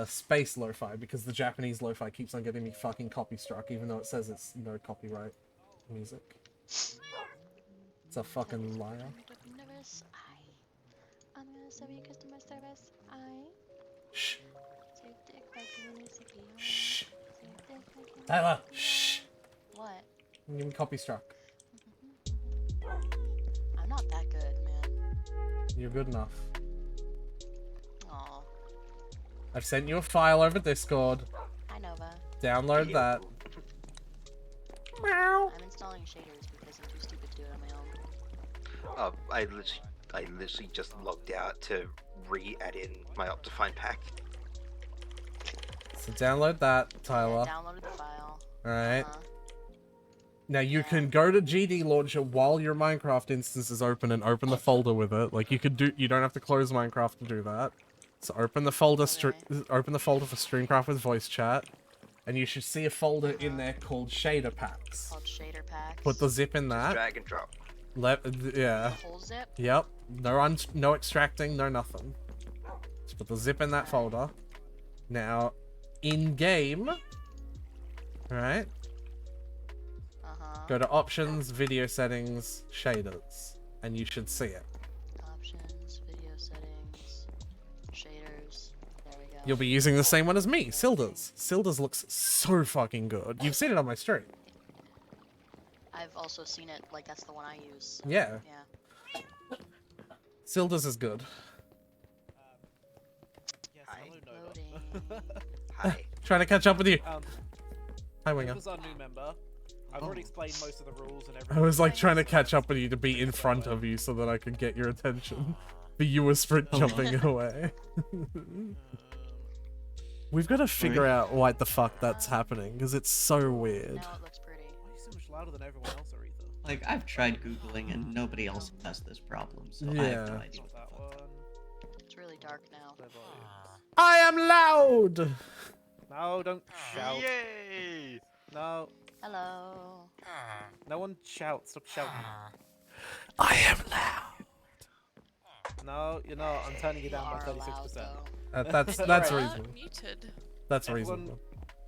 Space lo-fi, because the Japanese lo-fi keeps on getting me fucking copy struck, even though it says it's no copyright music. It's a fucking liar. I'm gonna serve you customer service. Shh. Shh. Shh. Tyler. Shh. What? I'm getting copy struck. I'm not that good, man. You're good enough. Aw. I've sent you a file over Discord. Hi, Nova. Download that. Meow. I'm installing shaders because I'm too stupid to do it on my own. I literally just logged out to re-add in my Optifine pack. So download that, Tyler. Yeah, downloaded the file. Alright. Now you can go to GD Launcher while your Minecraft instance is open and open the folder with it. Like you don't have to close Minecraft to do that. So open the folder, open the folder for Streamcraft with voice chat, and you should see a folder in there called shader packs. Called shader packs. Put the zip in that. Drag and drop. Yeah. The whole zip. Yep. No extracting, no nothing. Just put the zip in that folder. Now, in game. Alright. Go to options, video settings, shaders, and you should see it. Options, video settings, shaders. There we go. You'll be using the same one as me, Silders. Silders looks so fucking good. You've seen it on my stream. I've also seen it, like that's the one I use. So, Yeah. Yeah. Silders is good. Yes, Hi. hello, Nova. Hi. Trying to catch up with you. Hi, Winger. Nova's our new member. I've already explained most of the rules and I everything. was like trying to catch up with you to be in front of you so that I could get your attention. But you were sprint jumping away. We've got to figure out what the fuck that's happening, because it's so weird. Now it looks pretty. Why are you so much louder than everyone else, Aretha? Like, I've tried Googling and nobody else has this problem, so I Yeah. have no idea Not what that the fuck. one. It's really dark now. Play volume. I am loud! No, don't shout. Yay! No, Hello. no one shout. Stop shouting. I am loud. No, you're not. I'm turning you You down by are allowed, 36%. though. That's Right. reasonable. Muted. That's Everyone- reasonable.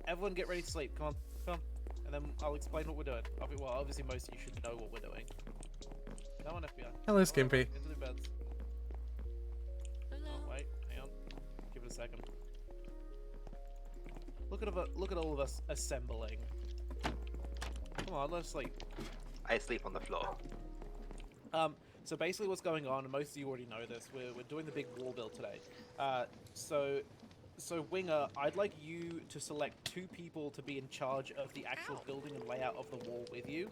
Everyone get ready to sleep. Come on, come on. And then I'll explain what we're doing. Well, obviously most of you should know what we're doing. Come on, FBI. Hello, Come on, Skimpy. Into the beds. Hello. Oh, wait, hang on. Give it a second. Look at all of us assembling. Come on, let's sleep. I sleep on the floor. So basically what's going on, and most of you already know this, we're doing the big wall build today. So Winger, I'd like you to select 2 people to be in charge of the actual building and layout of the wall with you.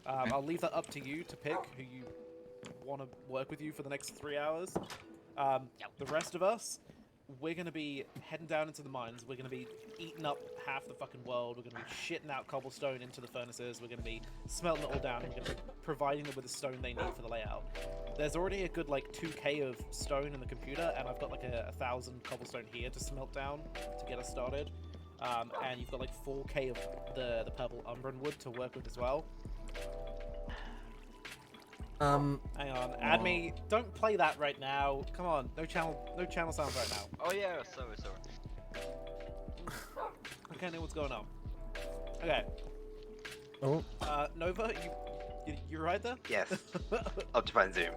I'll leave that up to you to pick who you want to work with you for the next 3 hours. The rest of us, we're going to be heading down into the mines. We're going to be eating up half the fucking world. We're going to be shitting out cobblestone into the furnaces. We're going to be smelting it all down. And we're going to be providing them with the stone they need for the layout. There's already a good like 2k of stone in the computer, and I've got like 1,000 cobblestone here to smelt down to get us started. And you've got like 4k of the purple umbran wood to work with as well. Hang on, add me. Don't play that right now. Come on, no channel sounds right now. Oh yeah, sorry. I can't know what's going on. Okay. Oh. Nova, you right there? Yes. Optifine zoom.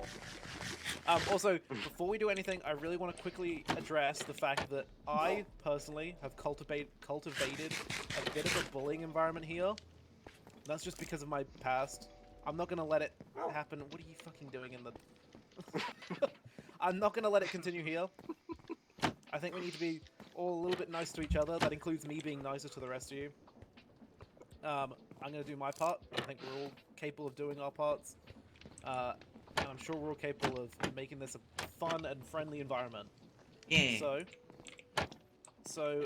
Also, before we do anything, I really want to quickly address the fact that I personally have cultivated a bit of a bullying environment here. That's just because of my past. I'm not gonna let it happen. What are you fucking doing in the... I'm not gonna let it continue here. I think we need to be all a little bit nice to each other. That includes me being nicer to the rest of you. I'm gonna do my part. I think we're all capable of doing our parts. And I'm sure we're all capable of making this a fun and friendly environment. Yeah. So,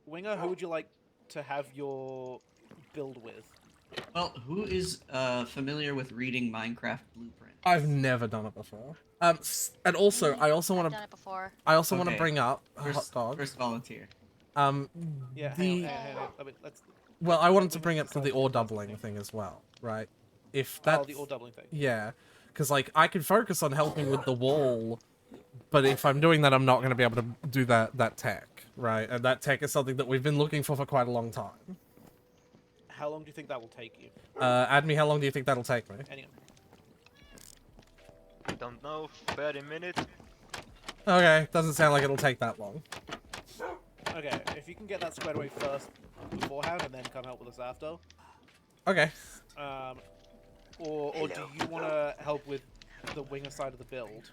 Winger, who would you like to have your build with? Well, who is familiar with reading Minecraft Blueprint? I've never done it before. And also, I also want I've done to. it before. I also want to Okay. bring up hot First, dog. first volunteer. Yeah, The hang on. Let's... well, I wanted to bring up to the ore doubling thing as well, right? If that. Oh, the ore doubling thing. Yeah, because like I could focus on helping with the wall But if I'm doing that, I'm not going to be able to do that tech, right? And that tech is something that we've been looking for quite a long time. How long do you think that will take you? Admi, how long do you think that'll take me? Anyway. Don't know, 30 minutes? Okay, doesn't sound like it'll take that long. Okay, if you can get that squared away first beforehand and then come help with us after. Okay. Or do you want to help with the winger side of the build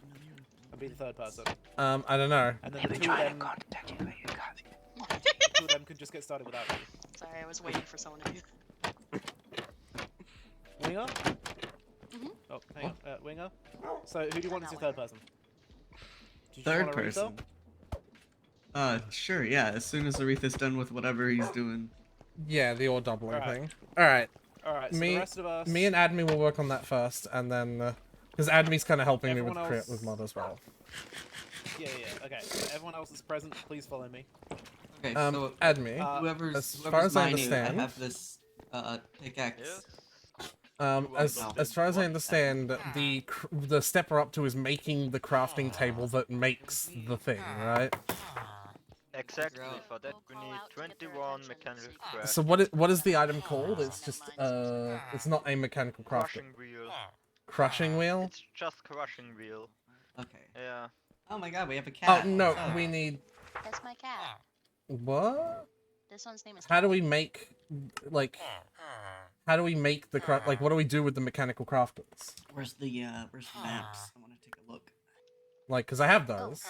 and be the third person? I don't know. And then the two of them can just get started without you. Sorry, I was waiting for someone to. Winger? Mhm. Oh, hang on. Winger? So, who do you want as your third person? Do you just Third want Aretha? person. Sure, yeah. As soon as Aretha's done with whatever he's doing. Yeah, the ore doubling Alright. thing. Alright. Alright, so the rest of us... Me and Admi will work on that first, and then... Because Admi's kind of helping me with Everyone crit else- with mod as well. Yeah, okay. So everyone else is present, please follow me. Okay, so Admi, whoever's as far as I mining, understand- I have this pickaxe. Yes? as far as I understand, the step we're up to is making the crafting table that makes the thing, right? Exactly, for that we need 21 mechanical craft. So what is the item called? It's just it's not a mechanical crafting. Crushing wheel. Crushing wheel? It's just crushing wheel. Okay. Yeah. Oh my god, we have a Oh cat. no, What's up? we need That's my cat. what? This one's name is. How do we make like? How do we make the craft? Like, what do we do with the mechanical crafters? Where's the maps? I want to take a look. Like, cause I have those.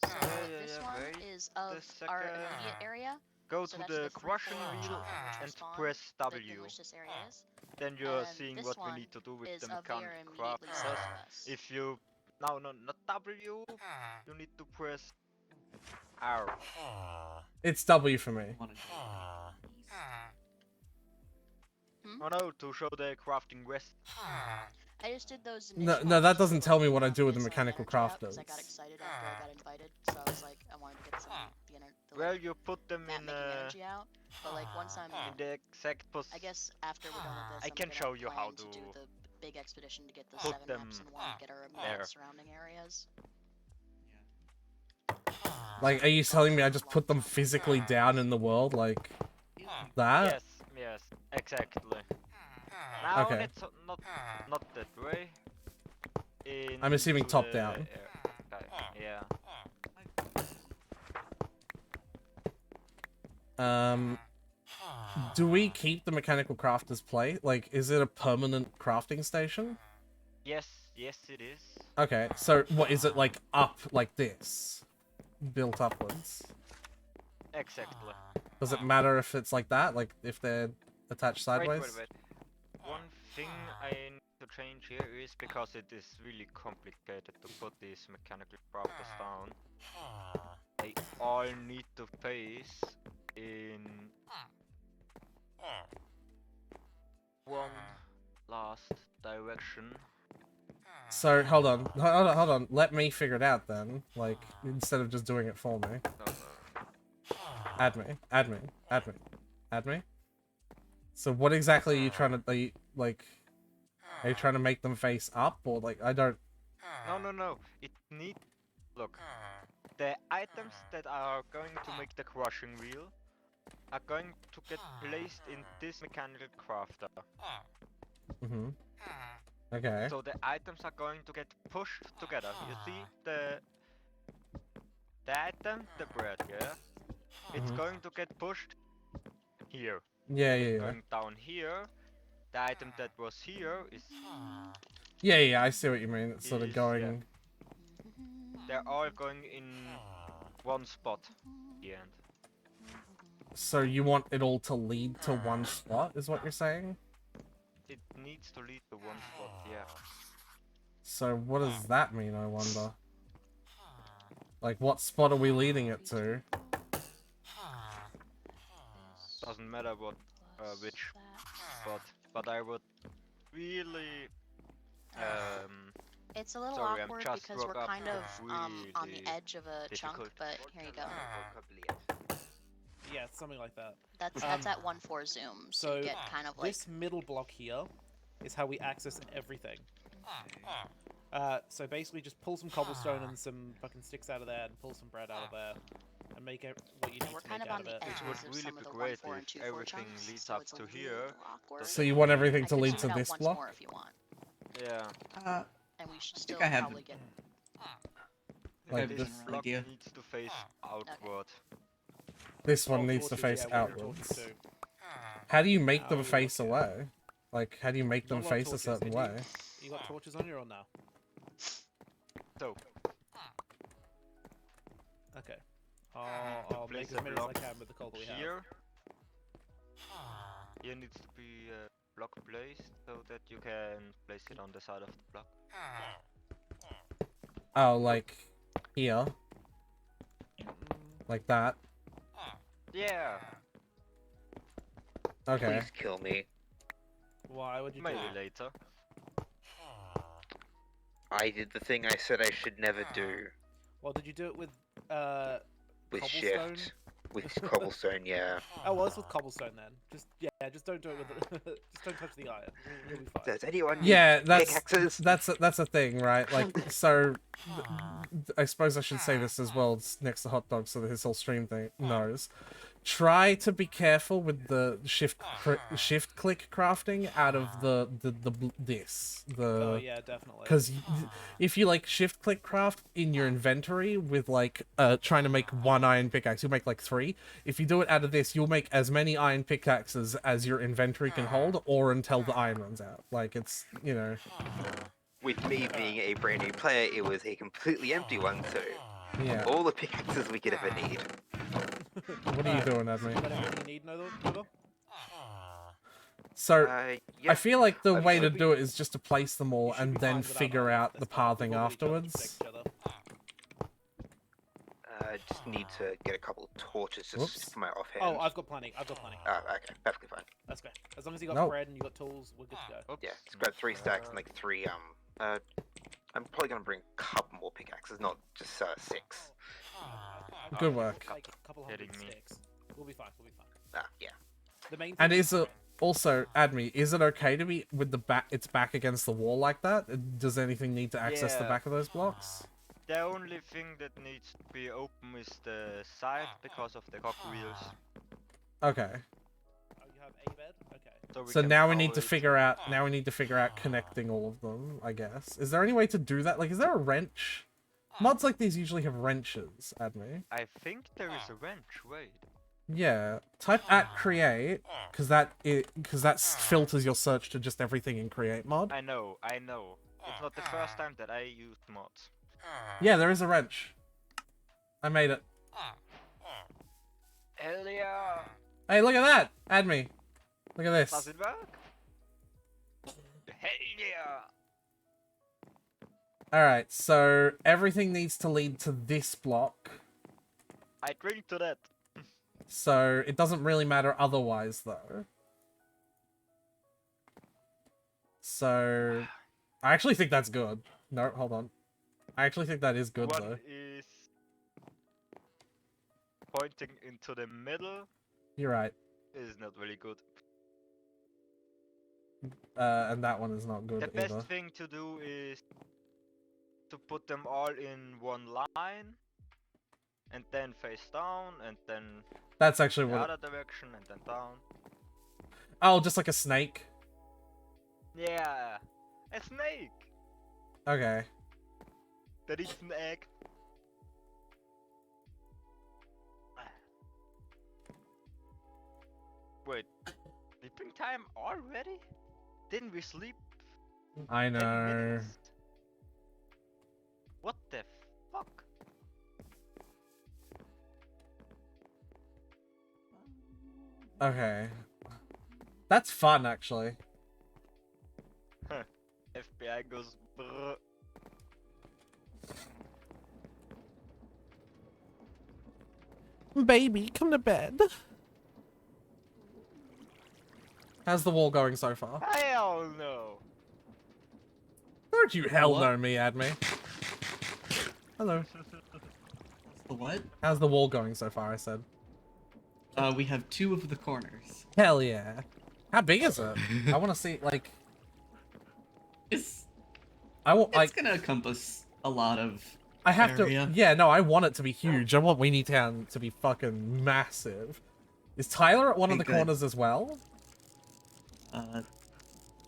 So yeah, this yeah, one wait is of a our second. immediate area. Go So to that's the the crushing free wheel and spawn, press like in W. which this area is. Then you're And seeing this what we one need to do with is the of your mechanical immediately south crafters. of us. If you... No, not W. You need to press R. It's W for me. Wanna do Oh no, to show the crafting rest. I just did those. No, initial no, that ones doesn't just tell to me what I get do with the some mechanical energy out, 'cause I crafters. got excited after I got invited, so I was like, I wanted to get some Well, you put them map in making energy out. But like once I'm, the exact position. I guess after we're done with this, I I'm can gonna show you how plan to do to the big expedition to get the put 7 them maps and 1 to get our there. immediate surrounding areas. Like, are you telling me I just put them physically down in the world, like that? Yes, exactly. Now Okay. it's not that way. I'm assuming Into top the down. okay, yeah. Do we keep the mechanical crafters plate? Like, is it a permanent crafting station? Yes, it is. Okay, so what is it, like up like this, built upwards? Exactly. Does it matter if it's like that, like if they're attached sideways? Wait. One thing I need to change here is because it is really complicated to put these mechanical crafters down. They all need to face in one last direction. So hold on. Let me figure it out then. Like instead of just doing it for me. Add me. So what exactly are you trying to like? Are you trying to make them face up or like I don't? No. It need. Look, the items that are going to make the crushing wheel are going to get placed in this mechanical crafter. Mhm. Okay. So the items are going to get pushed together. You see the item, the bread, yeah? It's Mhm. going to get pushed here. Yeah. Going down here. The item that was here is Yeah. I see what you mean. It's sort of Is, going. they're all going in one spot. The end. So you want it all to lead to one spot, is what you're saying? It needs to lead to one spot, yeah. So what does that mean, I wonder? Like, what spot are we leading it to? Doesn't matter what, which spot, but I would really, It's a little sorry, I'm awkward just because we're woke up kind of on really the edge of a chunk, difficult. but here you go. Yeah, something like that. That's at 1.4 zoom, so you So get kind of like this middle block here is how we access everything. So basically, just pull some cobblestone and some fucking sticks out of there, and pull some bread out of there, and make it what you Yeah, need we're to kind make of out on of the it. It edges would of really some be of the 1, great 4, and if 2, 4 everything chunks, leads so up it's a to little here. awkward. So you want everything I to can lead zoom to it out this once block? more if you want, Yeah. and we should I still think I have probably get. Like This this- general block idea. needs to face outward. This one Oh, needs to torches, face yeah, we have outwards. torches too. How do you make Now them we face look away? Like, how do you make Not them a lot of face a torches. certain Any- way? You got torches on you or no? So, Okay. I'll make place as a many as I block can with the coal that we have. here. Here needs to be a block placed so that you can place it on the side of the block. Oh, like here, Mm, like that. Yeah, Okay. Please kill me. why would you do maybe that? later. I did the thing I said I should never do Well, did you do it with with cobblestone? shift. With cobblestone, yeah. Oh, well, it's with cobblestone then. Just don't do it with just don't touch the iron. You'll be fine. Does anyone Yeah, need that's pickaxes? that's a thing, right? Like, so I suppose I should say this as well. It's next to hot dog, so that his whole stream thing knows. Try to be careful with the shift click crafting out of Oh yeah, definitely. because if you like shift click craft in your inventory with like trying to make one iron pickaxe, you'll make like 3. If you do it out of this, you'll make as many iron pickaxes as your inventory can hold, or until the iron runs out. Like, it's, you know. With me being a brand new player, it was a completely empty one, so Yeah. all the pickaxes we could ever need. What are you doing, Admi? You got everything you need, Nova? So Yeah. I feel like the I'm way to hoping- do it is just to place them all You should and be then fine without figure iron at out this the point. pathing We've already done it to afterwards. protect each other. Just need to get a couple of torches just Whoops. for my offhand. Oh, I've got plenty. I've got plenty. Okay, perfectly fine. That's great. As long as you got No. bread and you got tools, we're good to go. Yeah, just grab 3 stacks and like 3, I'm probably gonna bring a couple more pickaxes, not just 6. Good work. Like a couple hundred Hitting me. sticks. We'll be fine. We'll be fine. Yeah. The main. And thing is it also, Admi, is it okay to be with the back? It's back against the wall like that. Does anything need to access the Yeah. back of those blocks? The only thing that needs to be open is the side because of the cogwheels. Okay. Oh, you have a bed. Okay. So can now we need power to it. figure out. Now we need to figure out connecting all of them. I guess. Is there any way to do that? Like, is there a wrench? Mods like these usually have wrenches, Admi. I think there is a wrench. Wait. Yeah. Type @create because that filters your search to just everything in create mod. I know. It's not the first time that I used mods. Yeah, there is a wrench. I made it. Hell yeah! Hey, look at that! Add me. Look at Does this. it work? Hell yeah! Alright, so everything needs to lead to this block. I drink to that. So it doesn't really matter otherwise, though. So I actually think that's good. No, hold on. I actually think that is good, One though. is pointing into the middle You're right. is not really good. And that one is not good The best either. thing to do is to put them all in one line and then face down and then That's actually the what. other direction and then down. Oh, just like a snake. Yeah, a snake Okay. that eats an egg. Wait, sleeping time already? Didn't we sleep I 10 know. minutes? What the fuck? Okay. That's fun, actually. FBI goes brr. Baby, come to bed. How's the wall going so far? Hell no! Don't you hell What? know me, Admi. Hello. The what? How's the wall going so far, I said. We have 2 of the corners. Hell yeah. How big is it? I want to see, like... It's I want It's like gonna encompass a lot of I have area. to. Yeah, no, I want it to be huge. I want Weenie Town to be fucking massive. Is Tyler at one of Okay, the good. corners as well?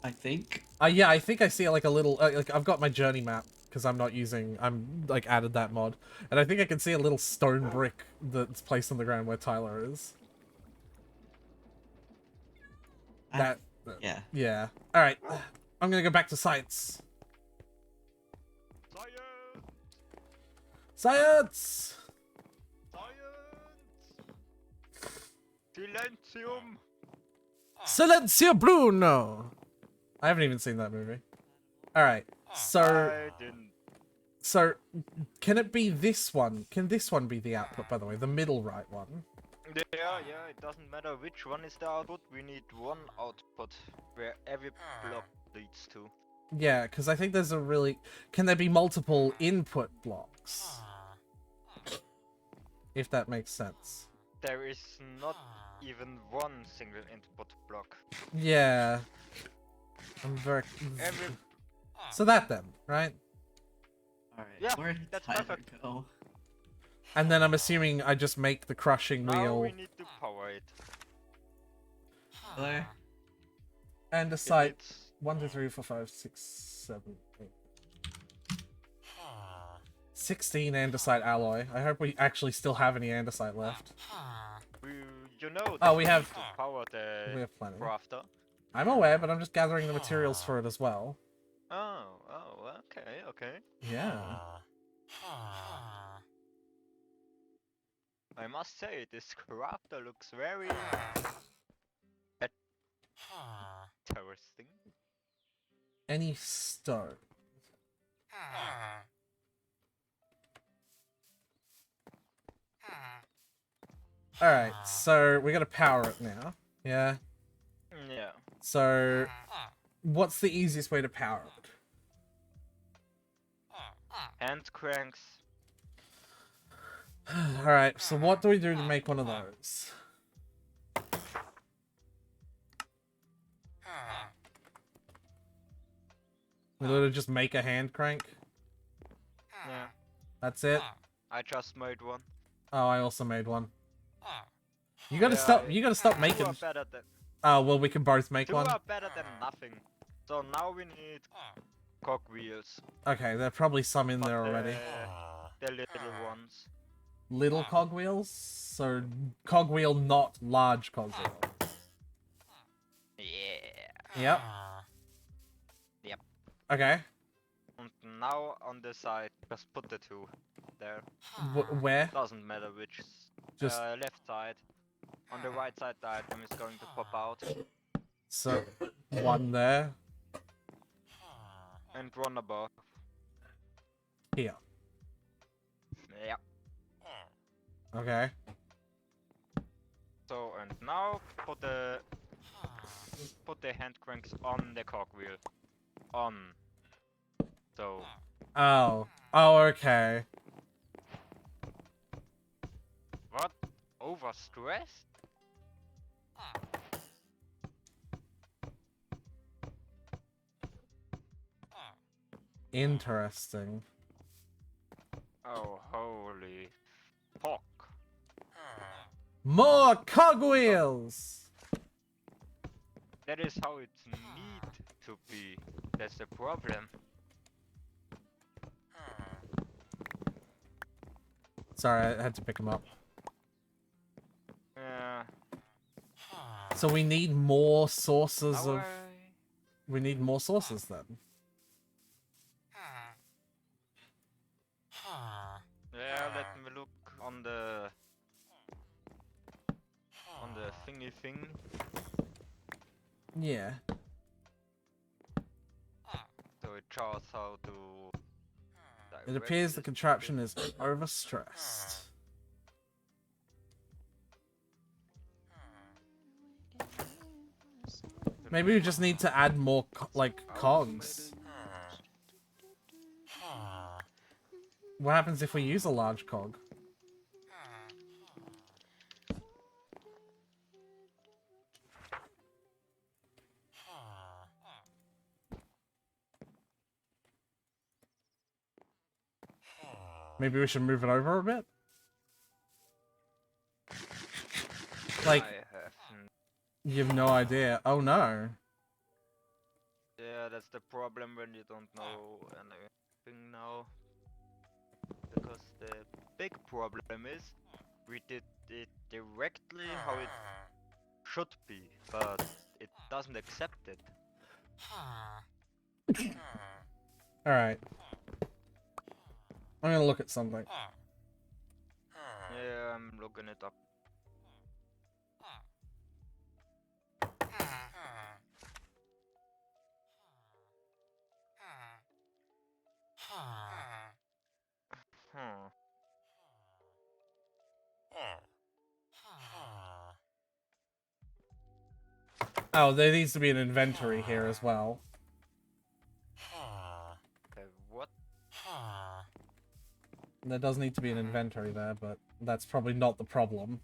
I think. Yeah, I think I see like a little. Like I've got my journey map because I'm not using. I'm like added that mod, and I think I can see a little stone brick that's placed on the ground where Tyler is. That. Yeah. Yeah. All right. I'm gonna go back to science. Science! Science. Science! Silentium! Silencio Bruno. I haven't even seen that movie. All right. So. I didn't. So, can it be this one? Can this one be the output, by the way? The middle right one? Yeah, it doesn't matter which one is the output, we need one output where every block leads to. Yeah, because I think there's a really... Can there be multiple input blocks? If that makes sense. There is not even one single input block. Yeah. I'm very... Every... So that then, right? Alright, Yeah, where did that's Tyler perfect. go? And then I'm assuming I just make the crushing Now wheel we need to power it. Tyler? and It decide needs 1, 2, 3, 4, 5, 6, 7, 8. 16 andesite alloy. I hope we actually still have any andesite left. you know Oh, we have- to power the We have plenty. crafter. I'm aware, but I'm just gathering the materials for it as well. Oh, okay. Yeah. I must say, this crafter looks very interesting. Any stone. Alright, so we gotta power it now. Yeah. Yeah. So, what's the easiest way to power it? Hand cranks. Alright, so what do we do to make one of those? We literally just make a hand crank? Yeah. That's it? I just made one. Oh, I also made one. You gotta Yeah, stop, you gotta stop Two making... are better than Oh, well, we can both make two one. are better than nothing. So now we need cogwheels. Okay, there are probably some in But there already. the little ones. Little cogwheels? So, cogwheel, not large cogwheel. Yeah. Yep. Yep. Okay. And now on the side, just put the two there. Where? Doesn't matter which. Just- left side. On the right side, the item is going to pop out. So, one there. And one above. Here. Yeah. Okay. So and now put the hand cranks on the cogwheel. On. So Oh. Oh, okay. what? Overstressed? Interesting. Oh holy fuck. More cogwheels! That is how it need to be. That's the problem. Sorry, I had to pick them up. Yeah. So we need more sources How of... We need more sources then. Yeah, let me look on the thingy thing. Yeah. So it shows how to. It appears the contraption is overstressed. Maybe we just need to add more, like, cogs. What happens if we use a large cog? Maybe we should move it over a bit? Like, I have you have no idea. Oh no. yeah, that's the problem when you don't know anything now. Because the big problem is we did it directly how it should be, but it doesn't accept it. Alright. I'm gonna look at something. Yeah, I'm looking it up. Hmm. Oh, there needs to be an inventory here as well. What? There does need to be an inventory there, but that's probably not the problem.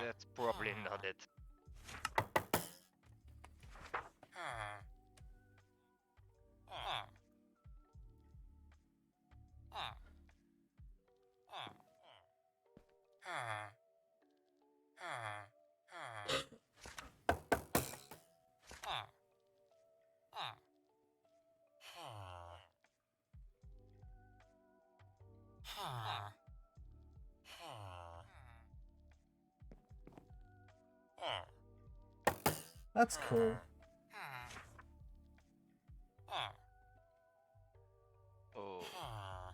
That's probably not it. That's cool. Oh,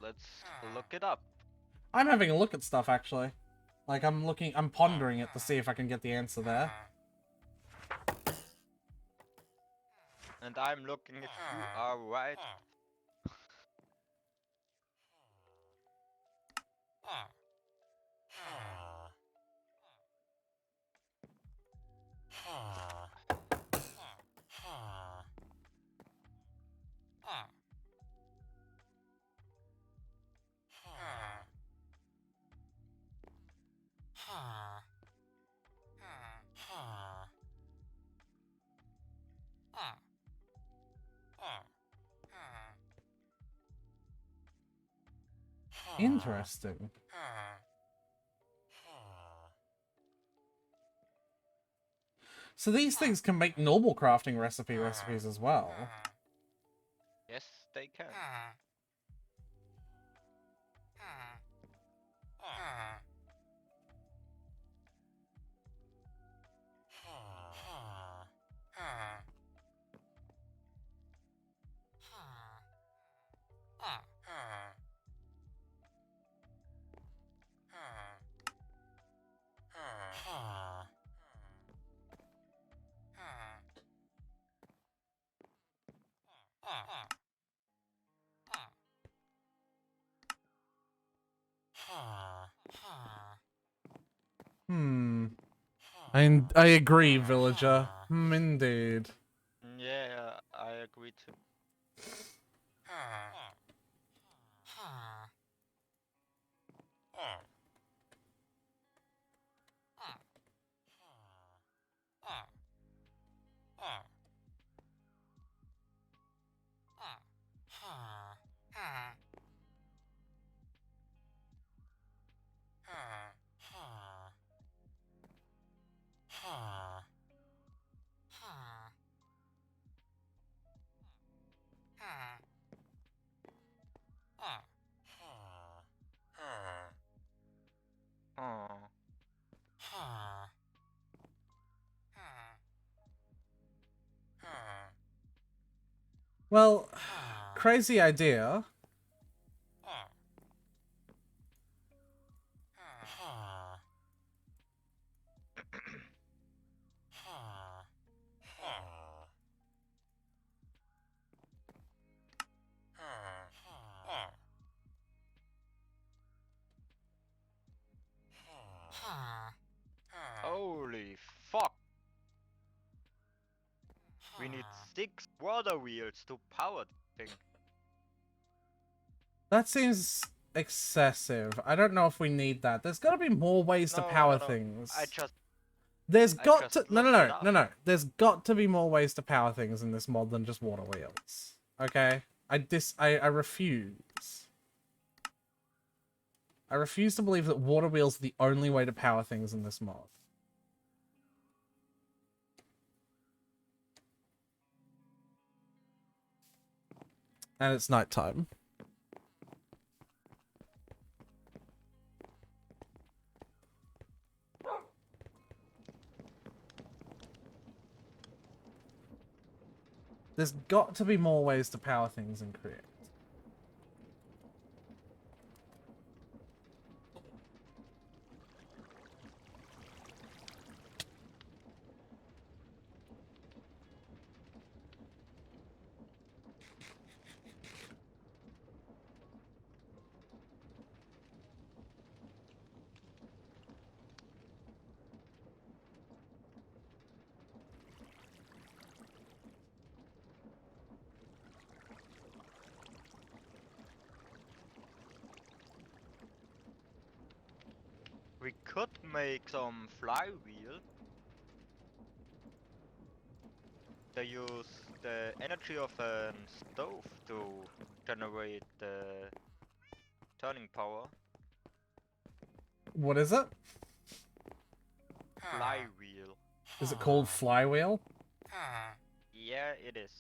let's look it up. I'm having a look at stuff, actually. Like, I'm pondering it to see if I can get the answer there. And I'm looking if you are right. Interesting. So these things can make normal crafting recipes as well. Yes, they can. Hmm. I agree, villager. Indeed. Yeah, I agree too. Oh. Well, crazy idea. Holy fuck! We need 6 water wheels to power the thing. That seems excessive. I don't know if we need that. There's got to be more ways to power things. I just There's I got just to no no looked it no up. no no. There's got to be more ways to power things in this mod than just water wheels. Okay? I refuse. I refuse to believe that water wheels are the only way to power things in this mod. And it's nighttime. There's got to be more ways to power things in Create. We could make some flywheel. They use the energy of a stove to generate the turning power. What is it? Flywheel. Is it called Flywheel? Yeah, it is.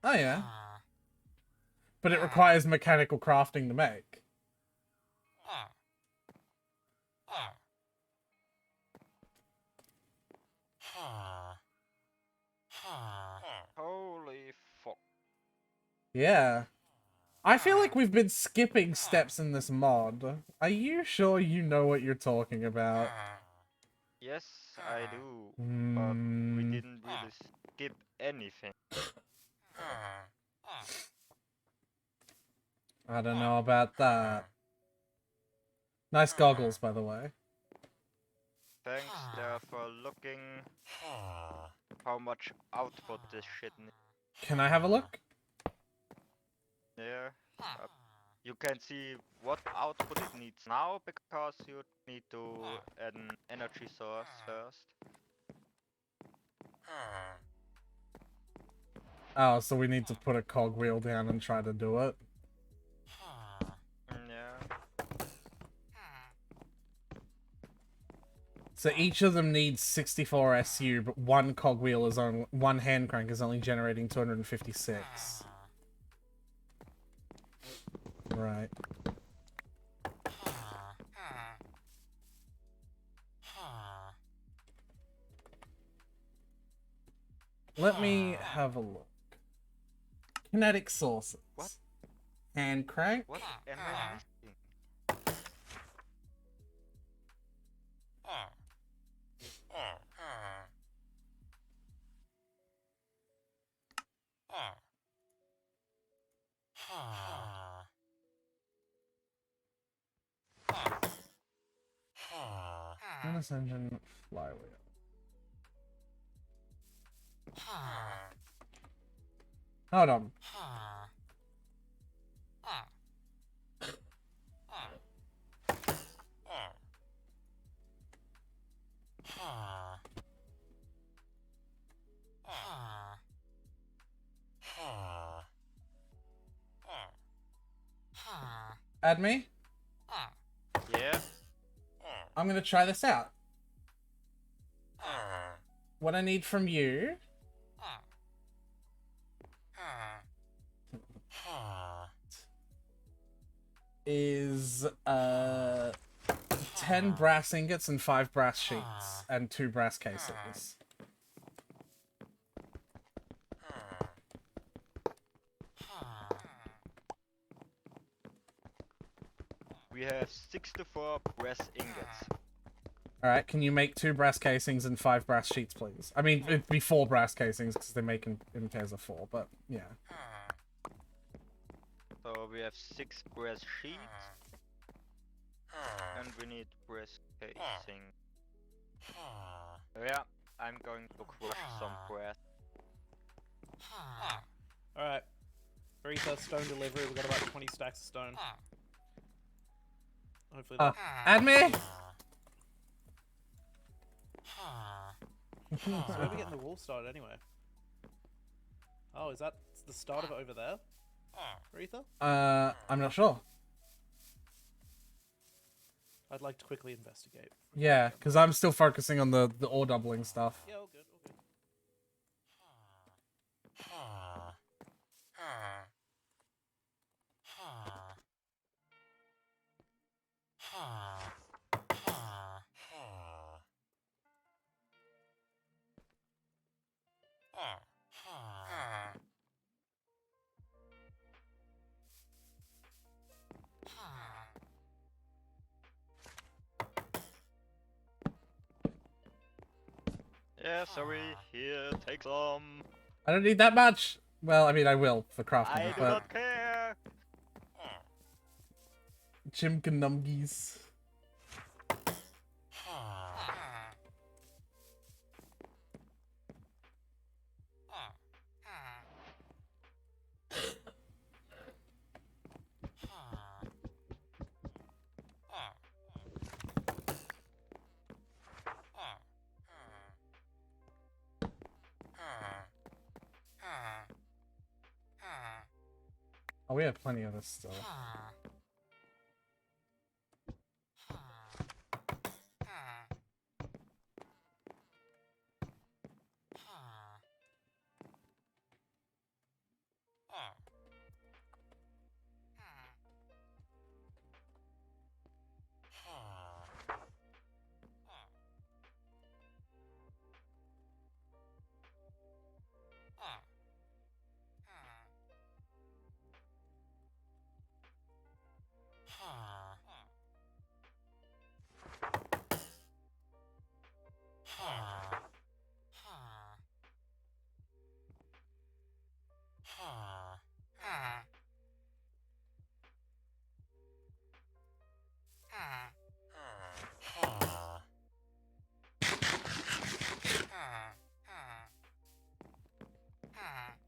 Oh yeah. But it requires mechanical crafting to make. Holy fuck. Yeah. I feel like we've been skipping steps in this mod. Are you sure you know what you're talking about? Yes, I do. But we didn't really skip anything. I don't know about that. Nice goggles, by the way. Thanks there for looking how much output this shit needs. Can I have a look? Yeah. You can see what output it needs now because you need to add an energy source first. Oh, so we need to put a cogwheel down and try to do it. Yeah. So each of them needs 64 SU, but one cogwheel is only one hand crank is only generating 256. Right. Let me have a look. Kinetic sources. What? Hand crank. What am I missing? Harness engine flywheel. Hold on. Add me? Yeah. I'm gonna try this out. What I need from you is 10 brass ingots and 5 brass sheets and 2 brass casings. We have 64 brass ingots. Alright, can you make 2 brass casings and 5 brass sheets, please? I mean, it'd be 4 brass casings because they make in pairs of 4, but yeah. So we have 6 brass sheets. And we need brass casing. Yeah, I'm going to crush some brass. Alright. Aretha, stone delivery. We've got about 20 stacks of stone. Hopefully that... Add me! So where are we getting the wall started anyway? Oh, is that the start of it over there? Aretha? I'm not sure. I'd like to quickly investigate. Yeah, because I'm still focusing on the ore doubling stuff. Yeah, all good, all good. Yeah, sorry, here, take some. I don't need that much. Well, I mean, I will for crafting I it, do but not care. chimkanumgies. Oh, we have plenty of this still.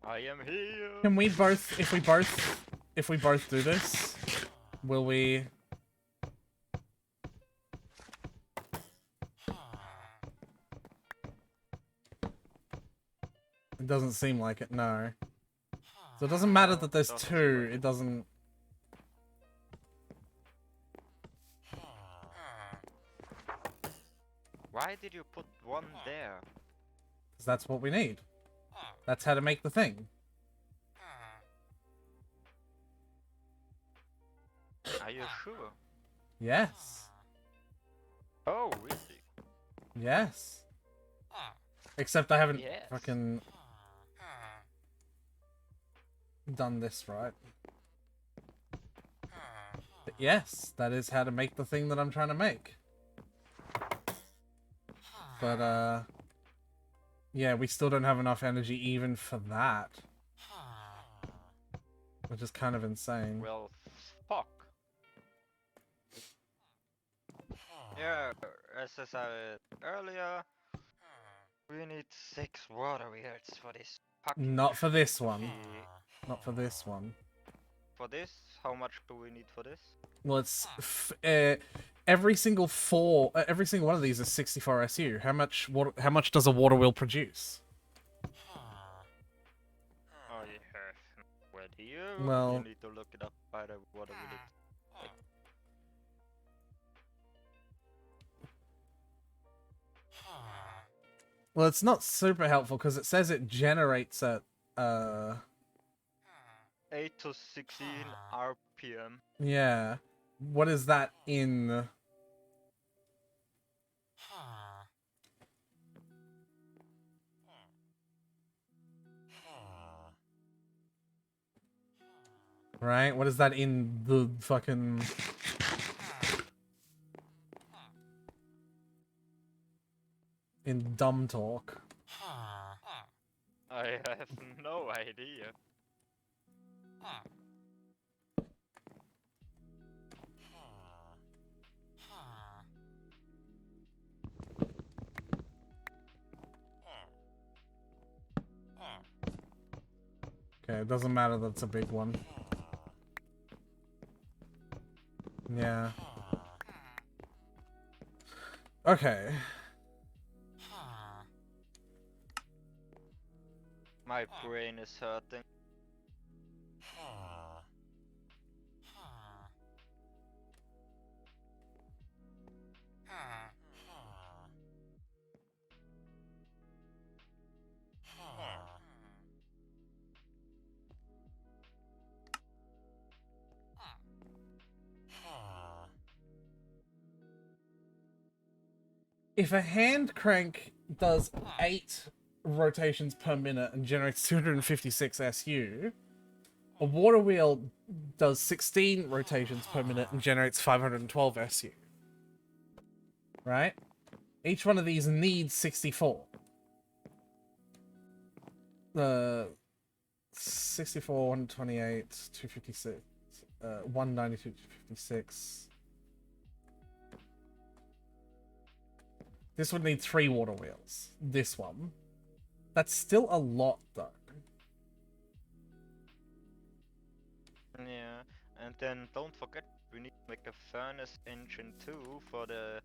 I am here. Can we both, if we both do this, will we? It doesn't seem like it, no. So it doesn't matter that there's Doesn't seem two, like it doesn't... Why did you put one there? Because that's what we need. That's how to make the thing. Are you sure? Yes. Oh, really? Yes. Except I haven't Yes. fucking done this right. But yes, that is how to make the thing that I'm trying to make. But, yeah, we still don't have enough energy even for that. Which is kind of insane. Well, fuck. Yeah, as I said earlier, we need 6 water wheels for this fucking Not for this one. shit. Not for this one. For this, how much do we need for this? Well, it's every single every single one of these is 64 SU. How much water? How much does a water wheel produce? I have no idea. Well- You need to look it up by the water wheel. Well, it's not super helpful because it says it generates at 8 to 16 RPM. yeah. What is that in? Right? What is that in the fucking? In dumb talk. I have no idea. Okay, it doesn't matter that it's a big one. Yeah. Okay. My brain is hurting. if a hand crank does 8 rotations per minute and generates 256 SU, a water wheel does 16 rotations per minute and generates 512 SU. Right? Each one of these needs 64. 64, 128, 256, 192, 256. This would need 3 water wheels. This one. That's still a lot, though. Yeah, and then don't forget we need to make a furnace engine too for the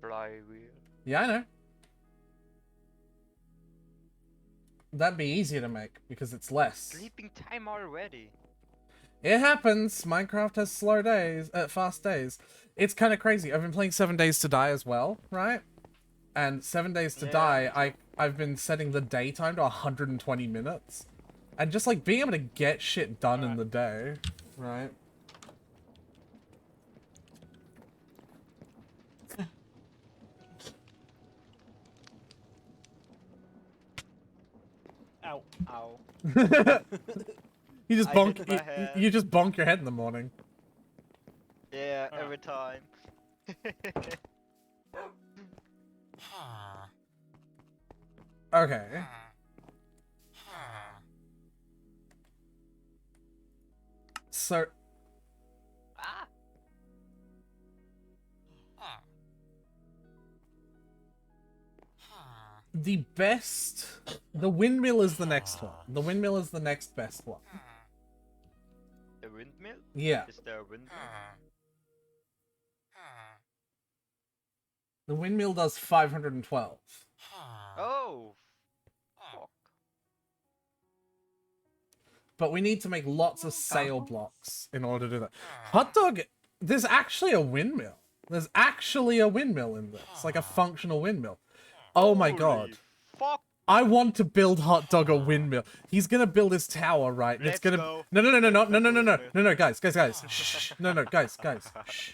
flywheel. Yeah, I know. That'd be easier to make because it's less. Sleeping time already. It happens. Minecraft has slow days, fast days. It's kind of crazy. I've been playing 7 Days to Die as well, right? And 7 Days to Die, I've been setting the daytime to 120 minutes. And just like being able to get shit done in the day, right? Ow. Ow. You just I bonk. hit my head. You just bonk your head in the morning. Yeah, every time. Okay. So Ah! the windmill is the next one. The windmill is the next best one. The windmill? Yeah. Is there a windmill? The windmill does 512. Oh! Fuck. But we need to make lots of sail blocks in order to do that. Hot dog, there's actually a windmill. There's actually a windmill in this. Like a functional windmill. Oh my god. Fuck! I want to build Hot Dog a windmill. He's gonna build his tower, right? And it's Let's gonna go. no, guys. Shh. No, guys. Shh.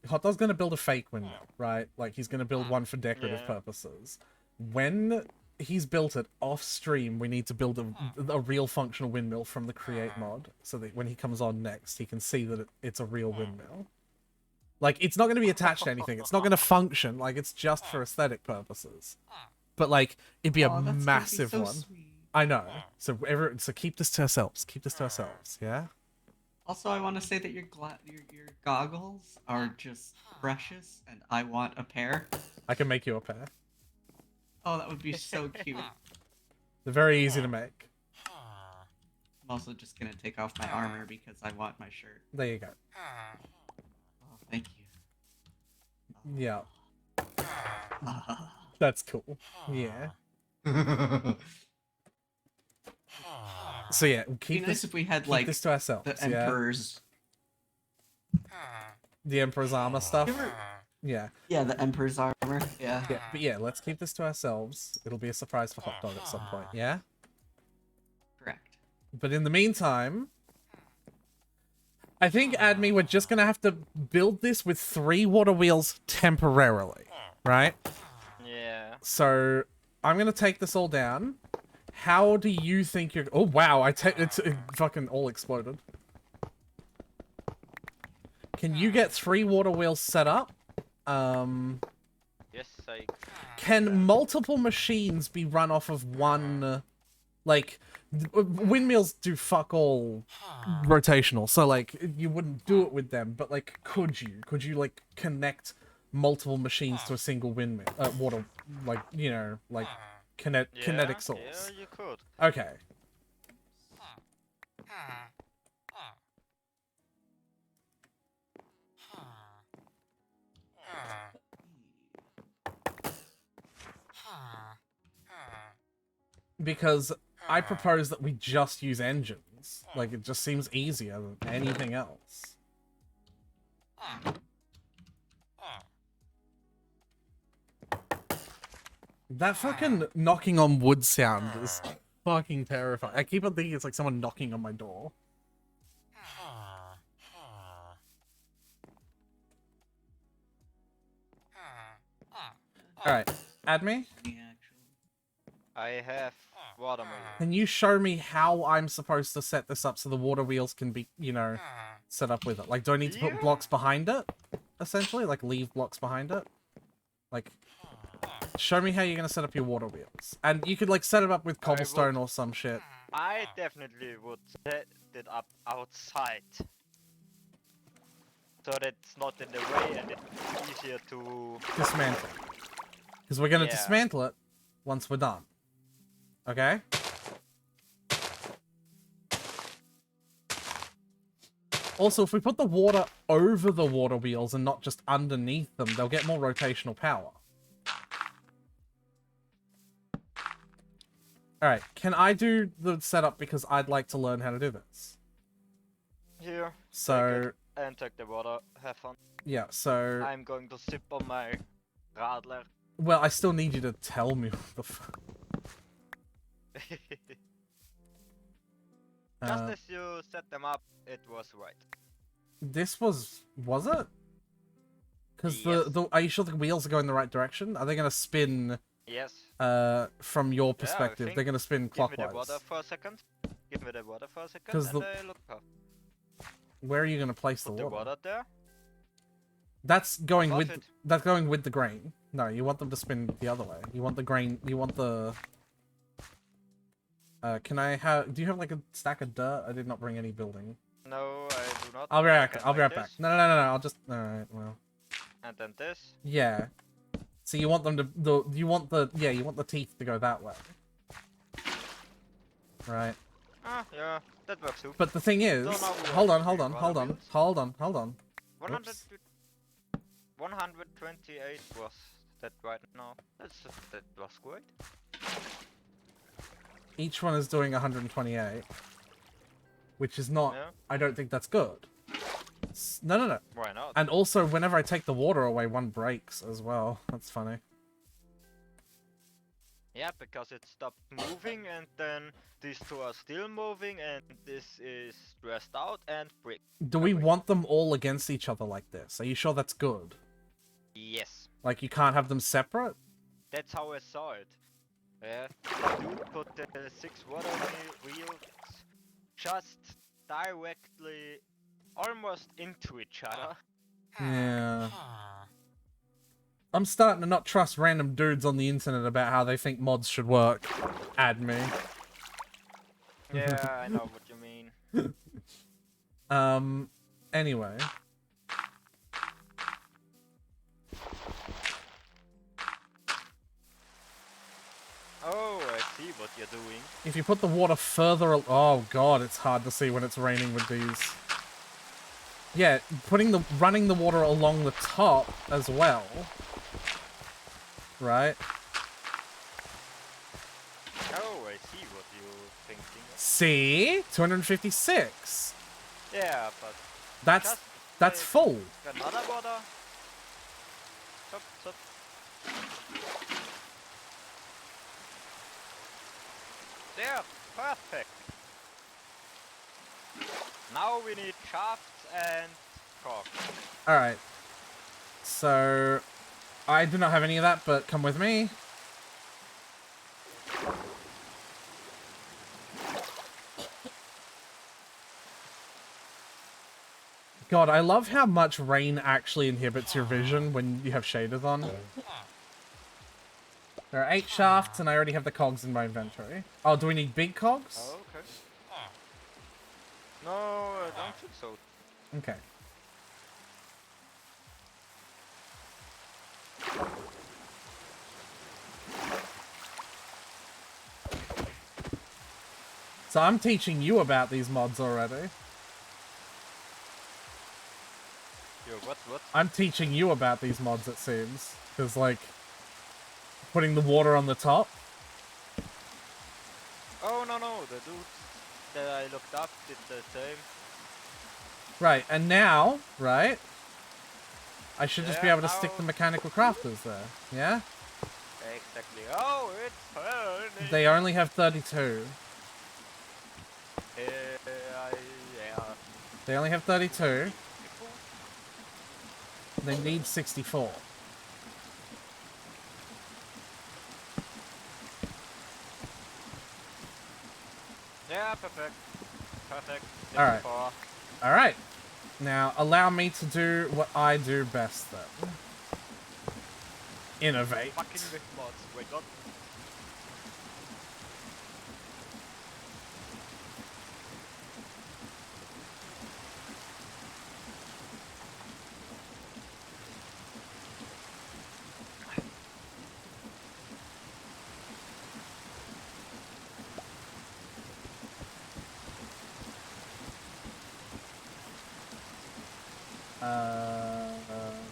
Hot Dog's gonna build a fake windmill, right? Like he's gonna build one for decorative Yeah. purposes. When he's built it off stream, we need to build a real functional windmill from the create mod, so that when he comes on next, he can see that it's a real windmill. Like it's not gonna be attached to anything. It's not gonna function. Like it's just for aesthetic purposes. But like it'd be a Aw, that's gonna be massive so one. sweet. I know. So so keep this to ourselves. Keep this to ourselves. Yeah. Also, I want to say that your goggles are just precious, and I want a pair. I can make you a pair. Oh, that would be so cute. They're very easy to make. I'm also just gonna take off my armor because I want my shirt. There you go. Oh, thank you. Yeah. That's cool. Yeah. So yeah, It'd be keep nice this if we had keep like this to ourselves. the Yeah. emperor's. The Emperor's armor stuff. Yeah. Yeah, the emperor's armor. Yeah. Yeah. But yeah, let's keep this to ourselves. It'll be a surprise for Hot Dog at some point. Yeah. Correct. But in the meantime, I think, Admi, we're just gonna have to build this with 3 water wheels temporarily, right? Yeah. So I'm gonna take this all down. How do you think you're? Oh wow! It fucking all exploded. Can you get 3 water wheels set up? Yes, I Can multiple machines be run off of one? Like, windmills do fuck all rotational, so like you wouldn't do it with them. But like, could you? Could you like connect multiple machines to a single windmill? Water, like like kinetic source. Yeah, you could. Okay. Because I propose that we just use engines. Like, it just seems easier than anything else. That fucking knocking on wood sound is fucking terrifying. I keep on thinking it's like someone knocking on my door. Alright, add me. Me, actually. I have watermelon. Can you show me how I'm supposed to set this up so the water wheels can be, you know, set up with it? Like, do I need to put Yeah. blocks behind it? Essentially? Like, leave blocks behind it? Like, show me how you're going to set up your water wheels. And you could, like, set it up with cobblestone or some shit. I definitely would set it up outside. So that it's not in the way and it's easier to... Dismantle. Because we're going to Yeah. dismantle it once we're done. Okay? Also, if we put the water over the water wheels and not just underneath them, they'll get more rotational power. Alright, can I do the setup because I'd like to learn how to do this? Here, So, and take the water, have fun. yeah, so... I'm going to sip on my radler. Well, I still need you to tell me what the fuck. Just as you set them up, it was right. This was it? Because Yes. are you sure the wheels are going the right direction? Are they going to spin, Yes. from your perspective? think- They're going to spin Give me the clockwise. water for a second. Give me the water for a second 'Cause and the- I look up. Where are you going to place Put the the water? water there. That's going Above with it. that's going with the grain. No, you want them to spin the other way. You want the grain. You want the. Can I have? Do you have like a stack of dirt? I did not bring any building. No, I do not. I'll be right I back. can I'll be like right back. this, No, no, no, no, no. I'll just. All right. Well. And then this. Yeah. So you want them to you want the teeth to go that way. Right. Ah, yeah, that works too. But the thing is, So now we have hold on, three hold on, water hold on, wheels. hold on, hold on. 100, Oops. 128 was that right now. That was great. Each one is doing 128, which is not. Yeah. I don't think that's good. No, no, no. Why not? And also, whenever I take the water away, one breaks as well. That's funny. Yeah, because it stopped moving and then these two are still moving and this is stressed out and break. Do we Okay. want them all against each other like this? Are you sure that's good? Yes, Like, you can't have them separate? that's how I saw it. Yeah, dude put the 6 water wheels just directly almost into each other. Yeah. I'm starting to not trust random dudes on the internet about how they think mods should work. Add me. Yeah, I know what you mean. Anyway. Oh, I see what you're doing. If you put the water further... Oh god, it's hard to see when it's raining with these. Yeah, running the water along the top as well. Right? Oh, I see what you're thinking. See? 256. Yeah, but That's just full. another water. Stop, stop. There, perfect. Now we need shafts and cork. Alright. So... I do not have any of that, but come with me. God, I love how much rain actually inhibits your vision when you have shaders on. There are 8 shafts, and I already have the cogs in my inventory. Oh, do we need big cogs? Oh, okay. No, I don't think so. Okay. So I'm teaching you about these mods already. Yo, what? I'm teaching you about these mods, it seems. Because, like, putting the water on the top. Oh, no, the dude that I looked up did the same. Right, and now, right, I should just be Yeah, able to stick the mechanical crafters there, yeah? Exactly. Oh, it's burning. They only have 32. Yeah. They only have 32. They need 64. Ah, perfect. Perfect. Alright. 54. Alright. Now, allow me to do what I do best, then. Innovate. Fucking with mods. Wait, what?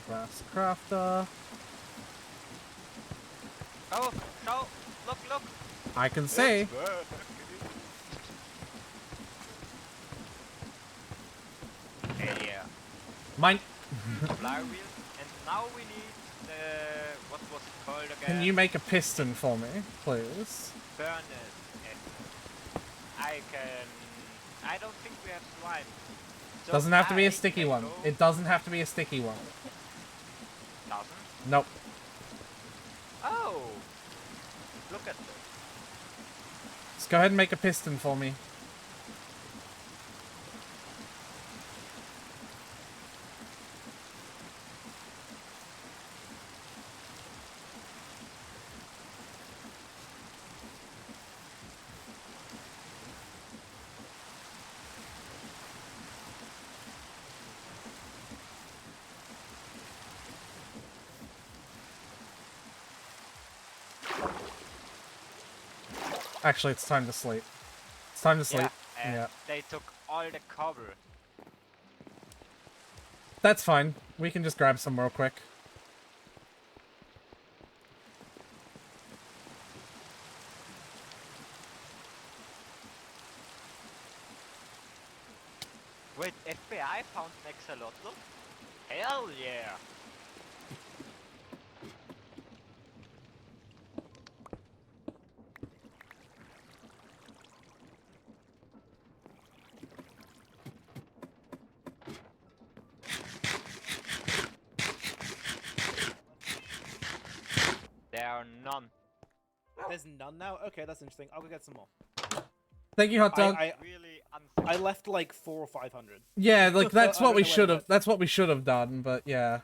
Brass crafter. Oh, no. Look, look. I can see. It's work. Hell yeah. Mine. Flywheel. And now we need the... What was it called again? Can you make a piston for me, please? Furnace. I can... I don't think we have slime. So Doesn't have to be I a sticky can one. go- It doesn't have to be a sticky one. Doesn't? Nope. Oh! Look at this. Just go ahead and make a piston for me. Actually, it's time to sleep. It's time to sleep. Yeah, and Yeah. they took all the cobble. That's fine. We can just grab some real quick. Wait, FBI found an axolotl? Hell yeah! There are none. There's none now? Okay, that's interesting. I'll go get some more. Thank you, hot dog. Really I left like 400 or 500. Yeah, like that's I what don't we know where should they have. went. That's what we should have done. But yeah.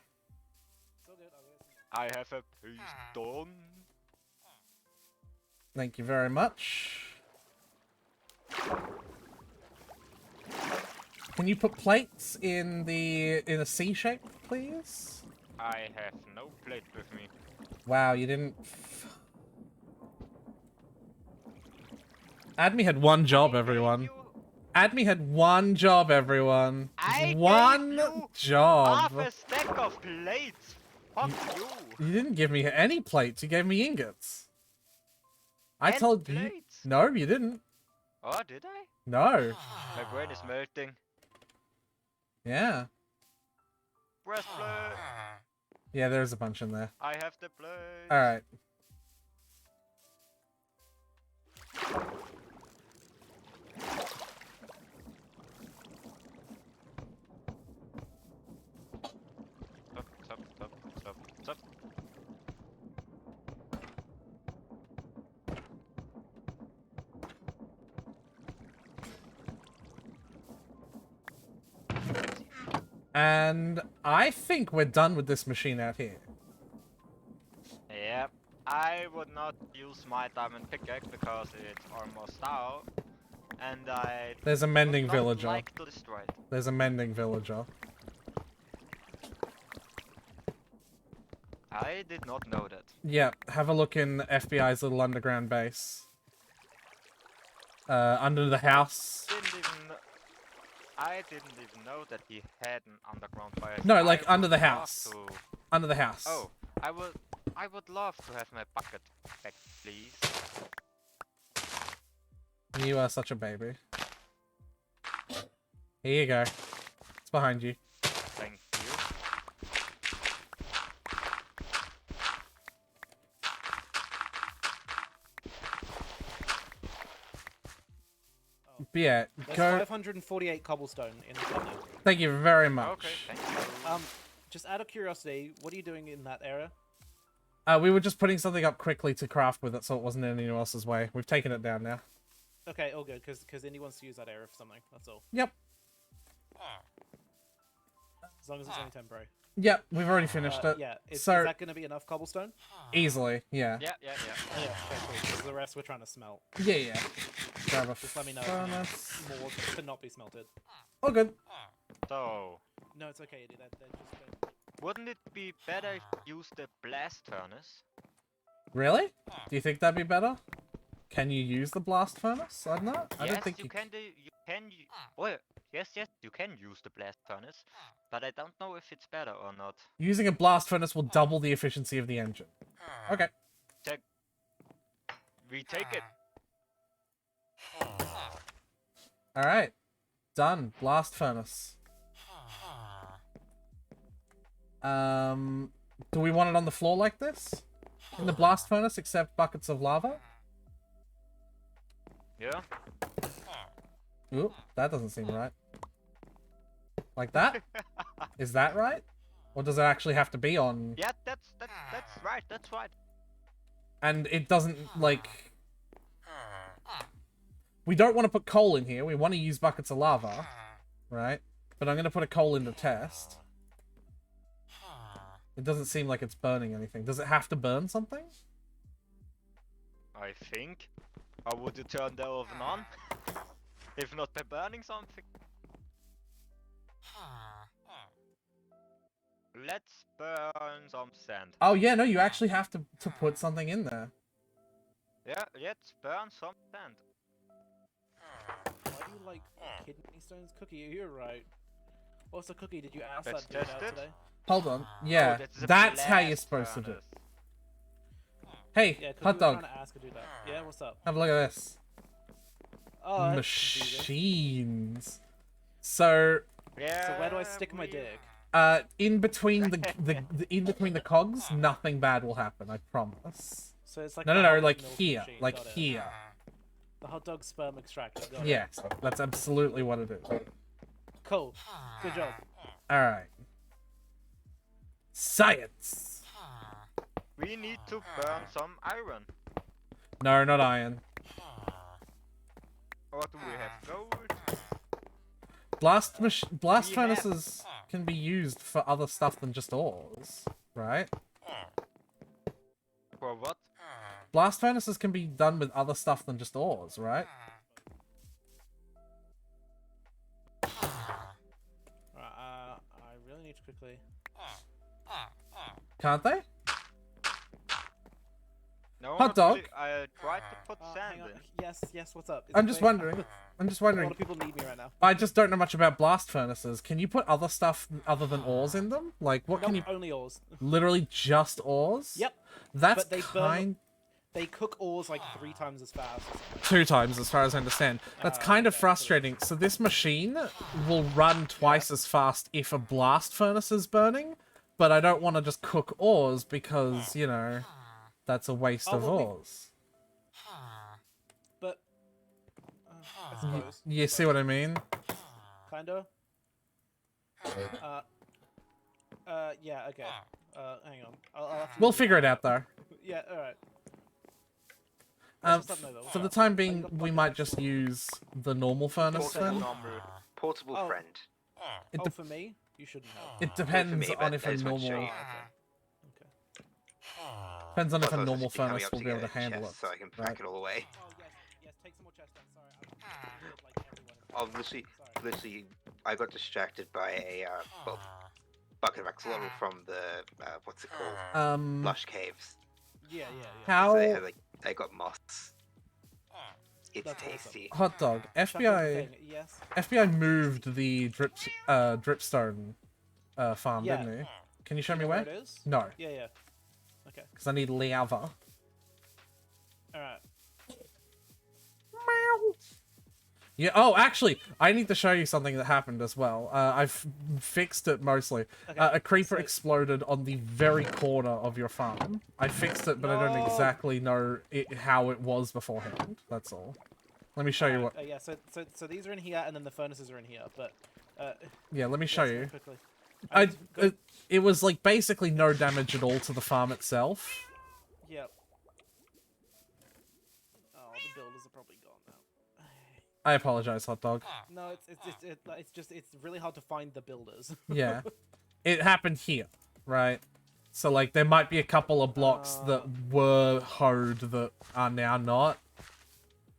So good, I'll go get some more. I have a piston. Thank you very much. Can you put plates in a C shape, please? I have no plate with me. Wow, you didn't. Admi had one job, I everyone. gave you Admi had one job, everyone. I gave One you job. half a stack of plates. Fuck you. You didn't give me any plates. You gave me ingots. I And told you. plates. No, you didn't. Oh, did I? No. My brain is melting. Yeah. Breastplate. Yeah, there's a bunch in there. I have the plate. All right. Stop, stop, stop, stop, stop. And I think we're done with this machine out here. Yep. I would not use my diamond pickaxe because it's almost out. And I There's a mending would not villager. like to destroy it. There's a mending villager. I did not know that. Yeah, have a look in FBI's little underground base. Under the house. I didn't even know that he had an underground base. No, like I under would the love house. to- Under the house. Oh, I would love to have my bucket back, please. You are such a baby. Here you go. It's behind you. Thank you. But yeah, There's go. 548 cobblestone in the thing now. Thank you very much. Okay, thank you. Just out of curiosity, what are you doing in that area? We were just putting something up quickly to craft with it so it wasn't in anyone else's way. We've taken it down now. Okay, all good, because Indy wants to use that area for something. That's all. Yep. As long as it's only temporary. Yep, we've already finished it. Yeah. Is So that going to be enough cobblestone? easily, yeah. Yeah. Oh, yeah. Okay, cool. 'Cause the rest we're trying to smelt. Yeah. Grab a Just let me know furnace. more to not be smelted. Oh, good. So, No, it's okay, Indy. They're just. wouldn't it be better if you use the blast furnace? Really? Do you think that'd be better? Can you use the blast furnace? I don't know. I yes, don't think you can do. You can. Oh, yes, you can use the blast furnace, but I don't know if it's better or not. Using a blast furnace will double the efficiency of the engine. Okay. We take it. All right. Done. Blast furnace. Do we want it on the floor like this? In the blast furnace, except buckets of lava? Yeah. Ooh, that doesn't seem right. Like that? Is that right? Or does it actually have to be on? Yeah, that's right. That's right. And it doesn't, like... We don't want to put coal in here. We want to use buckets of lava. Right? But I'm going to put a coal in to test. It doesn't seem like it's burning anything. Does it have to burn something? I think. Or would you turn the oven on? If not by burning something. Let's burn some sand. Oh, yeah, no, you actually have to put something in there. Yeah, let's burn some sand. Why do you like kidney stones? Cookie, you're right. What's the cookie? Did you ask Let's that dude test out it. today? Hold on. Yeah, a that's how you're blast supposed to do it. furnace. Hey, Yeah, Cookie hot was dog. trying to ask her to do that. Yeah, what's up? Have a look at this. Oh, that's confusing. Machines. So, Yeah. So where do I stick my we- dick? in between the cogs, nothing bad will happen. I promise. So it's like No, the no, hot like milk here, machine, like got it. here. The hot dog sperm extractor. Got it. Yes, that's absolutely what it is. Cool. Good job. All right. Science. We need to burn some iron. No, not iron. Or do we have gold? Blast We have- furnaces can be used for other stuff than just ores, right? For what? Blast furnaces can be done with other stuff than just ores, right? I really need to quickly. Can't they? No, Hot dog? actually, I tried to put sand Hang on. in. Yes, what's up? Is I'm it just going? wondering. I'm just A lot wondering. of people need me right now. I just don't know much about blast furnaces. Can you put other stuff other than ores in them? Like, what can you... Nope, only ores. Literally just ores? Yep. That's But they burn- kind... They cook ores like 3 times as fast. 2 times, as far as I understand. That's kind of okay, cool. frustrating. So this machine will run twice as fast if a blast furnace is burning, but I don't want to just cook ores because, you know, that's a waste Oh, of well, we- ores. But I suppose. You see what I mean? Kinda. Yeah. Okay. Hang on. I'll have to We'll look figure at it out, though. Yeah. All right. Um, What's up, Nova? What's for the up? time Oh, being, you got we bucket might next just door. use the normal furnace then. Portable Oh. friend. It, Oh, de- for me, you shouldn't have. it depends me, on but if I a just wanted to normal... show Oh, okay. Depends on if a Plus, I was normal just coming furnace up will to be able get to a handle it. chest So I can pack right? it all away. Oh yes. Take some more chest then. Sorry. Like everyone. I've literally, Sorry. literally, I got distracted by a bucket of axolotl from the what's it called? Lush Caves. Yeah. How... So they had they got moss. It's That's awesome. tasty. Hot dog. Chuck in the FBI... thing, Yes. FBI moved the dripstone farm, Yeah. didn't he? Can you show You me know where? it is? No, Yeah. Okay. because I need lava. All right. Yeah. Oh, actually, I need to show you something that happened as well. I've fixed it mostly. Okay, A creeper so- exploded on the very corner of your farm. I fixed it, but I don't No. exactly know how it was beforehand. That's all. Let me show you what. Yeah. So these are in here, and then the furnaces are in here. But Yeah, let me show yes, very you. quickly. I, need to go- it was like basically no damage at all to the farm itself. Yep. Oh, the builders are probably gone now. I apologize, hot dog. No, it's really hard to find the builders. Yeah. It happened here, right? So, like, there might be a couple of blocks that were hoed that are now not.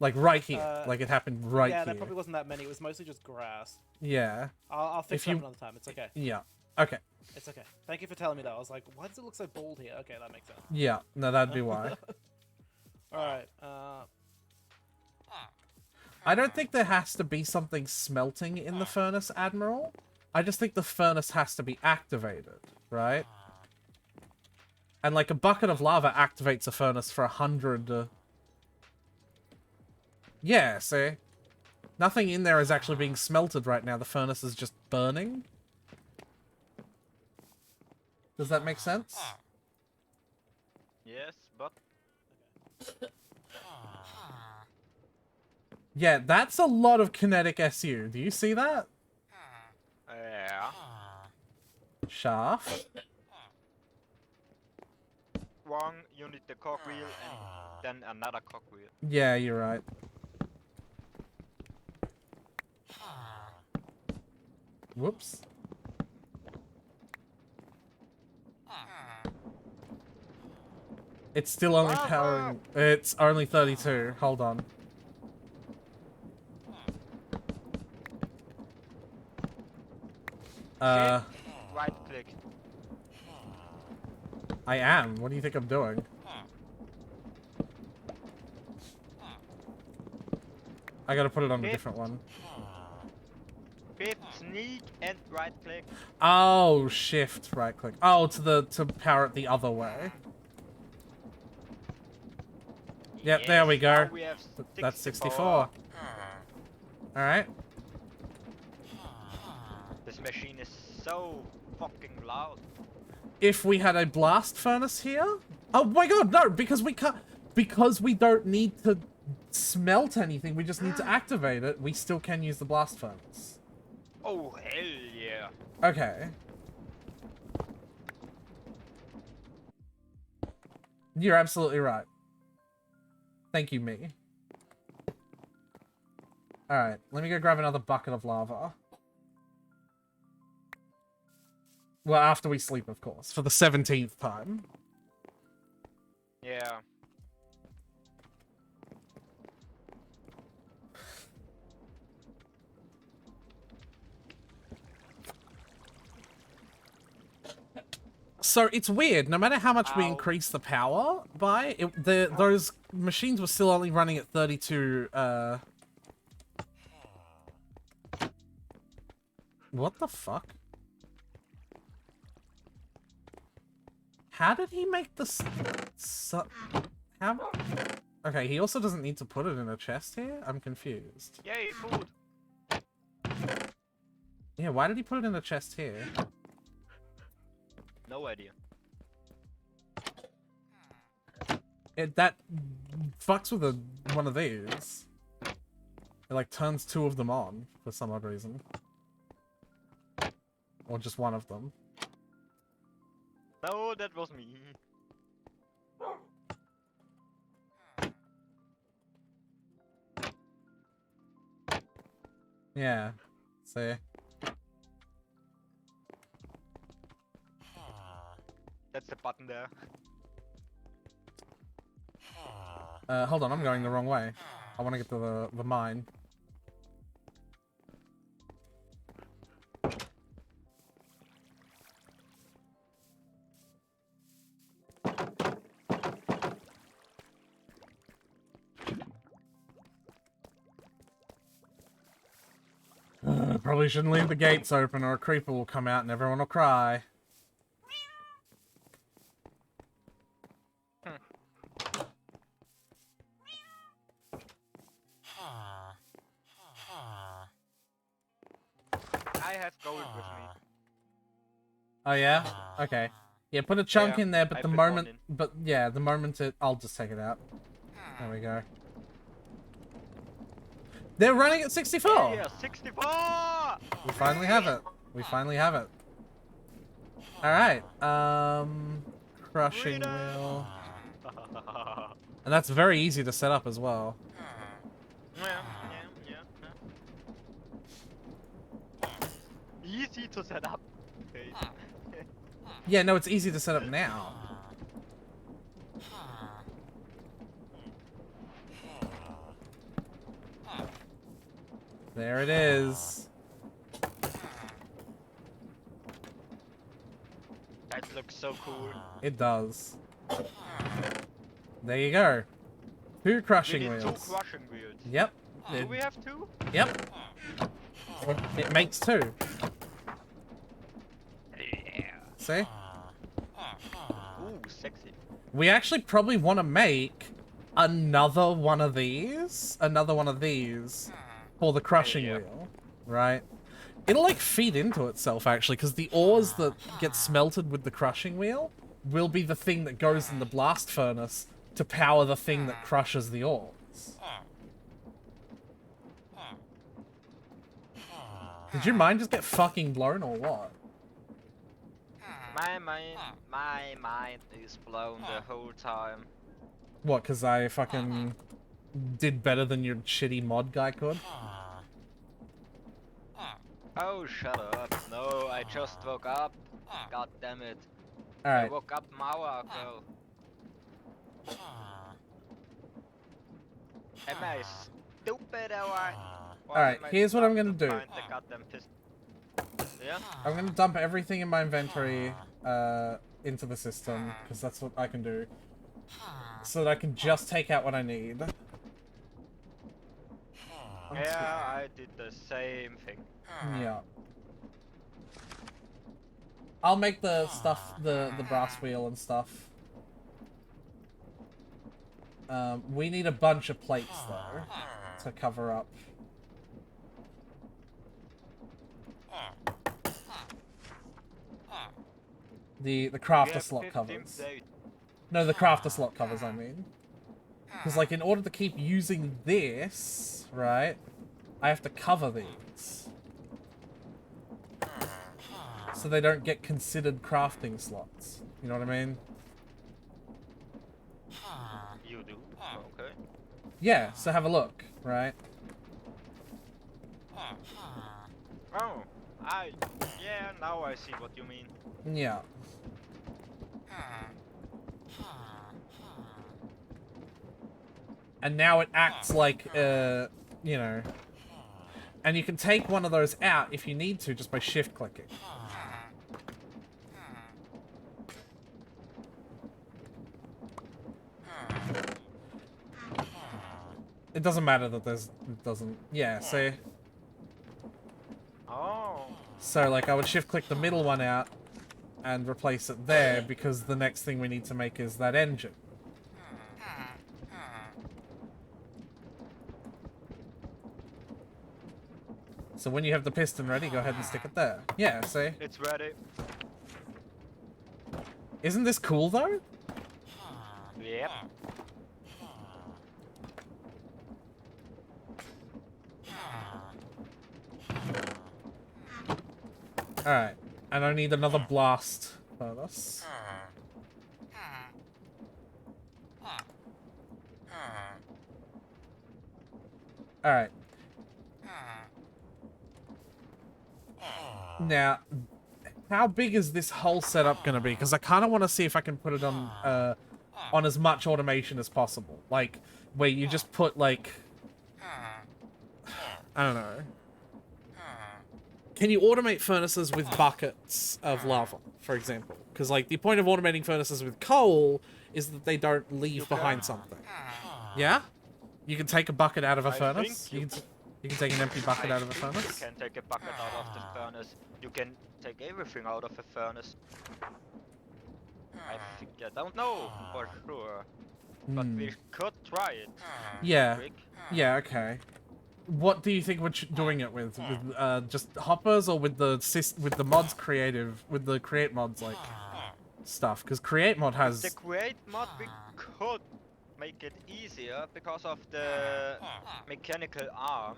Like, right here. Like, it happened right yeah, here. there probably wasn't that many. It was mostly just grass. Yeah. I'll fix If it you- up another time. It's okay. Yeah. Okay. It's okay. Thank you for telling me that. I was like, why does it look so bald here? Okay, that makes sense. Yeah. No, that'd be why. Alright, I don't think there has to be something smelting in the furnace, Admiral. I just think the furnace has to be activated, right? And like a bucket of lava activates a furnace for 100... Yeah, see? Nothing in there is actually being smelted right now. The furnace is just burning. Does that make sense? Yes, but Yeah, that's a lot of kinetic SU. Do you see that? yeah. Shaft. One, you need the cogwheel and then another cogwheel. Yeah, you're right. Whoops. It's still only powering... It's only 32. Hold on. Right click. I am. What do you think I'm doing? I gotta put it on a different one. Shift, sneak, and right click. Oh, shift, right click. Oh, to power it the other way. Yep, there we Yes, go. now we have That's 64. Alright. This machine is so fucking loud. If we had a blast furnace here... Oh my god, no! Because we can't... Because we don't need to smelt anything, we just need to activate it, we still can use the blast furnace. Oh, hell yeah. Okay. You're absolutely right. Thank you, me. Alright, let me go grab another bucket of lava. Well, after we sleep, of course. For the 17th time. Yeah. So, it's weird. No matter how much we Ow. increase the power by, those machines were still only running at 32, What the fuck? How did he make this... How... Okay, he also doesn't need to put it in a chest here? I'm confused. Yay, food. Yeah, why did he put it in a chest here? No idea. That fucks with one of these. It like turns two of them on for some odd reason. Or just one of them. No, that was me. Yeah. See? That's the button there. Hold on, I'm going the wrong way. I want to get to the mine. Probably shouldn't leave the gates open or a creeper will come out and everyone will cry. I have gold with me. Oh yeah? Okay. Yeah, put a chunk Yeah, in there, but I the put one moment... in. But yeah, the moment it... I'll just take it out. There we go. They're running at 64! Yeah, 64! We finally have it. We finally have it. Alright, crushing wheel. And that's very easy to set up as well. Yeah. easy to set up. Okay. Yeah, no, it's easy to set up now. There it is. That looks so cool. It does. There you go. 2 crushing We need wheels. 2 crushing wheels. Yep. Do we have 2? Yep. It makes 2. Yeah. See? Ooh, sexy. We actually probably want to make another one of these for the crushing Yeah. wheel, right? It'll like feed into itself actually, because the ores that get smelted with the crushing wheel will be the thing that goes in the blast furnace to power the thing that crushes the ores. Did your mind just get fucking blown or what? My mind is blown the whole time. What, because I fucking did better than your shitty mod guy could? Oh, shut up. No, I just woke up. God damn it. I Alright, woke up an hour ago. Am I stupid or what? Why Alright, am I here's what I'm supposed gonna to do. find the goddamn pistol? Yeah? I'm gonna dump everything in my inventory into the system, because that's what I can do. So that I can just take out what I need. Yeah, I did the same thing. Yeah. I'll make the stuff, the brass wheel and stuff. We need a bunch of plates though, to cover up. The crafter Yeah, slot 15 covers. plates. No, the crafter slot covers, I mean. Because, like, in order to keep using this, right, I have to cover these. So they don't get considered crafting slots. You know what I mean? You do? Okay. Yeah, so have a look, right? Oh, yeah, now I see what you mean. Yeah. And now it acts like, you know... And you can take one of those out if you need to, just by shift-clicking. It doesn't matter that there's... It doesn't... Yeah, see? Oh. So, like, I would shift-click the middle one out and replace it there, because the next thing we need to make is that engine. So when you have the piston ready, go ahead and stick it there. Yeah, see? It's ready. Isn't this cool, though? Yep. Alright. And I need another blast furnace. Alright. Now, how big is this whole setup gonna be? Because I kind of want to see if I can put it on as much automation as possible. Like, where you just put, like... I don't know. Can you automate furnaces with buckets of lava, for example? Because, like, the point of automating furnaces with coal is that they don't leave behind something. Yeah? You can take a bucket out of a I furnace? think You can take an empty bucket out of a think furnace? You can take a bucket out of the furnace. You can take everything out of a furnace. I think, I don't know for sure. But we could try it. Yeah. Rick. Yeah, okay. What do you think we're doing it with? With just hoppers, or with the mods with the create mods like stuff? Because create mod has The create mod we could make it easier because of the mechanical arm.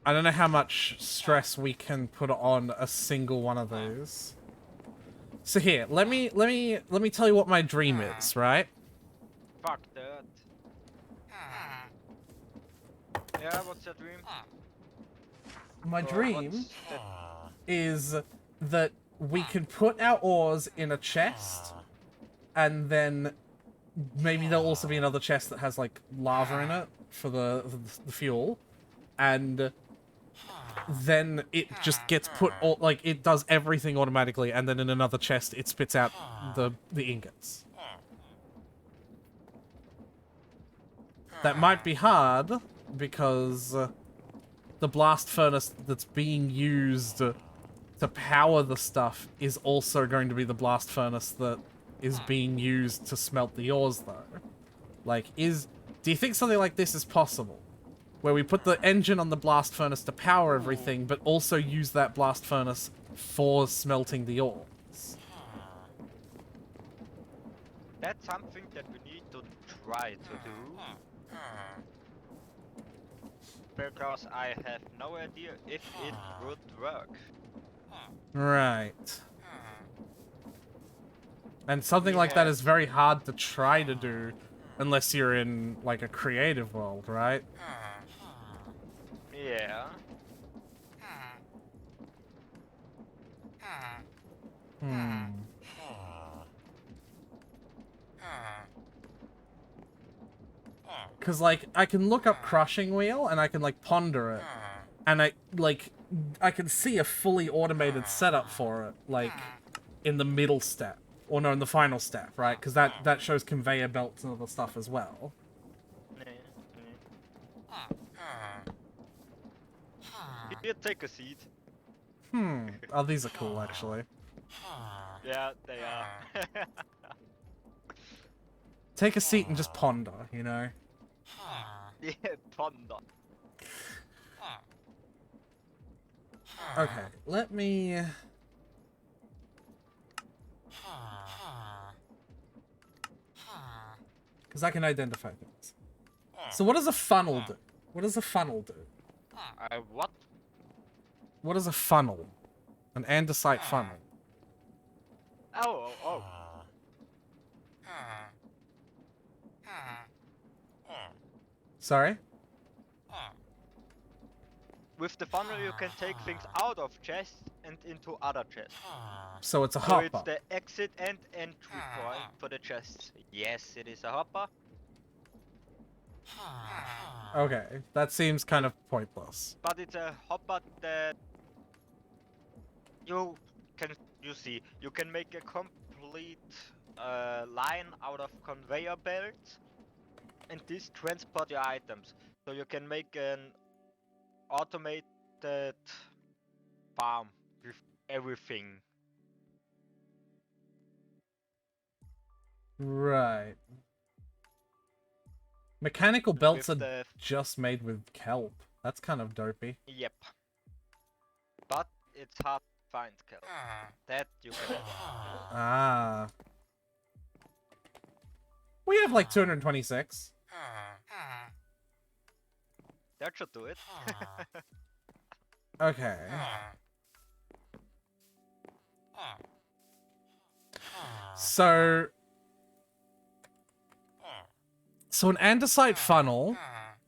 I don't know how much stress we can put on a single one of those. So here, let me tell you what my dream is, right? Fuck that. your dream? My Or dream what's the- is that we could put our ores in a chest, and then maybe there'll also be another chest that has like lava in it for the fuel, and then it just gets put all, like it does everything automatically, and then in another chest it spits out the ingots. That might be hard because the blast furnace that's being used to power the stuff is also going to be the blast furnace that is being used to smelt the ores, though. Like, do you think something like this is possible? Where we put the engine on the blast furnace to power everything, but also use that blast furnace for smelting the ores? That's something that we need to try to do. Because I have no idea if it would work. Right. And something like that is very hard to try to do unless you're in, like, a creative world, right? Yeah. Hmm. Because, like, I can look up crushing wheel and I can, like, ponder it. And I can see a fully automated setup for it, like, in the middle step. Or no, in the final step, right? Because that shows conveyor belts and other stuff as well. Here, take a seat. Oh, these are cool, actually. Yeah, they are. Take a seat and just ponder, you know? Yeah, ponder. Okay, let me... Because I can identify things. So what does a funnel do? What does a funnel do? What? What is a funnel? An andesite funnel. Oh. Sorry? With the funnel you can take things out of chests and into other chests. So it's a So hopper. it's the exit and entry point for the chests. Yes, it is a hopper. Okay, that seems kind of pointless. But it's a hopper that you see. You can make a complete line out of conveyor belts, and this transport your items. So you can make an automated farm with everything. Right. Mechanical belts With are just made with kelp. That's kind of dopey. Yep. But it's hard to find kelp. That you can. Ah. We have like 226. That should do it. Okay. So an andesite funnel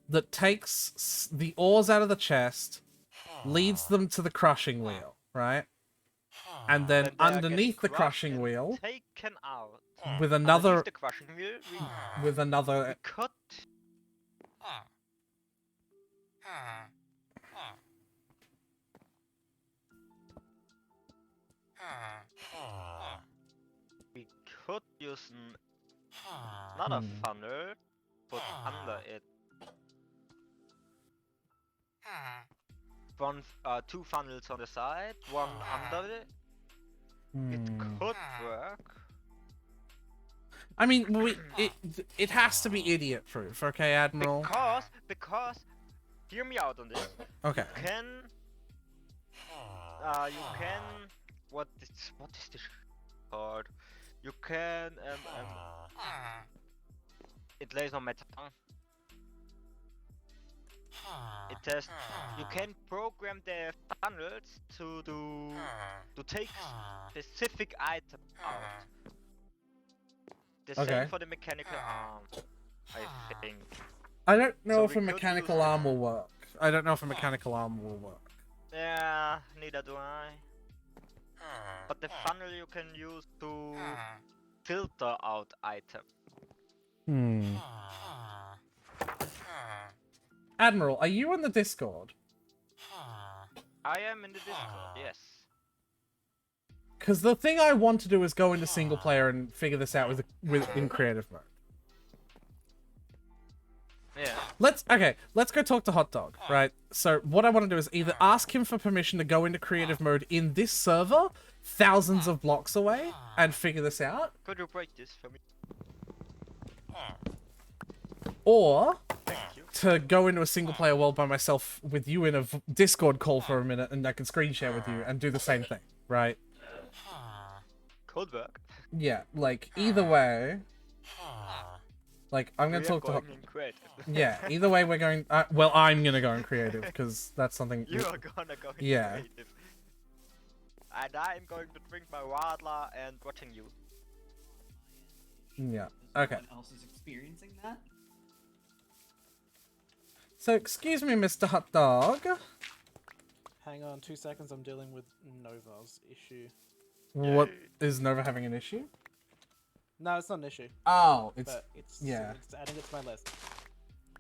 that takes the ores out of the chest, leads them to the crushing wheel, right? And then Then they are underneath getting the crushed crushing and wheel, taken out. with Underneath another the crushing wheel, with another we cut. We could use another funnel, put under it. Two funnels on the side, one under it. It could work. I mean, it has to be idiot proof, okay, Admiral? Because hear me out on this. Okay. You can what is this called? You can it lays on my tongue. It says you can program the funnels to take specific items out. The same for the mechanical arm, I think. I don't know So if we a could mechanical use- arm will work. I don't know if a mechanical arm will work. Yeah, neither do I. But the funnel you can use to filter out items. Hmm. Admiral, are you on the Discord? I am in the Discord, yes. Because the thing I want to do is go into single player and figure this out in creative mode. Yeah. Let's go talk to Hot Dog, right? So what I want to do is either ask him for permission to go into creative mode in this server, thousands of blocks away, and figure this out, Could you break this for me? or Thank you. to go into a single player world by myself with you in a Discord call for a minute, and I can screen share with you and do the same thing, right? Could work. Yeah, like either way, like I'm gonna We are talk to. going in creative. Yeah, either way we're going. Well, I'm gonna go in creative because that's something. You are gonna go in Yeah. creative. And I'm going to drink my Radler and watching you. Yeah. Okay. Someone else is experiencing that? So, excuse me, Mr. Hot Dog. Hang on 2 seconds, I'm dealing with Nova's issue. What is Nova having an issue? No, it's not an issue, Oh, it's but it's yeah. it's adding it to my list.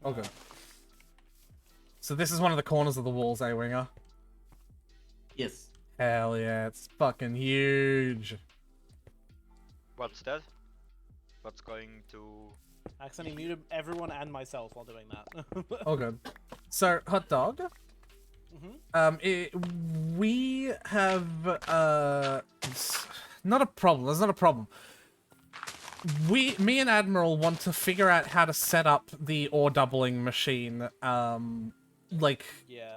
okay. So this is one of the corners of the walls, eh, Winger? Yes. Hell yeah, it's fucking huge. What's that? What's going to... I accidentally muted everyone and myself while doing that. Oh, good. So, Hot Dog. We have not a problem. There's not a problem. Me and Admiral want to figure out how to set up the ore doubling machine. Like, Yeah.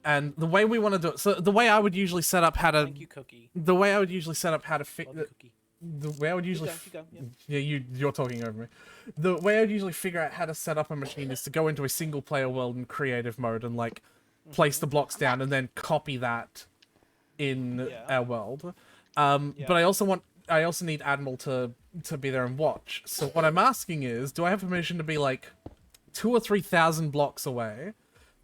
and the way we want to do it. So the way I would usually set up how to. Thank you, Cookie. The way I would usually set up how to fix. Love you, Cookie. The way I would usually. Keep going, yeah. Yeah, you're talking over me. The way I would usually figure out how to set up a machine is to go into a single player world in creative mode and like place the blocks down and then copy that in Yeah. our world. But I also need Admiral to be there and watch. So what I'm asking is, do I have permission to be like 2,000 or 3,000 blocks away,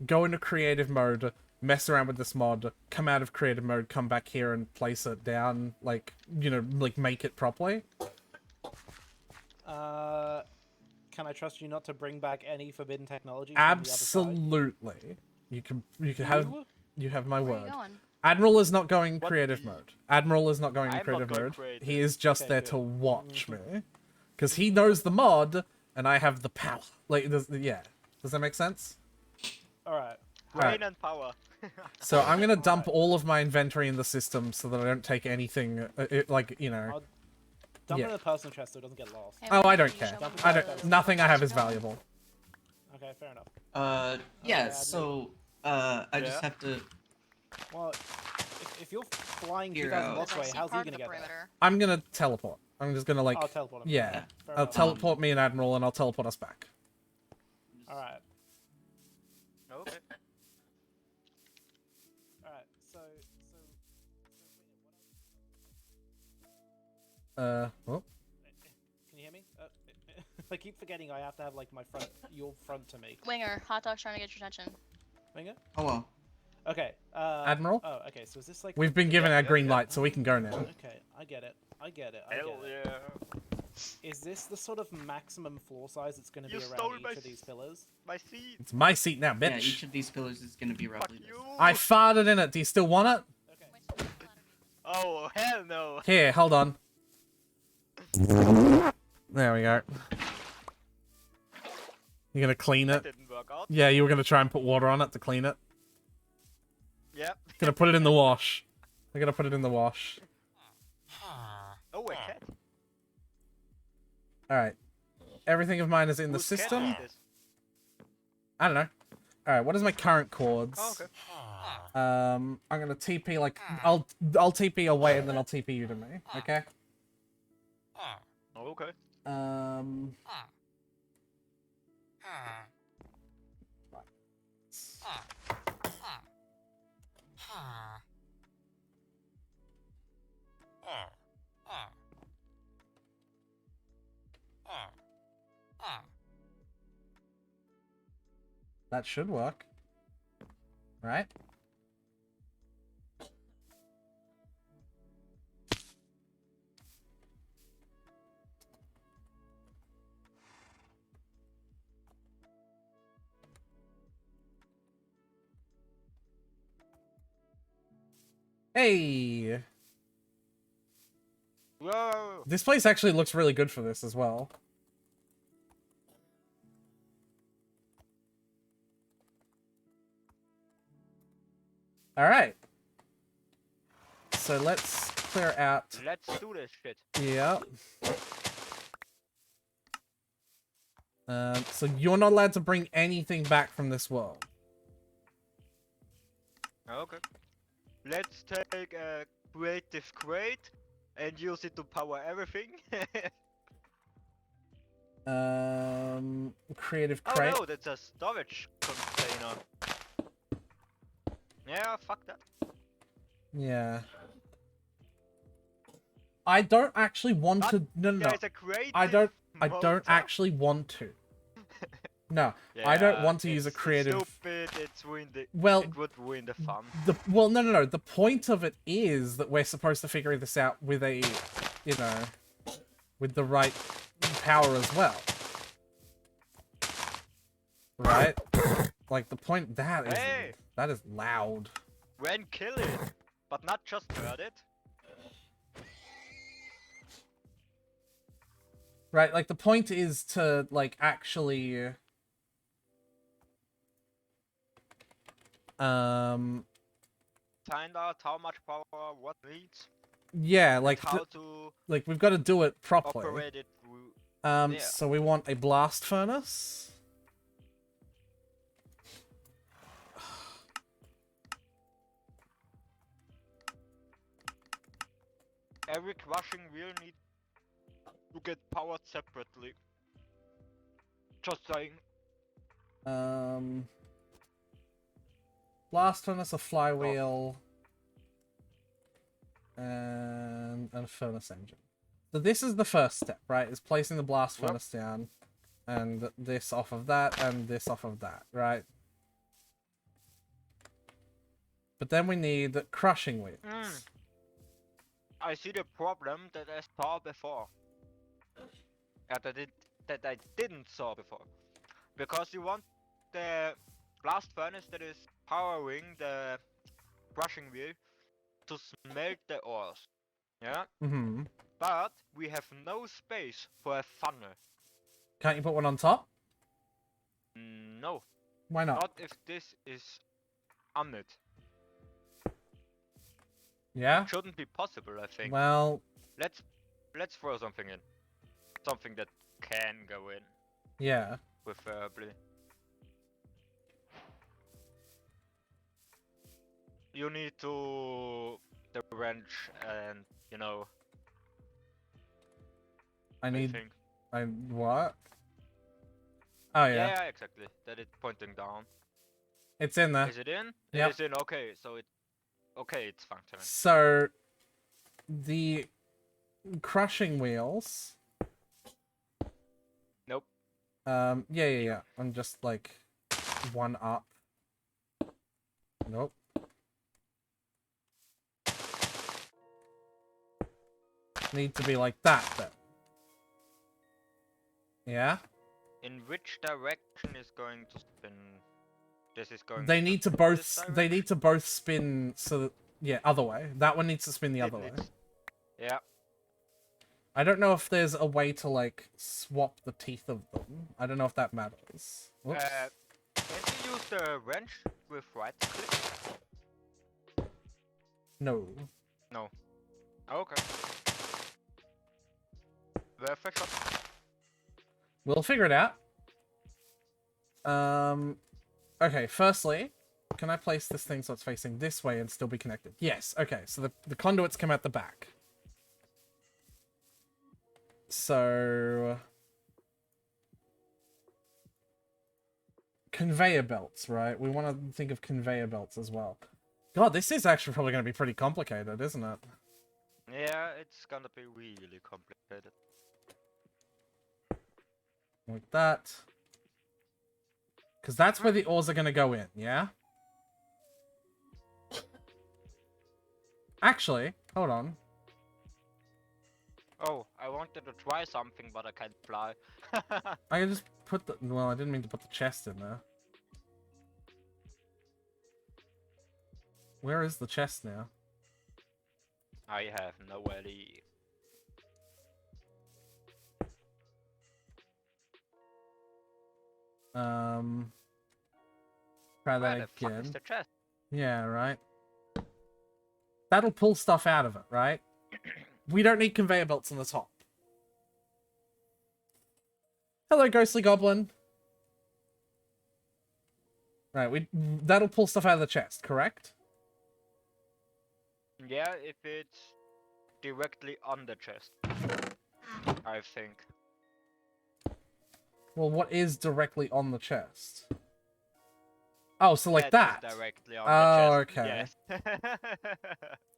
go into creative mode, mess around with this mod, come out of creative mode, come back here and place it down, like, you know, like make it properly? Can I trust you not to bring back any forbidden technology? From the other side? Absolutely. You can have my Where are word. you going? Admiral is not going What creative the- mode. Admiral is not going in I'm not creative going mode. creative. He is just Okay, there good. to watch me. Because he knows the mod, and I have the power. Like, yeah. Does that make sense? Alright. Rain Alright. and power. So I'm gonna dump all of my inventory in the system so that I don't take anything, like, you know. I'll dump Yeah. it in the personal chest so it doesn't get lost. Hey, Oh, why I don't you care. show me I the don't. Nothing I have is going? valuable. Okay, fair enough. Yeah, yeah, so, I just Yeah. have to... Well, if you're flying Here, 2,000 I'll- blocks I away, see how's he part gonna of the get there? perimeter. I'm gonna teleport. I'm just gonna, like, I'll teleport him. yeah. Okay, fair I'll enough. teleport me and Admiral, and I'll teleport us back. Alright. Okay. Alright, so Oh. can you hear me? I keep forgetting I have to have like your front to me. Winger, hot dog's trying to get your attention. Winger? Oh, well. Okay. Admiral? Oh, okay. So is this like? We've been given Yeah, our yeah, green yeah. light, so we can go now. Okay, I get it. I get it. Hell yeah. Is this the sort of maximum floor size that's going to be You around stole my each of these pillars? My seat. It's my seat now, Yeah, bitch. each of these pillars is gonna be Fuck roughly this. you. I farted in it. Do you still want it? Okay. Oh, hell no. Here, hold on. There we go. You're gonna clean That it? didn't work out. Yeah, you were gonna try and put water on it to clean it. Yep. Gonna put it in the wash. I'm gonna put it in the wash. Oh, a cat. Alright. Everything of mine is in the Whose cat system. is this? I don't know. Alright, what is my current chords? Oh, okay. I'm gonna TP like I'll TP away and then I'll TP you to me. Okay? Oh, okay. That should work. Right? Hey! Whoa! This place actually looks really good for this as well. Alright. So let's clear out... Let's do this shit. Yeah. So you're not allowed to bring anything back from this world. Okay. Let's take a creative crate and use it to power everything. Creative Oh crate. no, that's a storage container. Yeah, fuck that. Yeah. I don't actually want But to. No, no, no. There's a creative I don't motor. actually want to. No, I don't Yeah, want to use a it's creative. Stupid. It's ruined the. Well, It would ruin the fun. well, no, no, no. The point of it is that we're supposed to figure this out with a, you know, with the right power as well. Right? Like the point that is Hey! that is loud. When kill it, but not just hurt it. Right, like the point is to like actually Find out how much power what needs. yeah, And like how to like we've got to do it properly. operate it. Yeah. So we want a blast furnace. Every crushing wheel needs to get powered separately. Just saying. Blast furnace, a flywheel, and a furnace engine. So this is the first step, right? Is placing the blast Yep. furnace down, and this off of that, and this off of that, right? But then we need crushing wheels. I see the problem that I saw before. That I didn't saw before. Because you want the blast furnace that is powering the crushing wheel to smelt the ores. Yeah? Mm-hmm. But we have no space for a funnel. Can't you put one on top? No. Why not? Not if this is on it. Yeah? Shouldn't be possible, I think. Well, Let's throw something in. Something that can go in, yeah. preferably. You need to the wrench and you know. I need... think. what? Oh, yeah. Yeah, exactly. That it's pointing down. It's in there. Is it in? Yep. It is in. Okay, so it. Okay, it's functioning. So, the crushing wheels... Nope. Yeah. I'm just, like, one up. Nope. Need to be like that, then. Yeah? In which direction is going to spin? This is going. They to need to this both... direction? They need to both spin so that... Yeah, other way. That one needs to spin the It other way. needs- Yeah. I don't know if there's a way to, like, swap the teeth of them. I don't know if that matters. Whoops. Can you use the wrench with right click? No. No. Okay. Worth a shot. We'll figure it out. Okay, firstly, can I place this thing so it's facing this way and still be connected? Yes, okay, so the conduits come out the back. So... conveyor belts, right? We want to think of conveyor belts as well. God, this is actually probably going to be pretty complicated, isn't it? Yeah, it's gonna be really complicated. Like that. Because that's where the ores are going to go in, yeah? Actually, hold on. Oh, I wanted to try something, but I can't fly. I can just put the... Well, I didn't mean to put the chest in there. Where is the chest now? I have no idea. Try Where that the fuck is again. the chest? Yeah, right. That'll pull stuff out of it, right? We don't need conveyor belts on the top. Hello, ghostly goblin. Right, that'll pull stuff out of the chest, correct? Yeah, if it's directly on the chest. I think. Well, what is directly on the chest? Oh, so like that? Is directly on Oh, the chest. okay. Yes.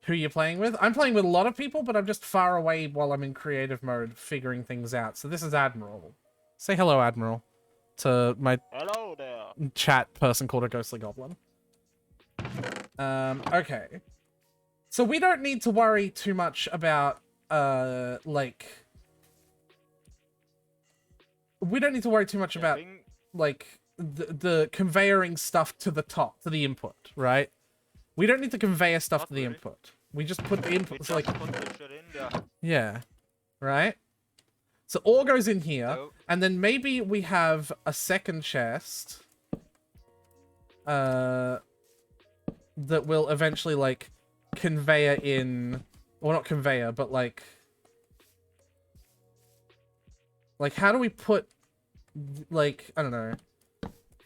Who are you playing with? I'm playing with a lot of people, but I'm just far away while I'm in creative mode, figuring things out. So this is Admiral. Say hello, Admiral, to my Hello there. chat person called a ghostly goblin. Okay. So we don't need to worry too much about, like... We don't need to worry too much about, like, the conveying stuff to the top, to the input, right? We don't need to conveyor stuff Not to the really. input. We just put the input, so like... Put the shit in there. Yeah. Right? So ore goes in here, So- and then maybe we have a second chest, that will eventually, like, conveyor in... Well, not conveyor, but, like, how do we put, like, I don't know.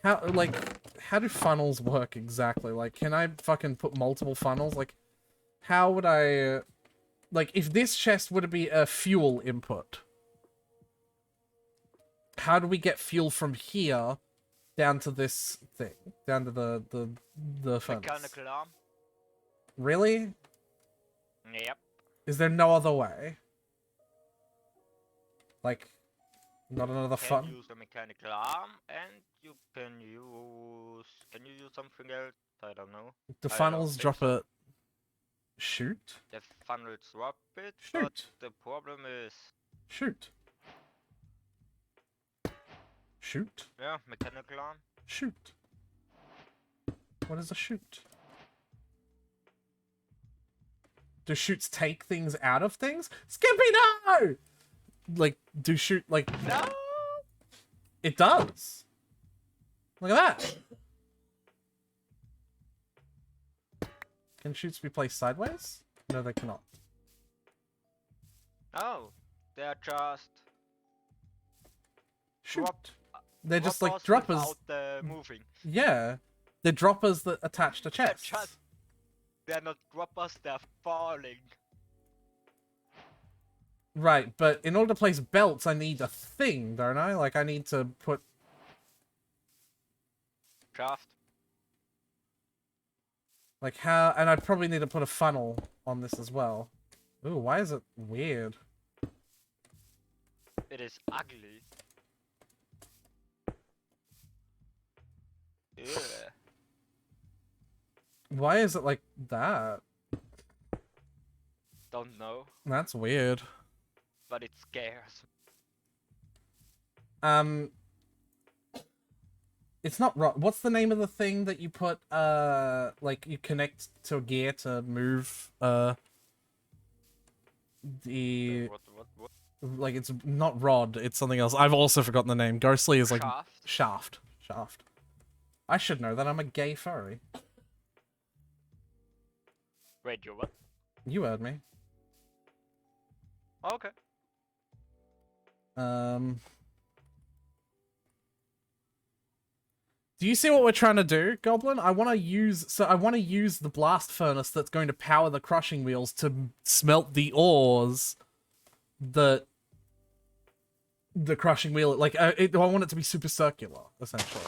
How do funnels work exactly? Like, can I fucking put multiple funnels? Like, how would I... Like, if this chest would be a fuel input, how do we get fuel from here down to this thing? Down to the furnace? Mechanical arm. Really? Yep. Is there no other way? Like, not another Can fun? use a mechanical arm, and you can use... Can you use something else? I don't know. The I don't funnels think drop so. a... Shoot? The funnels drop it, Shoot. but the problem is... Shoot. Shoot. Yeah, mechanical arm. Shoot. What is a shoot? Do shoots take things out of things? Skippy, no! Like, do shoot, like... No! It does. Look at that. Can shoots be placed sideways? No, they cannot. No, they're just... Shoot. Drop- They're just like droppers droppers. without, moving. Yeah. They're droppers that attach to They're chests. just... They're not droppers, they're falling. Right, but in order to place belts, I need a thing, don't I? Like, I need to put... Shaft. Like, how... And I probably need to put a funnel on this as well. Ooh, why is it weird? It is ugly. Yeah. Why is it like that? Don't know, That's weird. but it scares. It's not right. What's the name of the thing that you put, like, you connect to a gear to move, the... What? Like, it's not rod, it's something else. I've also forgotten the name. Ghostly is like... Shaft? Shaft. I should know that. I'm a gay furry. Wait, you what? You heard me. Okay. Do you see what we're trying to do, Goblin? I want to use the blast furnace that's going to power the crushing wheels to smelt the ores that the crushing wheel, like, I want it to be super circular, essentially.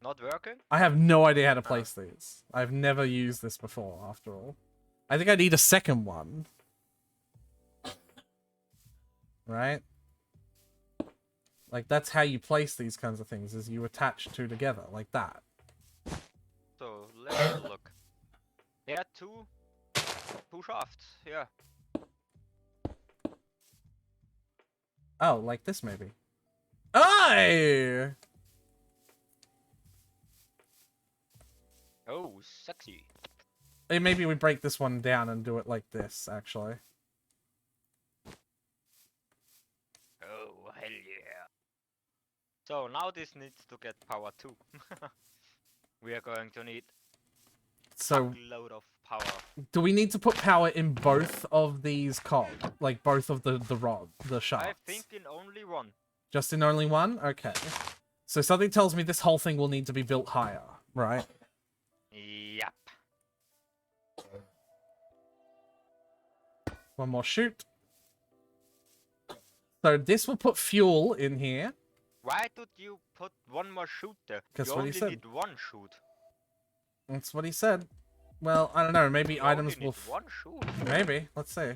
Not working? I have no idea how to place these. I've never used this before, after all. I think I need a second one. Right? Like, that's how you place these kinds of things, is you attach two together, like that. So let's have a look. Yeah, two shafts. Yeah. Oh, like this maybe. Aye! Oh, sexy. Hey, maybe we break this one down and do it like this, actually. Oh, hell yeah. So now this needs to get power too. We are going to need So, a load of power. do we need to put power in both of these like both of the shafts? I think in only one. Just in only one? Okay. So something tells me this whole thing will need to be built higher, right? Yep. One more chute. So this will put fuel in here. Why did you put one more shoot there? That's You what he only said. need one shoot. That's what he said. Well, I don't know. Maybe You items only will... need one shoot. Maybe. Let's see.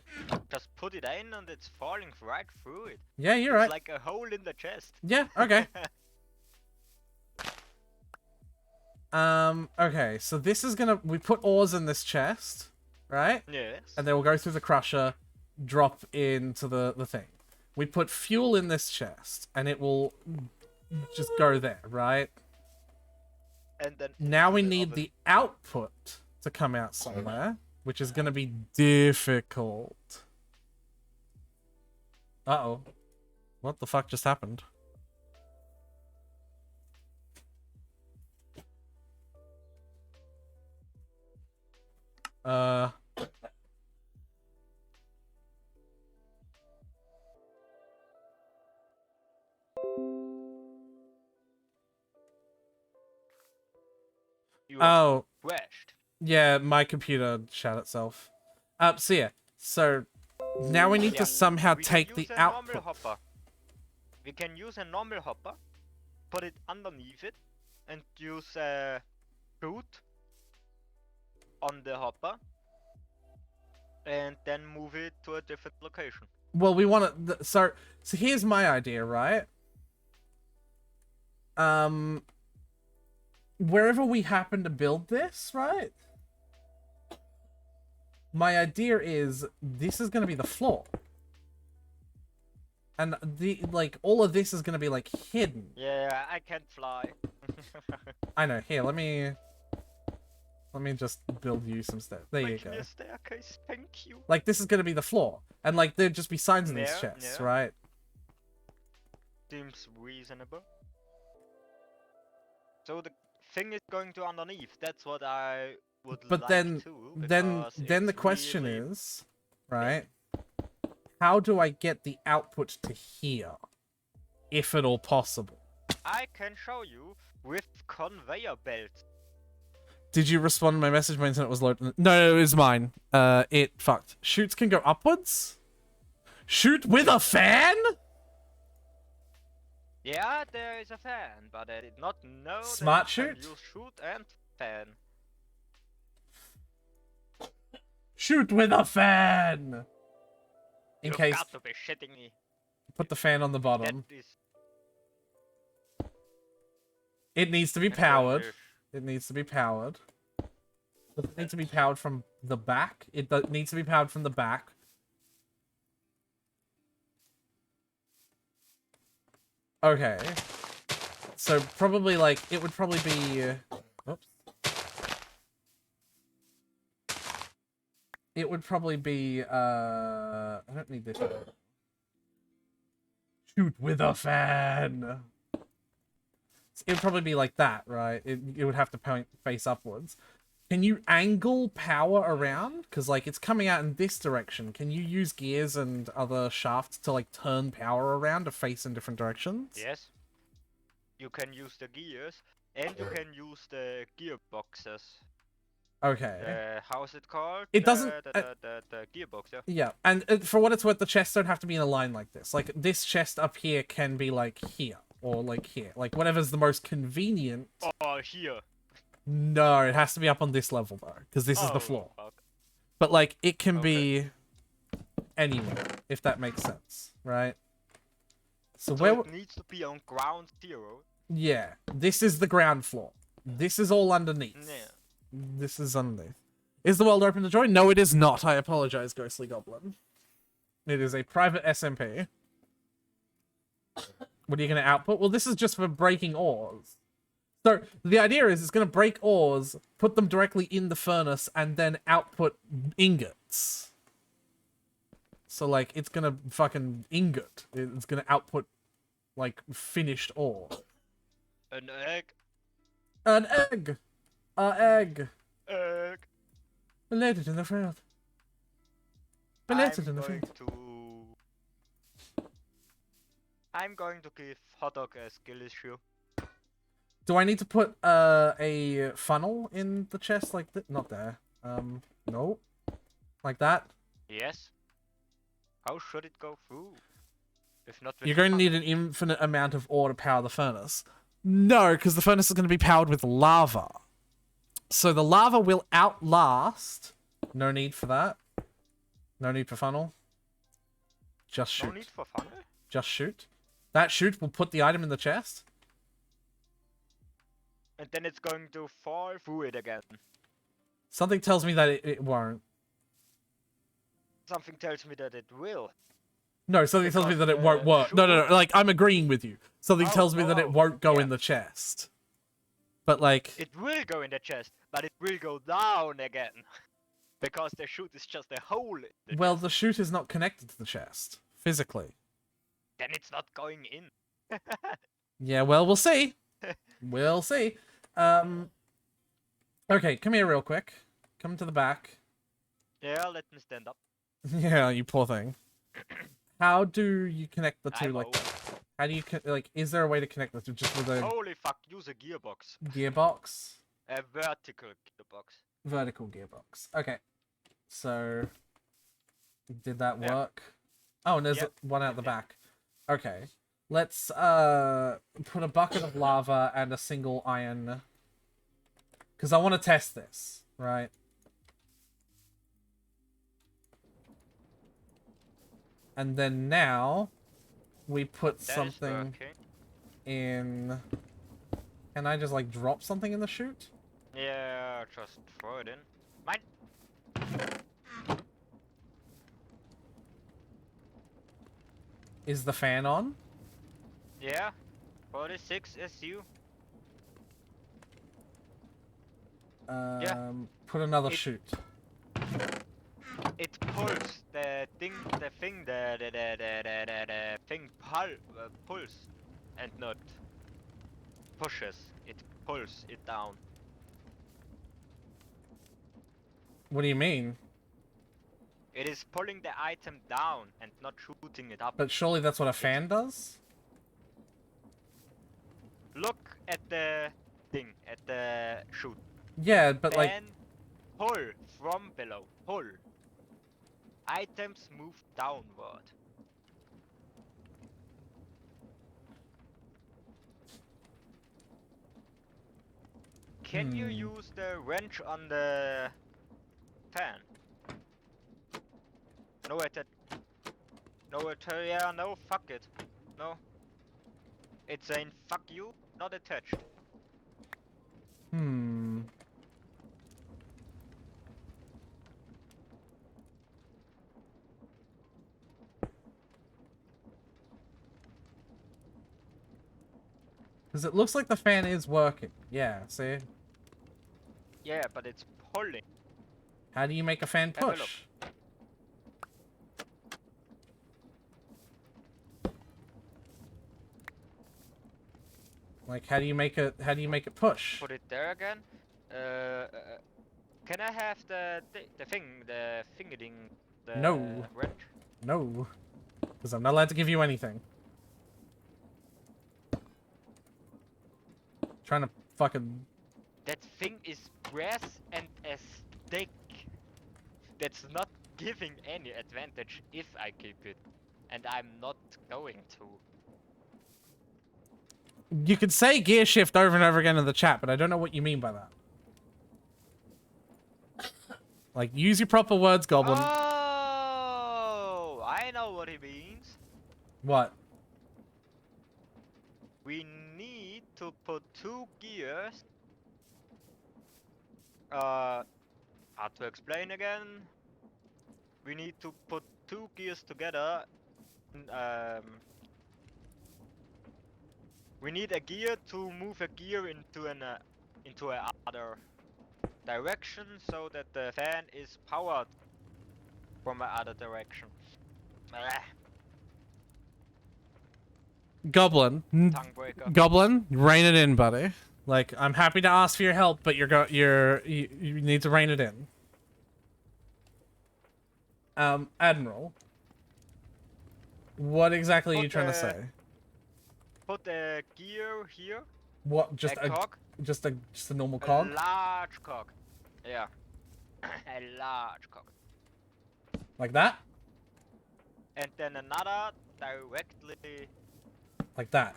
Just put it in and it's falling right through it. Yeah, you're It's right. like a hole in the chest. Yeah, okay. Okay, so this is gonna... We put ores in this chest, right? Yes. And they will go through the crusher, drop into the thing. We put fuel in this chest, and it will just go there, right? And then Now we into need oven. the output to come out somewhere, which is gonna be difficult. Uh-oh. What the fuck just happened? You are Oh, crashed. yeah, my computer shut itself. So yeah, so now we need Yeah, to somehow we can take the use a normal output. hopper. We can use a normal hopper, put it underneath it, and use a boot on the hopper, and then move it to a different location. Well, we want to. So here's my idea, right? Wherever we happen to build this, right? My idea is this is gonna be the floor, and all of this is gonna be like hidden. Yeah, I can't fly. I know. Here, let me just build you some stuff. There you Make go. me a staircase, thank you. Like, this is gonna be the floor, and like there'd just be signs in these Yeah, chests, yeah. right? Seems reasonable. So the thing is going to underneath. That's what I would But like then to. then because the it's question really- is, right? How do I get the output to here, if at all possible? I can show you with conveyor belts. Did you respond to my message? My internet was loaded. No, it was mine. It fucked. Shoots can go upwards? Shoot with a fan? Yeah, there is a fan, but I did not know Smart that you can shoot? use shoot and fan. Shoot with a fan! In You've case, got to be shitting me. put the fan on the That bottom. is It needs to be an powered. English. It needs to be powered. Does it need to be powered from the back? It needs to be powered from the back. Okay. So probably like, it would probably be... Oops. It would probably be, I don't need this. Shoot with a fan! It would probably be like that, right? It would have to point face upwards. Can you angle power around? Because, like, it's coming out in this direction. Can you use gears and other shafts to, like, turn power around to face in different directions? Yes. You can use the gears, and you can use the gearboxes. Okay. How's it called? It doesn't- The gearbox, yeah. Yeah, and for what it's worth, the chests don't have to be in a line like this. Like, this chest up here can be, like, here. Or, like, here. Like, whatever's the most convenient. Oh, here. No, it has to be up on this level, though. Because this is the Oh, floor. fuck. But, like, it can Okay. be anywhere, if that makes sense, right? So So where? it needs to be on ground zero. Yeah, this is the ground floor. This is all underneath. Yeah. This is underneath. Is the world open to join? No, it is not. I apologize, Ghostly Goblin. It is a private SMP. What are you going to output? Well, this is just for breaking ores. So the idea is it's going to break ores, put them directly in the furnace, and then output ingots. So, like, it's going to fucking ingot. It's going to output, like, finished ore. An egg. An egg! An egg! Egg. Belated in the field. Belated in the field. I'm going to give hot dog a skill issue. Do I need to put a funnel in the chest like that? Not there. No. Like that? Yes. How should it go through? If not with You're going to need funnel? an infinite amount of ore to power the furnace. No, because the furnace is going to be powered with lava. So the lava will outlast. No need for that. No need for funnel. Just shoot. No need for funnel? Just shoot. That shoot will put the item in the chest. And then it's going to fall through it again. Something tells me that it won't. Something tells me that it will. No, something tells me Because that it won't the work. No, no, no. Like, I'm agreeing with you. Something Oh, tells me that it oh, won't go yeah. in the chest. But, like... It will go in the chest, but it will go down again. Because the chute is just a hole in the Well, chest. the chute is not connected to the chest. Physically. Then it's not going in. Yeah, well, we'll see. We'll see. Okay, come here real quick. Come to the back. Yeah, let me stand up. Yeah, you poor thing. How do you connect the two? I'm Like, old. how do you, like, is there a way to connect the two just with a Holy fuck, use a gearbox. gearbox? A vertical gearbox. Vertical gearbox. Okay. So, did that Yeah. work? Oh, and there's Yep. one out the Yep. back. Okay. Let's put a bucket of lava and a single iron. Because I want to test this, right? And then now we put That is something working. in. Can I just like drop something in the chute? Yeah, just throw it in. Mine. Is the fan on? Yeah. 46 SU. Put another It- chute. It pulls the thing, the thing pulls and not pushes. It pulls it down. What do you mean? It is pulling the item down and not shooting it up. But surely that's what a fan does? Look at the thing, at the chute. Yeah, but like, Then pull from below. Pull. Items move downward. Can you use the wrench on the fan? No, yeah, no, fuck it. No. It's saying fuck you, not attached. hmm. Because it looks like the fan is working. Yeah, see? Yeah, but it's pulling. How do you make a fan Have a look. push? Like, how do you make it push? Put it there again. Can I have the fingering, the No. wrench? No. Because I'm not allowed to give you anything. Trying to fucking... That thing is brass and a stick. That's not giving any advantage if I keep it. And I'm not going to. You could say gear shift over and over again in the chat, but I don't know what you mean by that. Like, use your proper words, Goblin. Oh, I know what he means. What? We need to put 2 gears. How to explain again? We need to put 2 gears together. We need a gear to move a gear into another direction so that the fan is powered from another direction. Goblin. Tongue breaker. Goblin, rein it in, buddy. Like, I'm happy to ask for your help, but you need to rein it in. Admiral. What exactly are you trying to say? Put a gear here. What, just a cog. just a normal A cog? large cog. Yeah. A large cog. Like that? And then another directly. Like that.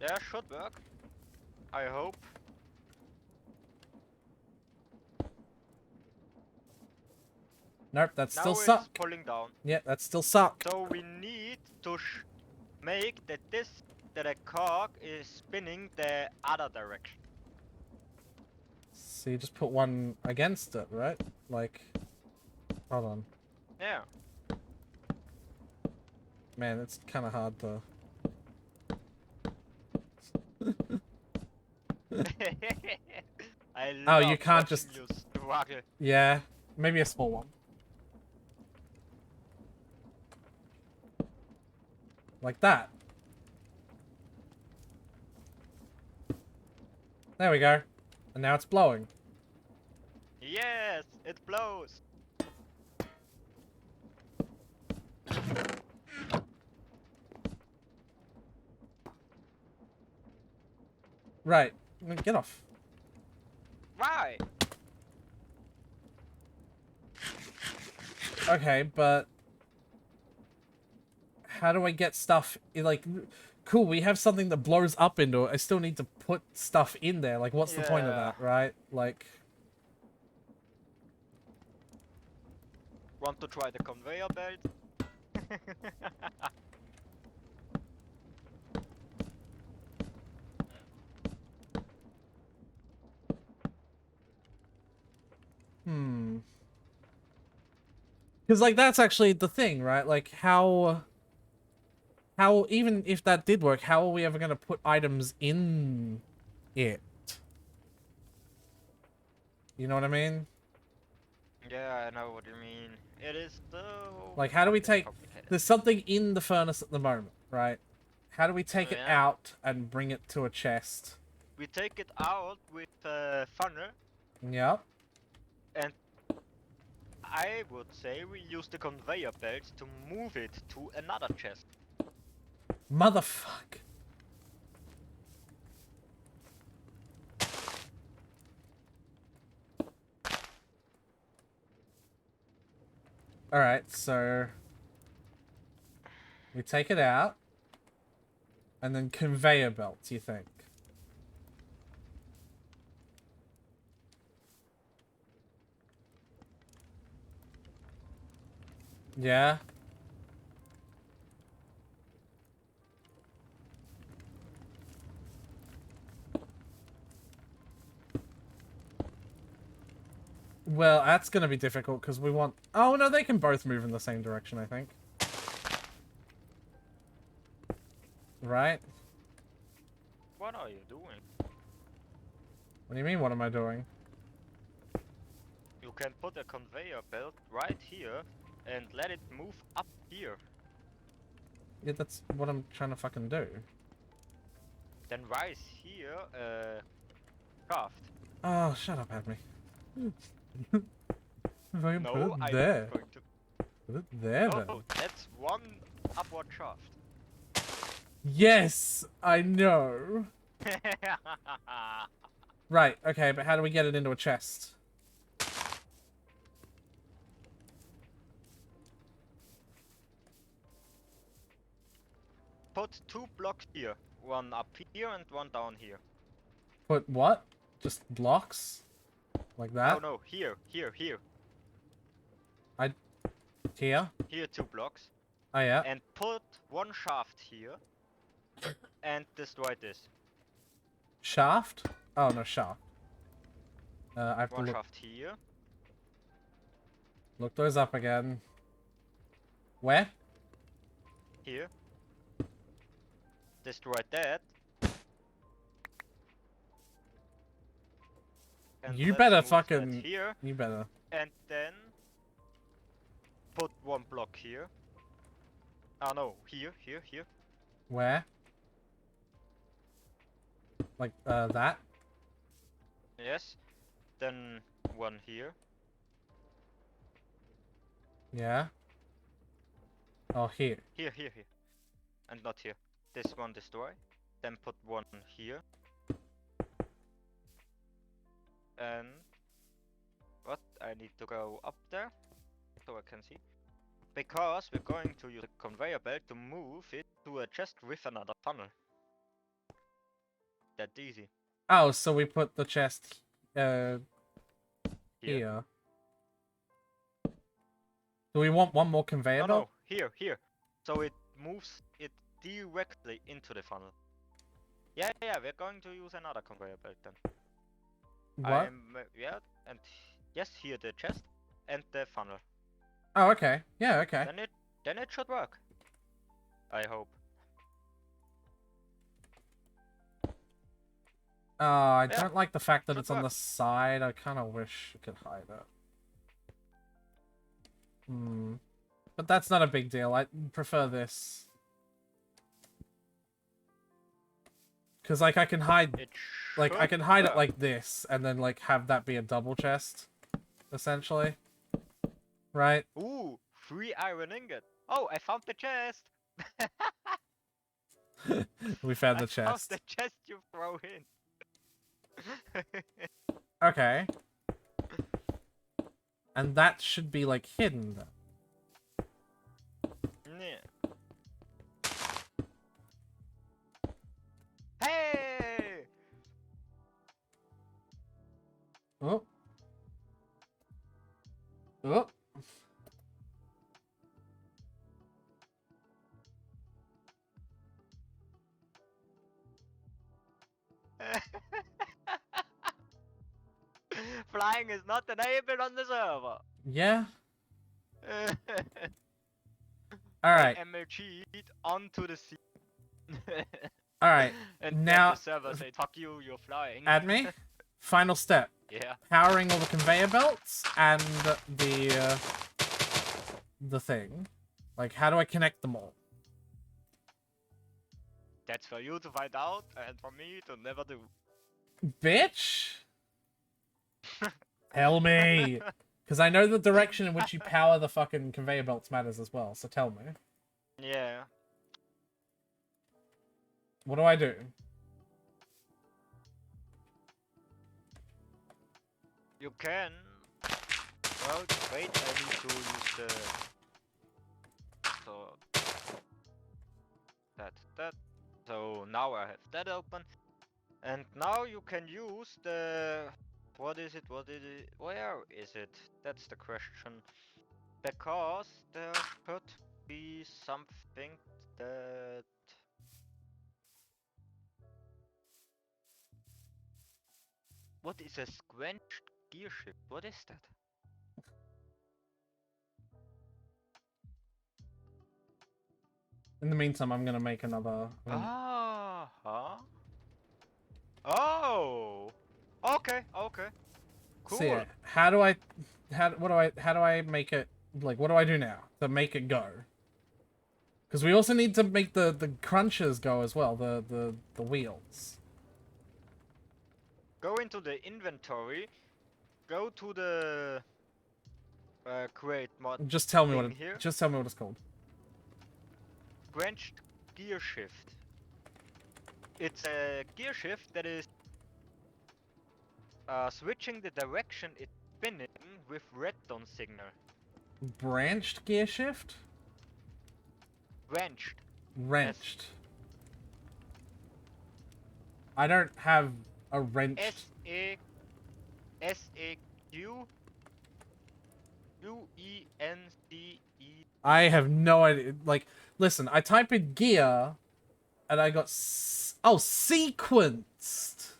Yeah, should work. I hope. Nope, that's Now still it's suck. pulling down. Yeah, that's still suck. So we need to make that a cog is spinning the other direction. So you just put one against it, right? Like, hold on. Yeah. Man, it's kind of hard to... I Oh, love you can't watching just... you struggle. Yeah, maybe a small one. Like that. There we go. And now it's blowing. Yes, it blows. Right. Get off. Why? Okay, but... How do I get stuff... Like, cool, we have something that blows up into it. I still need to put stuff in there. Like, what's the point of Yeah. that, right? Like... Want to try the conveyor belt? Hmm. Because, like, that's actually the thing, right? Like, how, even if that did work, how are we ever going to put items in it? You know what I mean? Yeah, I know what you mean. It is so... Like, how do we take... complicated. There's something in the furnace at the moment, right? How do we take it Yeah. out and bring it to a chest? We take it out with a funnel, Yep. and I would say we use the conveyor belt to move it to another chest. Motherfuck. Alright, so... We take it out. And then conveyor belts, you think? Yeah? Well, that's gonna be difficult because we want... Oh, no, they can both move in the same direction, I think. Right? What are you doing? What do you mean, what am I doing? You can put a conveyor belt right here and let it move up here. Yeah, that's what I'm trying to fucking do. Then rise here, shaft. Oh, shut up, Admi. If I can No, put it I'm there. going to... Put it there, then. Oh, that's one upward shaft. Yes, I know. Right, okay, but how do we get it into a chest? Put 2 blocks here. One up here and one down here. Put what? Just blocks? Like that? Oh no, here. Here? Here 2 blocks. Oh yeah. and put one shaft here and destroy this. Shaft? Oh no, shaft. I have to One look, shaft here. look those up again. Where? Here. Destroy that. And You let's better move that fucking. here. You better. And then put one block here. Ah no, here. Where? Like that? Yes. Then one here. Yeah. Oh, here. Here. And not here. This one destroy. Then put one here. And what? I need to go up there so I can see. Because we're going to use a conveyor belt to move it to a chest with another funnel. That's easy. Oh, so we put the chest Here. here. Do we want one more conveyor No, belt? no, here. So it moves it directly into the funnel. Yeah, we're going to use another conveyor belt then. What? Yeah, and yes, here the chest and the funnel. Oh, okay. Yeah, okay. Then it should work. I hope. I Yeah, don't like the fact that should it's on the work. side. I kind of wish I could hide it. Hmm. But that's not a big deal. I prefer this. Because, like, I can hide... It Like, I should can hide it work. like this, and then, like, have that be a double chest. Essentially. Right? Ooh, 3 iron ingot. Oh, I found the chest. We found the I found chest. the chest you throw in. Okay. And that should be, like, hidden, then. Yeah. Hey! Oh. Oh. Flying is not enabled on the server. Yeah. I Alright. MLG'd onto the sea. Alright. And Now- then the server said, fuck you, you're flying. Add me. Final step. Yeah. Powering all the conveyor belts and the thing. Like, how do I connect them all? That's for you to find out and for me to never do. Bitch! Tell me! Because I know the direction in which you power the fucking conveyor belts matters as well, so tell me. Yeah. What do I do? You can. Well, wait, I need to use the. So. That. So now I have that open. And now you can use the. What is it? Where is it? That's the question. Because there could be something that. What is a squenched gear shift? What is that? In the meantime, I'm gonna make another... Ah, huh? Oh, okay. Cool. So yeah, how do I make it, like, what do I do now to make it go? Because we also need to make the crunchers go as well, the wheels. Go into the inventory. Go to the create mod. Just tell me thing here. just tell me what it's called. Squenched gear shift. It's a gear shift that is switching the direction it's spinning with redstone signal. Branched gear shift? Wrenched. Wrenched. I don't have a wrench. S-A-Q-U-E-N-C-E-D. I have no idea. Like, listen, I type in gear, and I got oh, sequenced.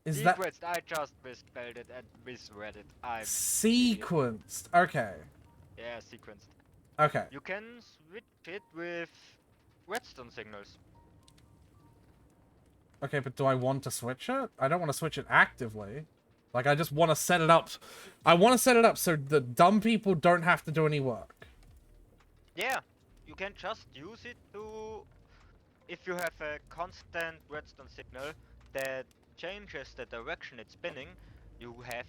Is that Sequenced, I just misspelled it and misread it. I'm sequenced? Okay, yeah, sequenced. okay. You can switch it with redstone signals. Okay, but do I want to switch it? I don't want to switch it actively. Like, I just want to set it up. I want to set it up so the dumb people don't have to do any work. Yeah, you can just use it to, if you have a constant redstone signal that changes the direction it's spinning, you have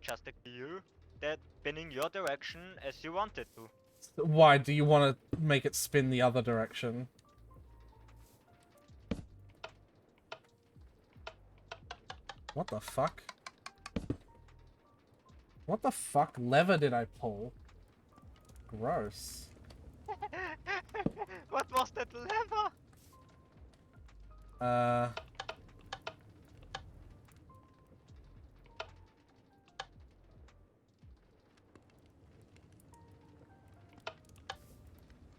just a gear that's spinning your direction as you want it to. Why? Do you want to make it spin the other direction? What the fuck? What the fuck lever did I pull? Gross. What was that lever?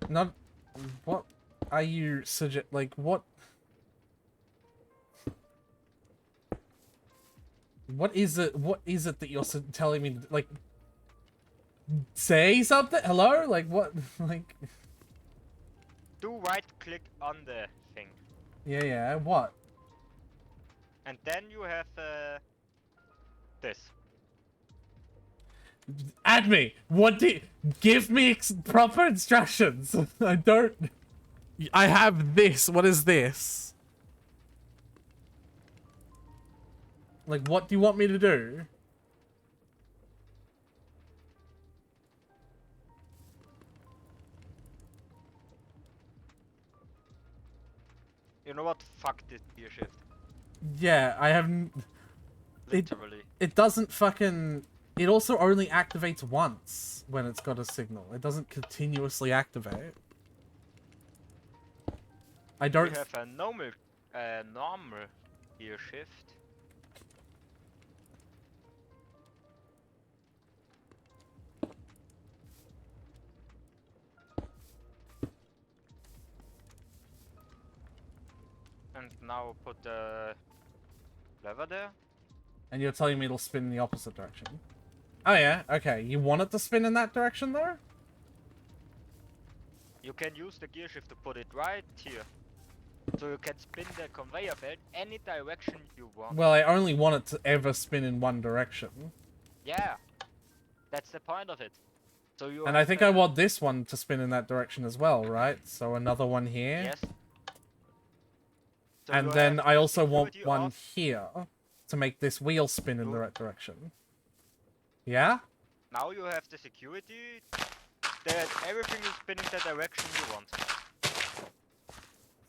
Not... What are you like, what... What is it that you're telling me, like... Say something? Hello? Like, what? Like... Do right click on the thing. Yeah, what? And then you have this. Add me! What do give me proper instructions! I don't... I have this. What is this? Like, what do you want me to do? You know what? Fuck this gear shift. Yeah, I haven't... Literally. It doesn't fucking... It also only activates once when it's got a signal. It doesn't continuously activate. I don't... We have a normal gear shift. And now put the lever there. And you're telling me it'll spin in the opposite direction. Oh yeah, okay. You want it to spin in that direction though? You can use the gear shift to put it right here. So you can spin the conveyor belt any direction you want. Well, I only want it to ever spin in one direction. Yeah. That's the point of it. So you And I think I want this one to spin in that direction as well, right? So another one here. Yes. So And you then have I also want security one off. here to make this wheel spin in the Good. right direction. Yeah? Now you have the security that everything is spinning the direction you want.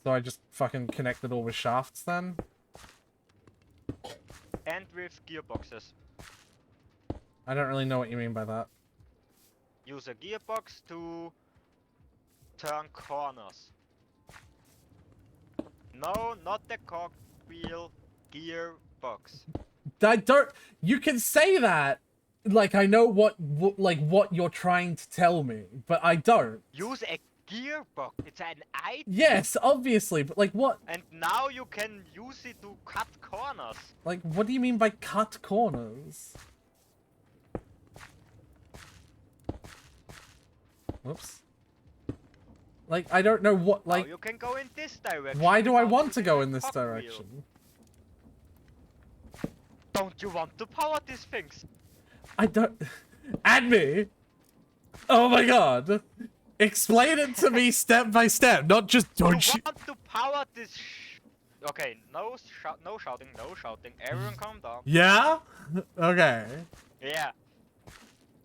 So I just fucking connect it all with shafts then? And with gearboxes. I don't really know what you mean by that. Use a gearbox to turn corners. No, not the cogwheel, gearbox. I don't... You can say that! Like, I know what you're trying to tell me, but I don't. Use a gearbox. It's an item. Yes, obviously, but like what? And now you can use it to cut corners. Like, what do you mean by cut corners? Whoops. Like, I don't know what, Now like... you can go in this direction. Why do I without want to using go a in this cogwheel. direction? Don't you want to power these things? I don't... Add me! Oh my god! Explain it to me step by step, not just don't You want to power this Okay, no shouting, no shouting. Everyone calm down. Yeah? Okay. Yeah.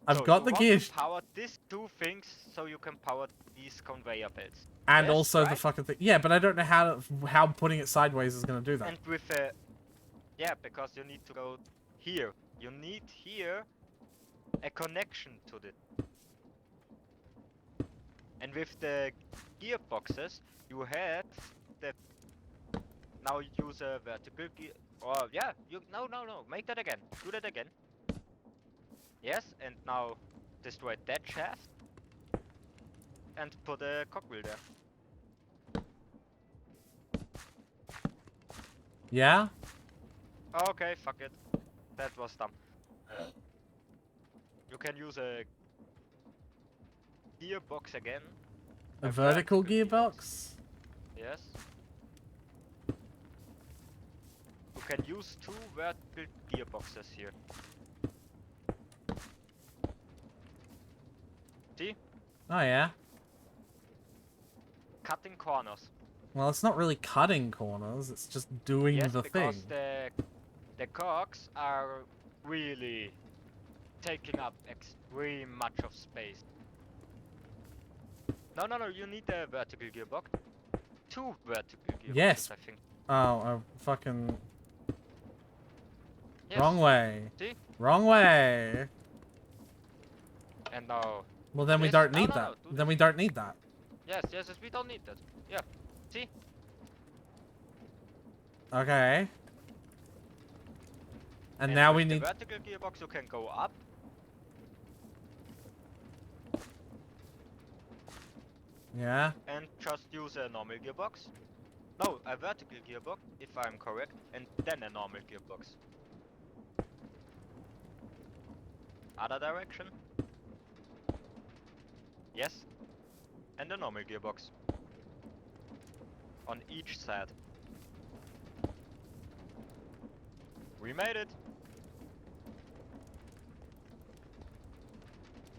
I've So got you the want gear... to power these two things so you can power these conveyor belts. And Yes, also the right? fucking thing. Yeah, but I don't know how putting it sideways is gonna do that. And with a... Yeah, because you need to go here. You need here a connection to it. And with the gearboxes, you had the... Now use a vertical gear... Oh, yeah, you... No, make that again. Do that again. Yes, and now destroy that shaft and put a cogwheel there. Yeah? Okay, fuck it. That was dumb. You can use a gearbox again. A vertical gearbox. gearbox? Yes. You can use 2 vertical gearboxes here. See? Oh yeah. Cutting corners. Well, it's not really cutting corners, it's just doing Yes, the because thing. the cogs are really taking up extreme much of space. No, you need a vertical gearbox. 2 vertical gearboxes, Yes. I think. Oh, fucking... Yes. Wrong way. See? Wrong way. And now... Well, then we this. don't No, need no, that. no, do Then this. we don't need that. Yes, we don't need that. Yeah. See? Okay. And And now with we the need... vertical gearbox you can go up. Yeah? And just use a normal gearbox. No, a vertical gearbox, if I'm correct, and then a normal gearbox. Other direction. Yes. And a normal gearbox. On each side. We made it!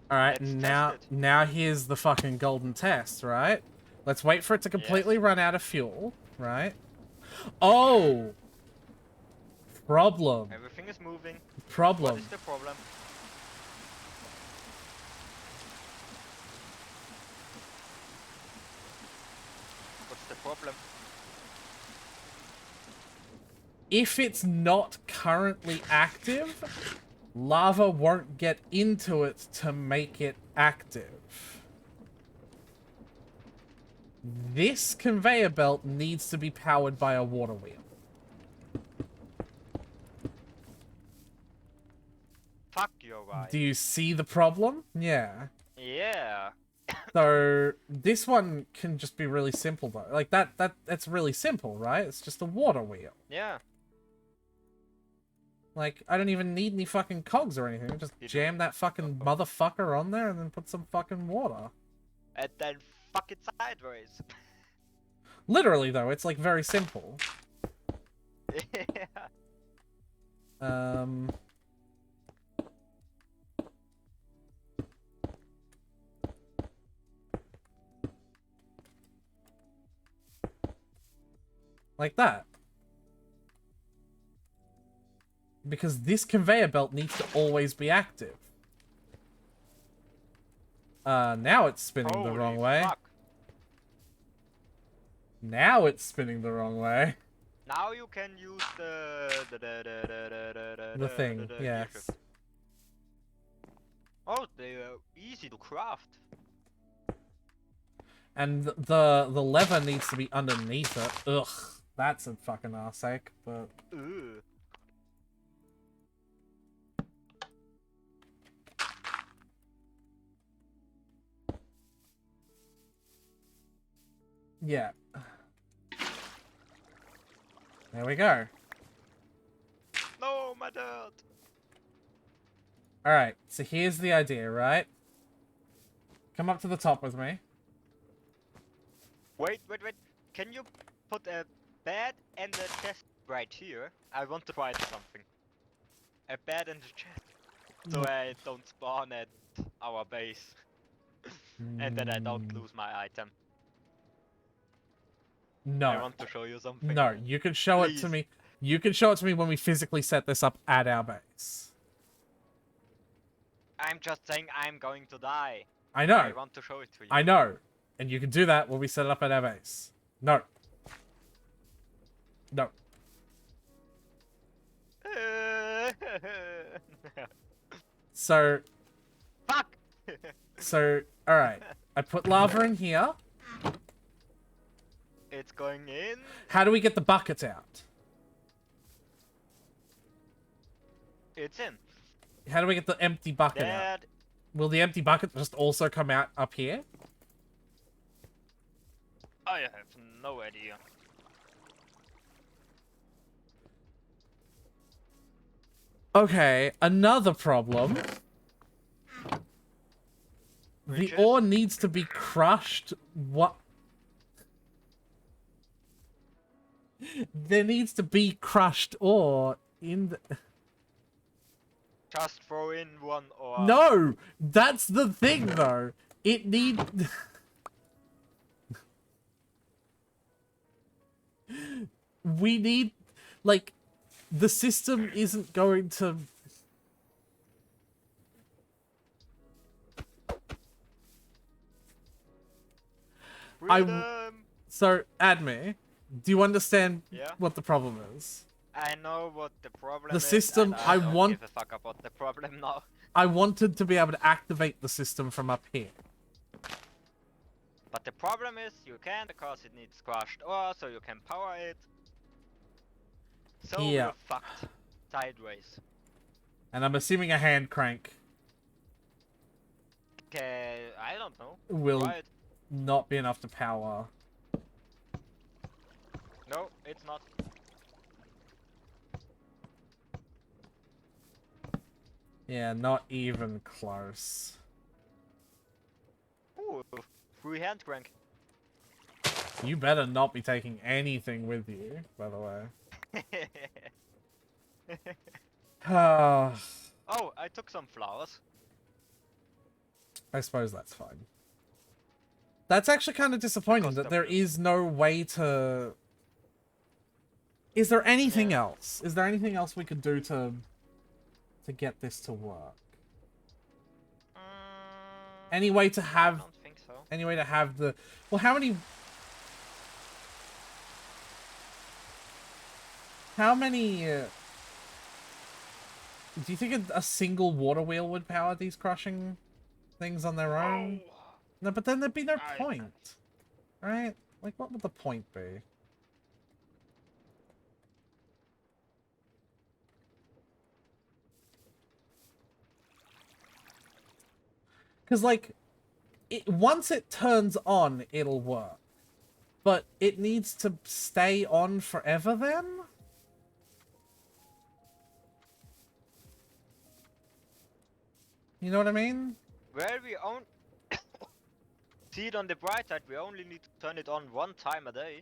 Alright, Let's now test it. now here's the fucking golden test, right? Let's wait for it to completely Yes. run out of fuel, right? Oh! Problem. Everything is moving. What Problem. is the problem? What's the problem? If it's not currently active, lava won't get into it to make it active. This conveyor belt needs to be powered by a water wheel. Fuck, you're right. Do you see the problem? Yeah. Yeah. So this one can just be really simple though. Like that's really simple, right? It's just a water wheel. Yeah. Like I don't even need any fucking cogs or anything. Just You jam that fucking motherfucker on there and then put some fucking water. And then fuck it sideways. Literally though, it's like very simple. Yeah. Like that. Because this conveyor belt needs to always be active. Now it's spinning the wrong Holy way. fuck. Now it's spinning the wrong way. Now you can use the thing, gear yes. shift. Oh, they are easy to craft. And the lever needs to be underneath it. Ugh, that's a fucking arseache, but... Ugh. Yeah. There we go. No, my dirt. Alright, so here's the idea, right? Come up to the top with me. Wait. Can you put a bed and a chest right here? I want to try something. A bed and a chest. So I don't spawn at our base. And then I don't lose my item. I No. want to show you something. No, you can show it to Please. me. You can show it to me when we physically set this up at our base. I'm just saying I'm going to die. I know. I want to show it to you. I know. And you can do that when we set it up at our base. No. No. So, Fuck! alright. I put lava in here. It's going in. How do we get the buckets out? It's in. How do we get the empty bucket out? Dad. Will the empty bucket just also come out up here? I have no idea. Okay, another problem. The Which is? ore needs to be crushed. What? There needs to be crushed ore in the... Just throw in one or No! That's the thing, though. It need... We need... Like, the system isn't going to... freedom. So, Adme, do you understand Yeah. what the problem is? I know what the problem The is. system, and I I don't want- give a fuck about the problem now. I wanted to be able to activate the system from up here. But the problem is you can't because it needs crushed ore, so you can power it. So Yeah. we're fucked. Sideways. And I'm assuming a hand crank Okay, I don't know. will Right? not be enough to power. No, it's not. Yeah, not even close. Ooh, free hand crank. You better not be taking anything with you, by the way. Ah, Oh, I took some flowers. I suppose that's fine. That's actually kind of disappointing that there is no way to... Is there anything Yeah. else? Is there anything else we could do to get this to work? Any way to I have... don't think so. Any way to have the... Well, how many... How many... do you think a single water wheel would power these crushing things on their own? No, but then there'd be no point. Right? Like, what would the point be? Because, like, once it turns on, it'll work. But it needs to stay on forever then? You know what I mean? Well, we own. See it on the bright side, we only need to turn it on one time a day.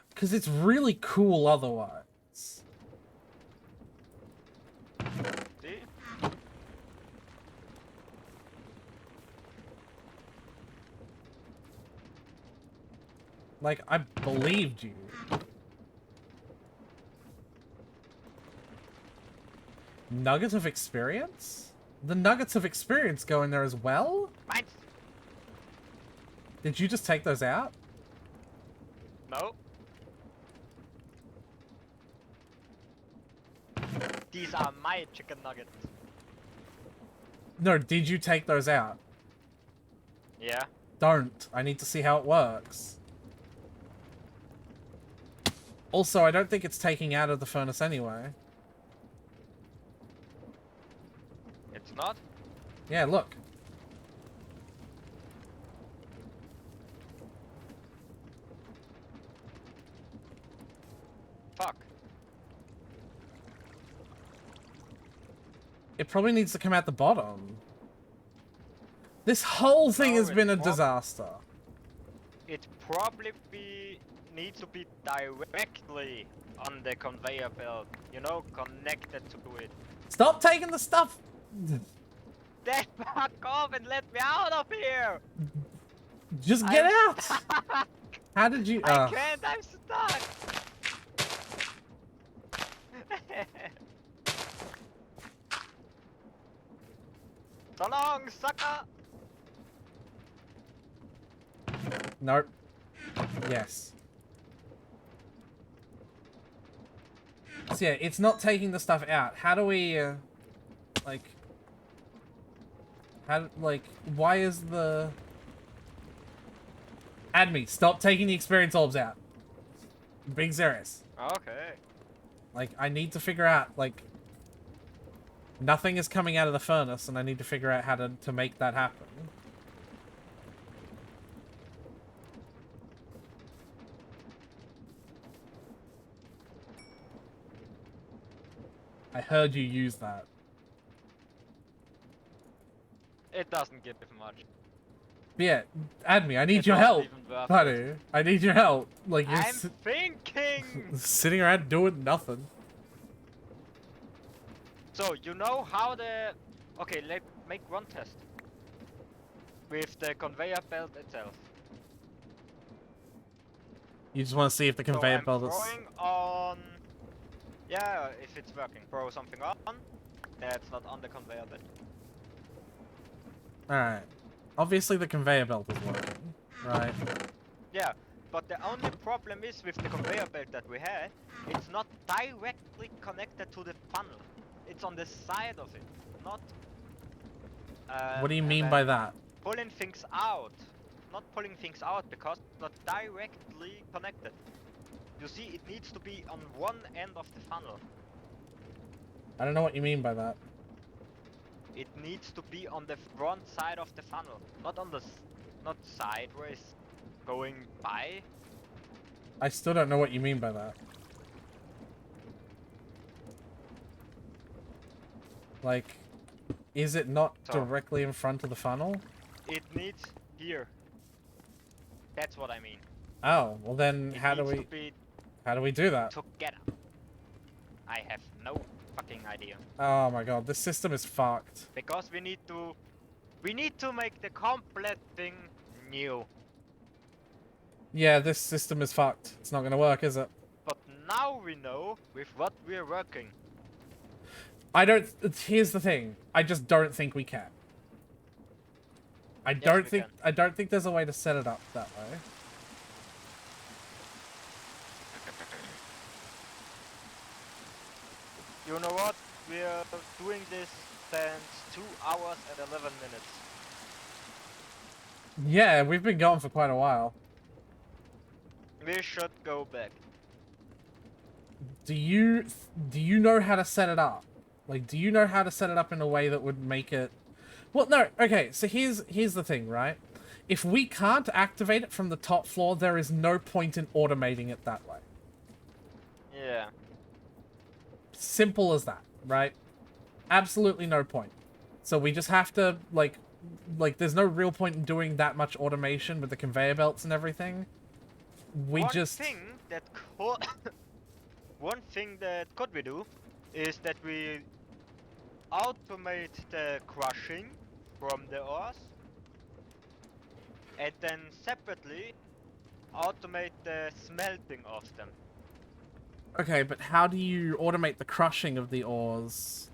Because it's really cool otherwise. See? Like, I believed you. Nuggets of experience? The nuggets of experience go in there as well? Mine. Did you just take those out? No. These are my chicken nuggets. No, did you take those out? Yeah. Don't. I need to see how it works. Also, I don't think it's taking out of the furnace anyway. It's not? Yeah, look. Fuck. It probably needs to come out the bottom. This whole thing No, has been a it's not. disaster. It probably needs to be directly on the conveyor belt. You know, connected to it. Stop taking the stuff! Then fuck off and let me out of here! Just get I'm out! stuck. How did you... I can't, I'm stuck! So long, sucker! Nope. Yes. So yeah, it's not taking the stuff out. How do we, like... why is the... Adme, stop taking the experience orbs out. I'm being serious. Okay. Like, I need to figure out, like... Nothing is coming out of the furnace, and I need to figure out how to make that happen. I heard you use that. It doesn't give much. But yeah, add me. I need It your wasn't help, even worth it. buddy. I need your help. Like, you're I'm thinking! sitting around doing nothing. So, you know how the... Okay, let's make one test. With the conveyor belt itself. You just want to see if the conveyor so belt I'm is... throwing on... Yeah, if it's working. Throw something on. That's not on the conveyor belt. Alright. Obviously the conveyor belt is working, right? Yeah, but the only problem is with the conveyor belt that we had, it's not directly connected to the funnel. It's on the side of it, not... What do you and mean then by that? Pulling things out. Not pulling things out because it's not directly connected. You see, it needs to be on one end of the funnel. I don't know what you mean by that. It needs to be on the front side of the funnel, not on the not sideways going by. I still don't know what you mean by that. Like, is it not So- directly in front of the funnel? It needs here. That's what I mean. Oh, well then It how do needs we to be do that? together. I have no fucking idea. Oh my god, this system is fucked. Because we need to make the complete thing new. Yeah, this system is fucked. It's not gonna work, is it? But now we know with what we're working. I don't... Here's the thing. I just don't think we can. I don't we think... can. I don't think there's a way to set it up that way. You know what? We're doing this since 2 hours and 11 minutes. Yeah, we've been going for quite a while. We should go back. Do you know how to set it up? Like, do you know how to set it up in a way that would make it... Well, no, okay, so here's the thing, right? If we can't activate it from the top floor, there is no point in automating it that way. Yeah. Simple as that, right? Absolutely no point. So we just have to, like, there's no real point in doing that much automation with the conveyor belts and everything. We One just... thing that could... One thing that could we do is that we automate the crushing from the ores and then separately automate the smelting of them. Okay, but how do you automate the crushing of the ores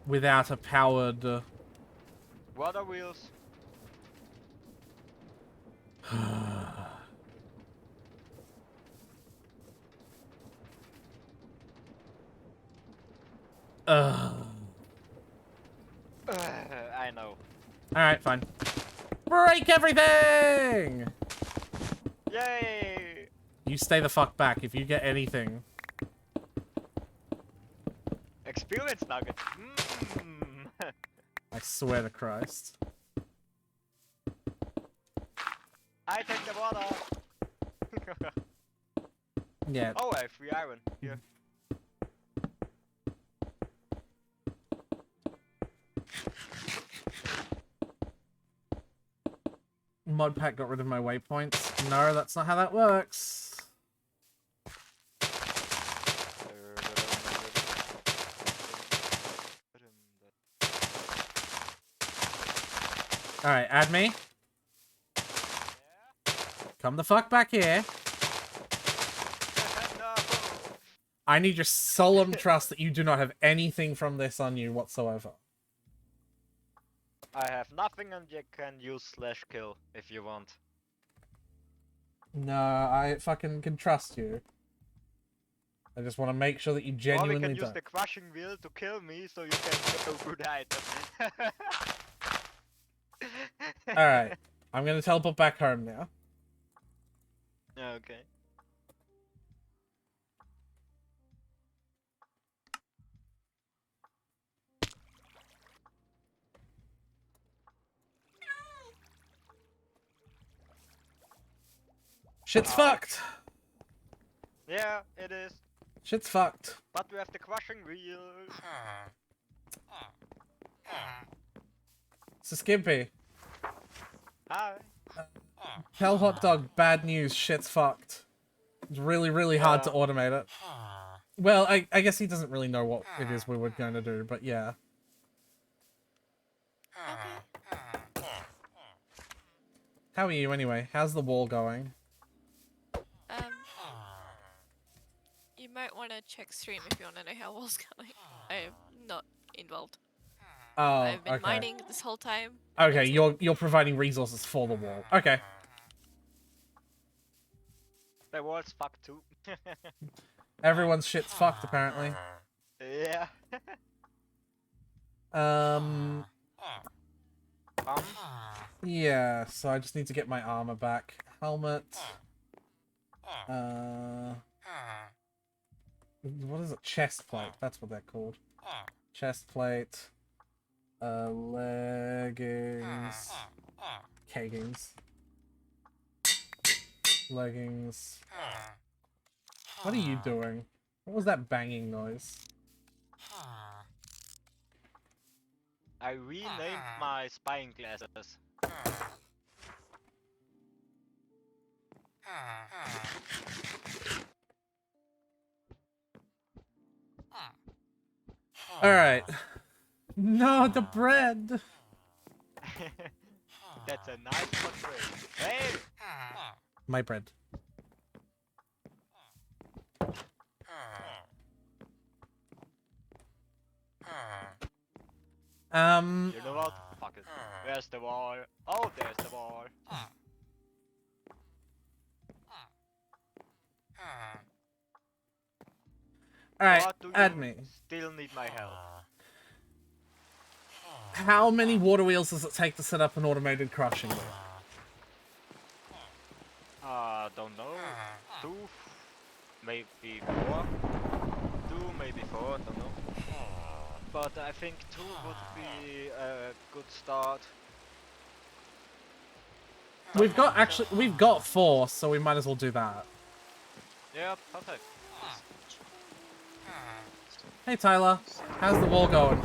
without a powered... Water wheels. I know. Alright, fine. Break everything! Yay! You stay the fuck back if you get anything. Experience nuggets. I swear to Christ. I take the water. Yeah. Oh, I have 3 iron here. Modpack got rid of my waypoints. No, that's not how that works. Alright, add me. Come the fuck back here. No. I need your solemn trust that you do not have anything from this on you whatsoever. I have nothing and you can use /kill if you want. No, I fucking can trust you. I just want to make sure that you Or we genuinely can use don't. the crushing wheel to kill me so you can go through the item. Alright, I'm gonna teleport back home now. Okay. Shit's fucked. Yeah, it is. Shit's fucked. But we have the crushing wheel. So Skimpy, Hi. tell Hot Dog bad news. Shit's fucked. It's really, really hard to automate it. Well, I guess he doesn't really know what it is we were going to do, but yeah. Okay. How are you anyway? How's the wall going? You might want to check stream if you want to know how wall's going. I'm not involved. Oh, I've been okay. mining this whole time. Okay, you're providing resources for the wall. Okay. The wall's fucked too. Everyone's shit's fucked apparently. Yeah. Yeah, so I just need to get my armor back. Helmet. What is it? Chest plate. That's what they're called. Chest plate. Leggings. Keggings. Leggings. What are you doing? What was that banging noise? I renamed my spying glasses. Alright. No, the bread! That's a nice portrait. Hey! My bread. You know what? Fuck it. Where's the wall? Oh, there's the wall. Alright, What do add you me. still need my help? How many water wheels does it take to set up an automated crushing wheel? Don't know. 2, maybe 4. 2, maybe 4, don't know. But I think 2 would be a good start. We've got 4, so we might as well do that. Yeah, perfect. Hey Tyler, how's the wall going?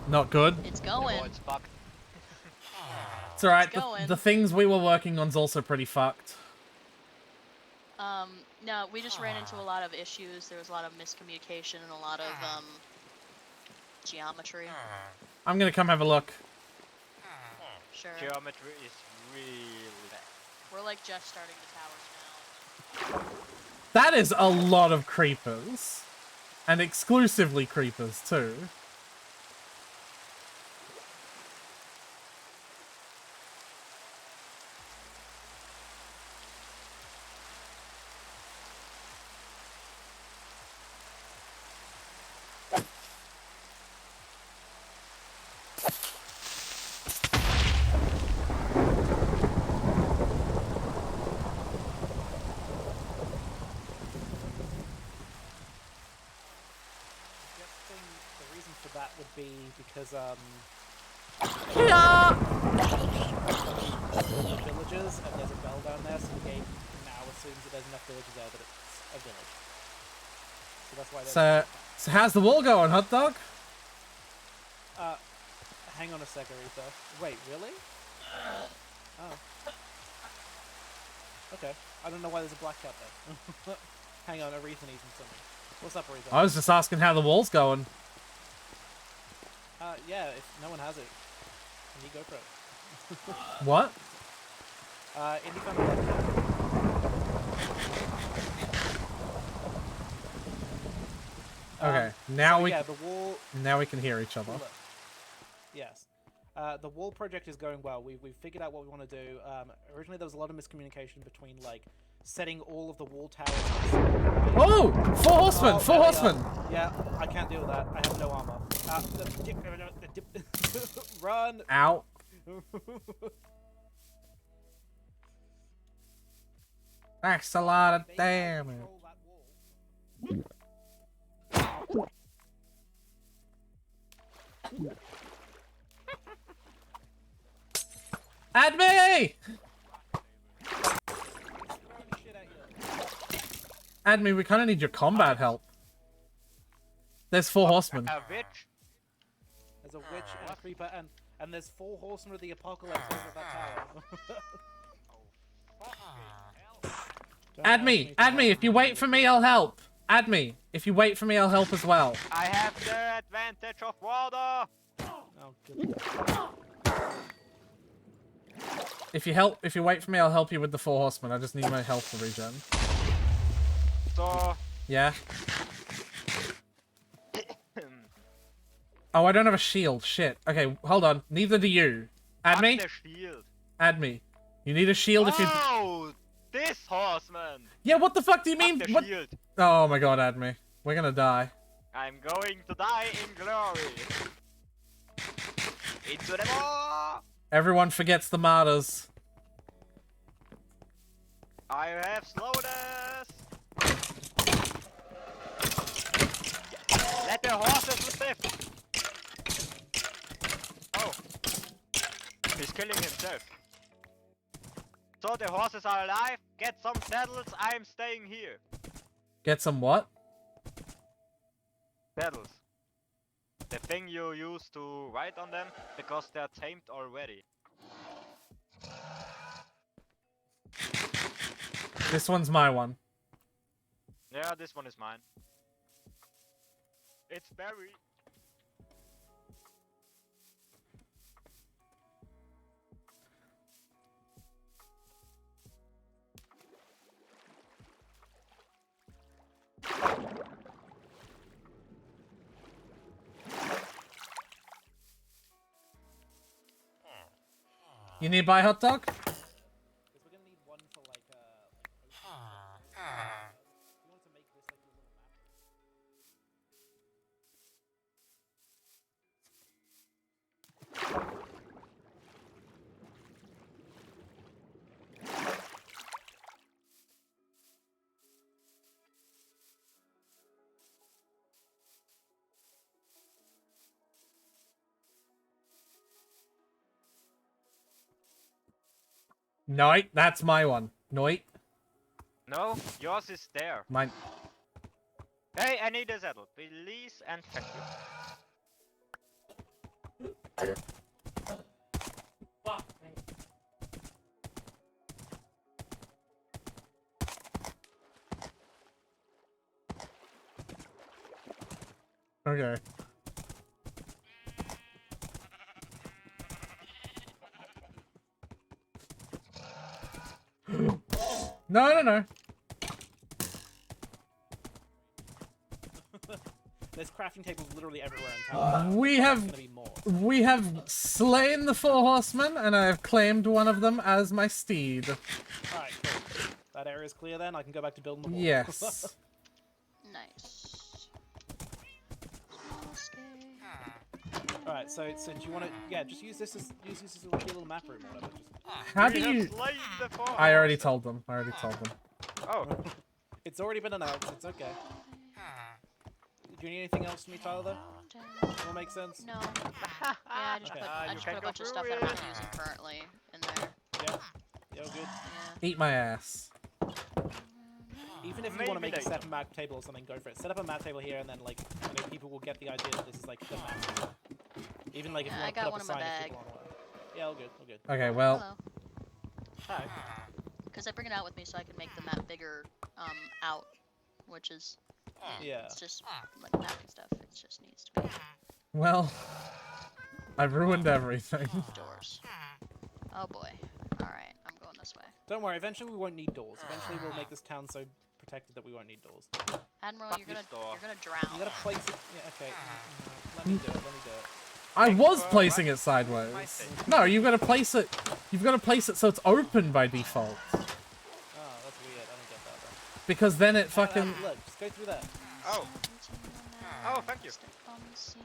Not good? It's The going. wall's fucked. It's alright, It's going. the things we were working on's also pretty fucked. No, we just ran into a lot of issues. There was a lot of miscommunication and a lot of, geometry. I'm gonna come have a look. Sure. Geometry is really bad. We're like just starting the towers now. That is a lot of creepers. And exclusively creepers, too. That would be because villagers and there's a bell down there, so the game now assumes that there's enough villagers there that it's a village. So that's why. So how's the wall going, Hot Dog? Hang on a sec, Aretha. Wait, really? Oh. Okay. I don't know why there's a black cat there. Hang on, Aretha needs something. What's up, Aretha? I was just asking how the wall's going. Yeah, if no one has it, then you go for it. What? Indie found a black cat. Okay, now so yeah, the wall. now we can hear each other. Look. Yes. The wall project is going well. We've figured out what we want to do. Originally, there was a lot of miscommunication between like setting all of the wall towers. Oh! 4 horsemen! 4 horsemen! Yeah, I can't deal with that. I have no armor. Run! Ow. That's a lot of damage. Add me! Add me, we kind of need your combat help. There's 4 horsemen. A witch? There's a witch and a creeper, and there's 4 horsemen of the apocalypse over that tower. Add me, if you wait for me, I'll help. Add me. If you wait for me, I'll help as well. I have the advantage of water! Oh, good. If you wait for me, I'll help you with the 4 horsemen. I just need my health to regen. So... Yeah? Oh, I don't have a shield. Shit. Okay, hold on. Neither do you. Add me. The shield. Add me. You need a shield if you... Oh! This horseman! Yeah, what the fuck do you mean? The What? shield. Oh my god, add me. We're gonna die. I'm going to die in glory! Into the war! Everyone forgets the martyrs. I have slowness! Let the horses live! Oh. He's killing himself. So the horses are alive, get some saddles, I'm staying here. Get some what? Saddles. The thing you use to ride on them, because they're tamed already. This one's my one. Yeah, this one is mine. It's Barry. You need to buy a hot dog? Because we're gonna need one for like you want to make this like a little map. No, that's my one. No, No, yours is there. mine. Hey, I need a saddle, please and thank you. Okay. No. There's crafting tables literally everywhere in town. We There's have gonna be more. we have slain the 4 horsemen, and I have claimed one of them as my steed. Alright, cool. That area's clear then. I can go back to building the wall. Yes. Nice. Alright, so do you want to? Yeah, just use this as like your little map room or whatever. How We do have you? slain the four I already horses. told them. Oh, It's already been announced. It's okay. Do you need anything else from me, Tyler? Though? Will make sense? No. Yeah, I just Okay. put, You I just can put a go bunch of through stuff that I'm it. not using currently in there. Yeah. Yeah, all good. Yeah. Eat my ass. Even if you want to Maybe make a later. separate map table or something, go for it. Set up a map table here, and then like people will get the idea that this is like the map. Even like if Yeah, you I want to got put up one a in my sign if bag. people want to. Yeah, all good, all good. Okay, well, Hello. Hi. Because I bring it out with me so I can make the map bigger out, which is Yeah. it's just like map and stuff. It just needs to be well, I've ruined everything. doors. Oh boy. All right, I'm going this way. Don't worry. Eventually, we won't need doors. Eventually, we'll make this town so protected that we won't need doors. Admiral, Fuck you're this door. gonna You drown. gotta place it. Yeah. Okay. Let me do it. Let me do it. I was for placing what? it sideways. My thing. No, you've got to place it. You've got to place it so it's open by default. Oh, that's weird. I don't get that. Then. Because then it fucking. Look, just go through that. Oh. Oh, thank you. Step on the scene.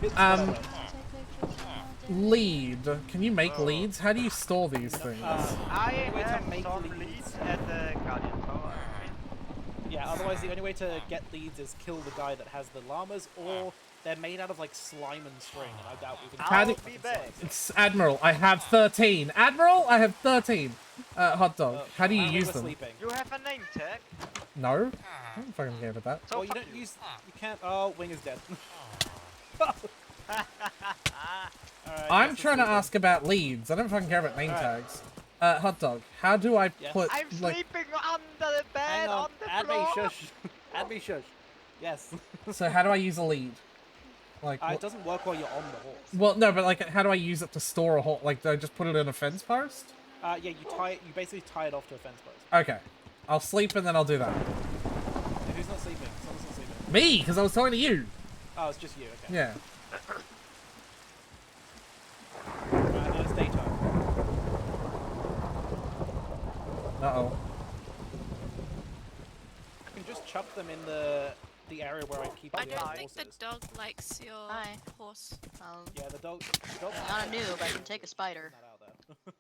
It's Um, whatever. Take pictures all day. Lead. Can you make Oh. leads? How do you store these things? I Wait to have make some leads. leads at the Guardian Tower. Yeah. Otherwise, the only way to get leads is kill the guy that has the llamas, or they're made out of like slime and string, and I doubt we can. How do- I'll be back. It's Admiral. I have 13. Admiral, I have 13. Hot dog. How do you use them? Sleeping. You have a name tag? No? I don't fucking care about that. So Well, you fuck don't use. You can't. Oh, Wing is dead. Alright, I'm guess trying to sleeping. ask about leads. I don't fucking care about name Alright. tags. Hot dog. How do I Yes. put I'm like? sleeping under the bed Hang on. on the Add me, floor. shush. Add me, shush. Yes. So how do I use a lead? Like, It doesn't work while you're on the horse. well, no, but like, how do I use it to store a horse? Like, do I just put it in a fence post? Yeah, you tie it. You basically tie it off to a fence post. Okay, I'll sleep and then I'll do that. Hey, who's not sleeping? Someone's not sleeping. Me, because I was talking to you. Oh, it's just you. Okay. Yeah. Now it's daytime. Uh-oh. You can just chuck them in the area where I keep I the don't other think horses. the dog likes your Hi. horse. Yeah, the dog. Not a noob, I can take a spider. Not out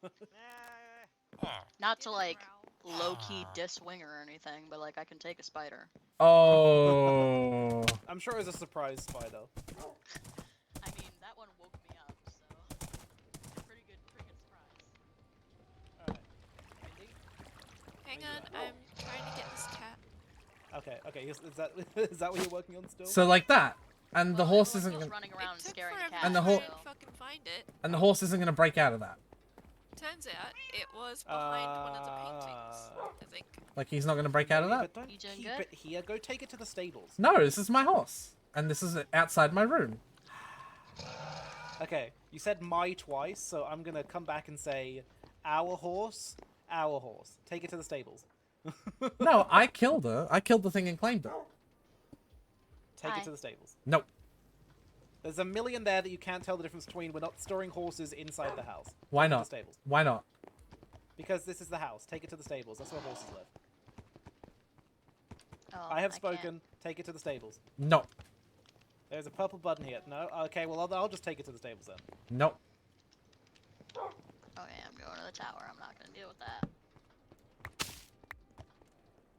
there. Not to like low-key diss-wing or anything, but like I can take a spider. Oh. I'm sure it was a surprise spider. I mean, that one woke me up, so pretty good surprise. Alright. Mindy? Hang on, I'm trying to get this cat. Okay, is that what you're working on still? So like that, and the Well, horse everyone's isn't just gonna, running around It took scaring forever the cat. And the to whole- try and fucking find it. and the horse isn't gonna break out of that. Turns out it was behind one of the paintings, I think. Like he's not gonna break out of that. But don't You doing keep good? it here. Go take it to the stables. No, this is my horse, and this is outside my room. Okay, you said my twice, so I'm gonna come back and say our horse, our horse. Take it to the stables. No, I killed her. I killed the thing and claimed it. Take Hi. it to the stables. Nope. There's a million there that you can't tell the difference between. We're not storing horses inside the house. Why Take it to not? the stables. Why not? Because this is the house. Take it to the stables. That's where horses live. Oh, I have can't. spoken. Take it to the stables. No. There's a purple button here. No? Okay, well, I'll just take it to the stables then. Nope. Okay, I'm going to the tower. I'm not gonna deal with that.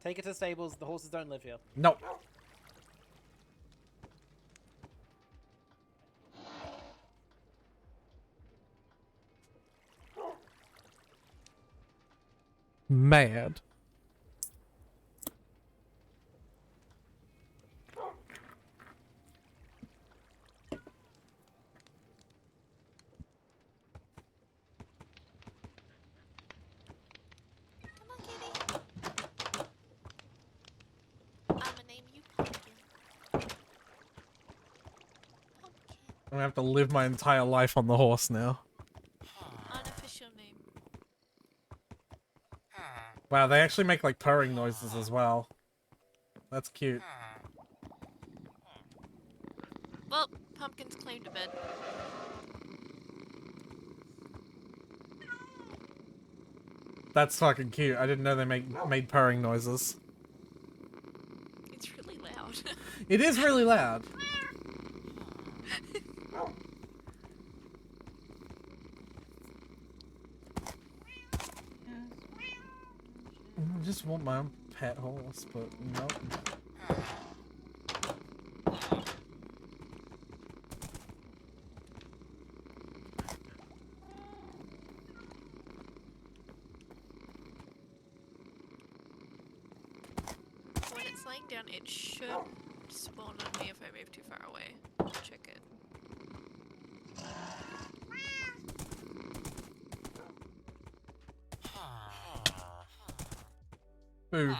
Take it to the stables. The horses don't live here. Nope. Mad. Come on, kitty. I'ma name you Pumpkin. Pumpkin. I'm gonna have to live my entire life on the horse now. Unofficial name. Wow, they actually make like purring noises as well. That's cute. Well, Pumpkin's claimed a bed. That's fucking cute. I didn't know they made purring noises. It's really loud. It is really loud. I just want my own pet horse, but no. When it's laying down, it should spawn on me if I move too far away. Check it. Boo.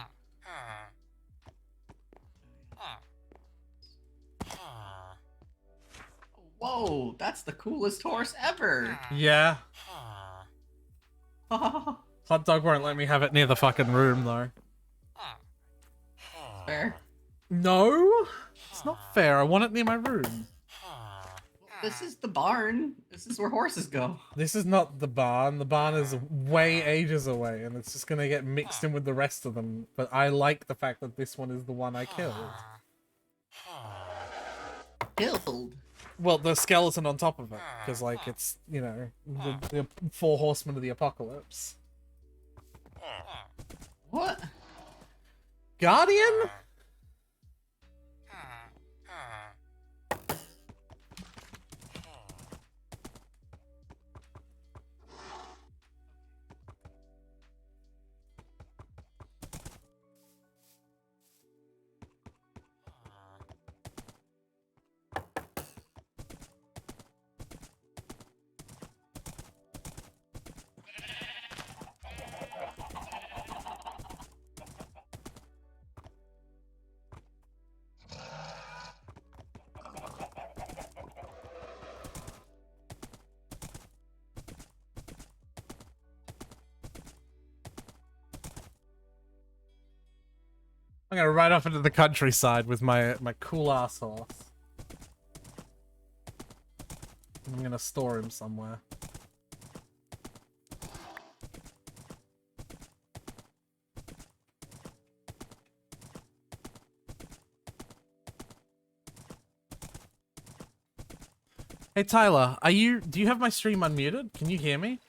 Whoa, that's the coolest horse ever. Yeah. Hot dog won't let me have it near the fucking room though. Fair. No, it's not fair. I want it near my room. This is the barn. This is where horses go. This is not the barn. The barn is way ages away, and it's just gonna get mixed in with the rest of them. But I like the fact that this one is the one I killed. Killed. Well, the skeleton on top of it, because like it's, you know, the four horsemen of the apocalypse. What? Guardian? I'm gonna ride off into the countryside with my cool ass horse. I'm gonna store him somewhere. Hey Tyler, do you have my stream unmuted? Can you hear me?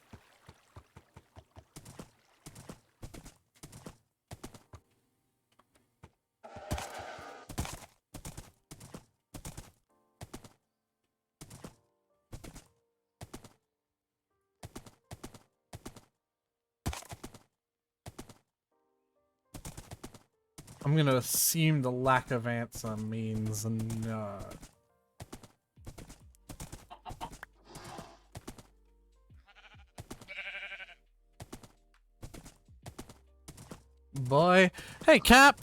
I'm gonna assume the lack of answer means no. Boy. Hey, Cap!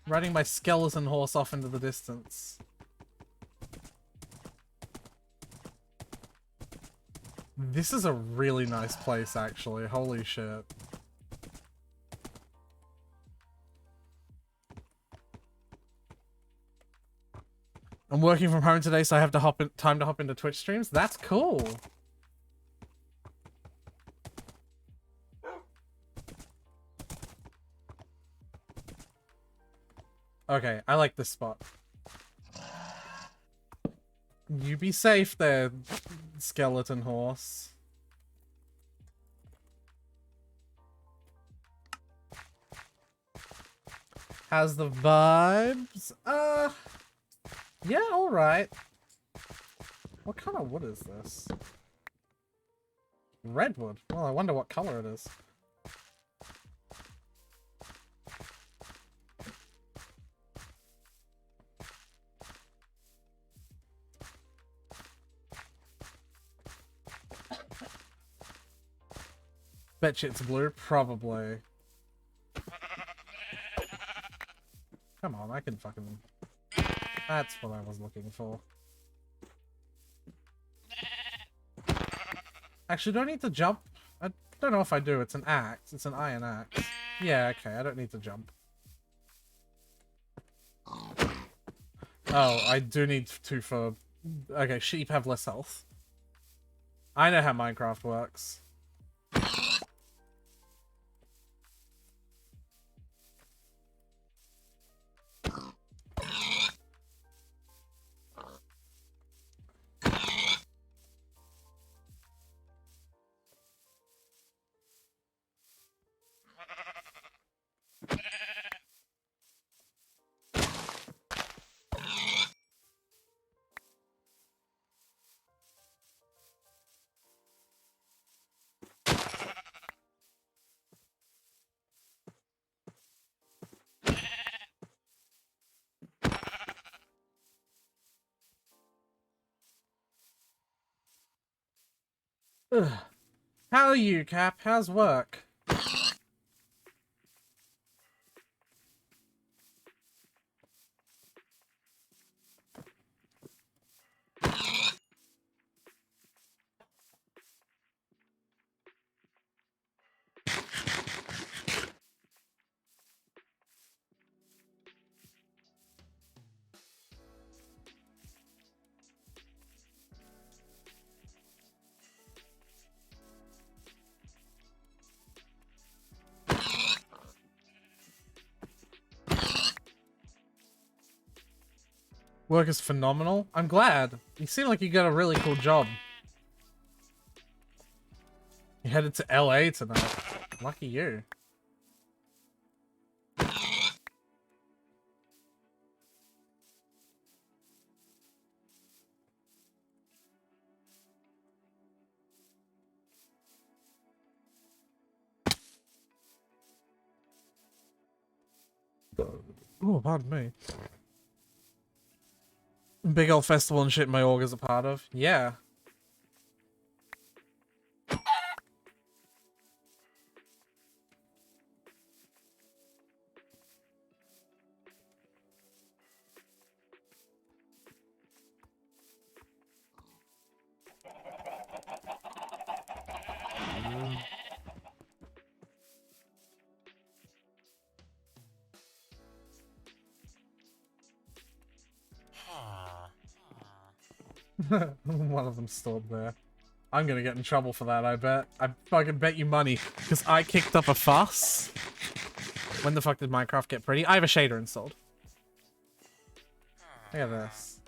Riding my skeleton horse off into the distance. This is a really nice place, actually. Holy shit. I'm working from home today, so I have to time to hop into Twitch streams. That's cool. Okay, I like this spot. You be safe there, skeleton horse. How's the vibes? Yeah, alright. What kind of wood is this? Redwood. Well, I wonder what color it is. Bet you it's blue? Probably. Come on, I can fucking... That's what I was looking for. Actually, do I need to jump? I don't know if I do. It's an axe. It's an iron axe. Yeah, okay, I don't need to jump. Oh, I do need to for... Okay, sheep have less health. I know how Minecraft works. Ugh. How are you, Cap? How's work? Work is phenomenal. I'm glad. You seem like you got a really cool job. You headed to LA tonight. Lucky you. Oh, pardon me. Big old festival and shit my org is a part of. Yeah. One of them stored there. I'm gonna get in trouble for that, I bet. I fucking bet you money. Because I kicked up a fuss. When the fuck did Minecraft get pretty? I have a shader installed. Look at this.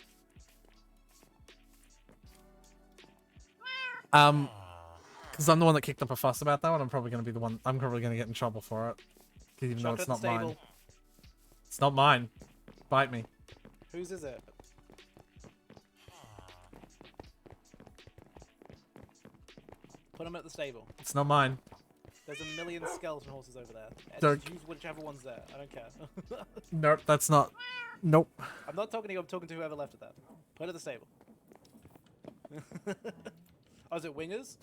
Because I'm the one that kicked up a fuss about that one, I'm probably gonna be the one. I'm probably gonna get in trouble for it. Even though it's not mine. It's not mine. Bite me. Whose is it? Put him at the stable. It's not mine. There's a million skeleton horses over there. Don't- Just use whichever one's there. I don't care. Nope, that's not. Nope. I'm not talking to you. I'm talking to whoever left it there. Put it at the stable. Oh, is it wingers?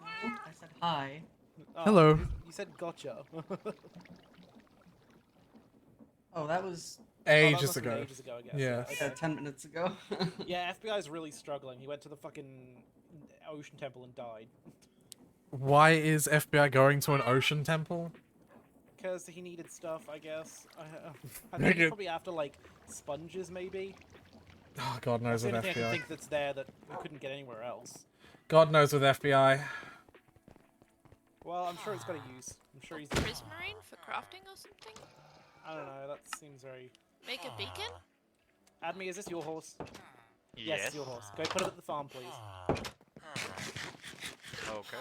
I said hi. Oh, Hello. You said gotcha. Oh, that was Ages must have been ago. Ages ago, I guess. Yeah. Okay. 10 minutes ago. Yeah, FBI's really struggling. He went to the fucking ocean temple and died. Why is FBI going to an ocean temple? Because he needed stuff, I guess. I think he's probably after, like, sponges, maybe. Oh, God knows That's with the only thing I can FBI. think that's there that we couldn't get anywhere else. God knows with FBI. Well, I'm sure it's got a use. I'm sure he's... Prismarine for crafting or something? I don't know, that seems very... Make a beacon? Admi, is this your horse? Yes. it's your horse. Go put it at the farm, please. Okay.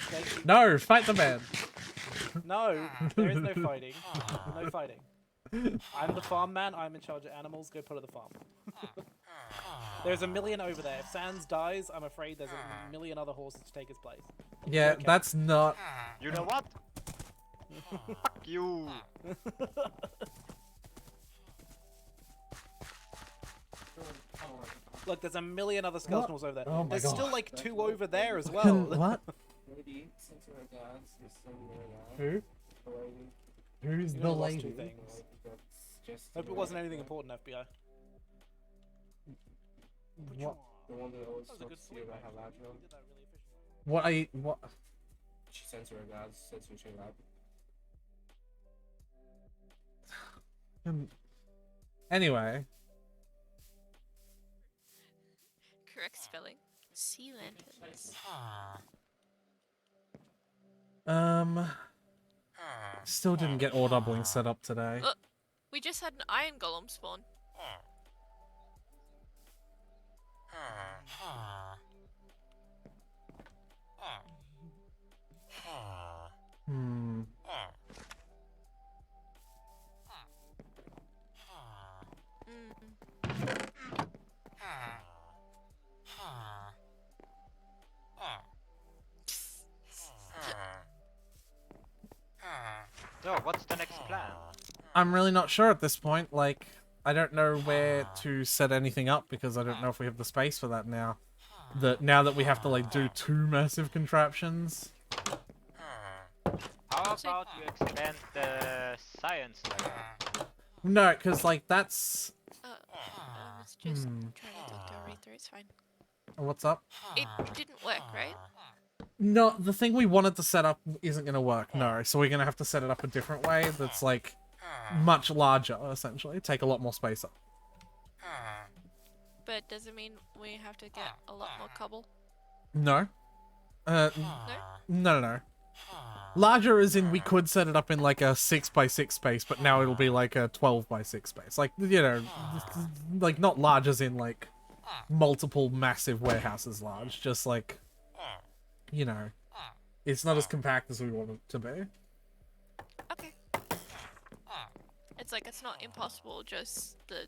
Thank you. No, fight the man. No, there is no fighting. No fighting. I'm the farm man. I'm in charge of animals. Go put it at the farm. There's a million over there. If Sans dies, I'm afraid there's a million other horses to take his place. Yeah, Okay. that's not. You know what? Fuck you. Look, there's a million other skeletonals over there. Oh my There's God. still like 2 over there as well. What? Who? Who's You the know, lost 2 lady? things. Hope it wasn't anything important, FBI. What? The one that always That was a good talks to you sleep, about how actually. loud you You did that really efficiently. What are you? What? She sends her regards, says you're too loud. Anyway, Correct spelling. Sea lanterns. still didn't get ore doubling set up today. Look, we just had an iron golem spawn. Hmm. So, what's the next plan? I'm really not sure at this point. Like, I don't know where to set anything up because I don't know if we have the space for that now. Now that we have to like do 2 massive contraptions. How about you extend the science lab? No, because like that's I was just trying to talk to Aretha, it's fine. what's up. It didn't work, right? No, the thing we wanted to set up isn't gonna work. No, so we're gonna have to set it up a different way. That's like much larger, essentially. Take a lot more space up. But does it mean we have to get a lot more cobble? No. No? No. Larger as in we could set it up in like a 6x6 space, but now it'll be like a 12x6 space. Like, you know, like not large as in like multiple massive warehouses large, just like, you know, it's not as compact as we want it to be. Okay. It's like it's not impossible, just the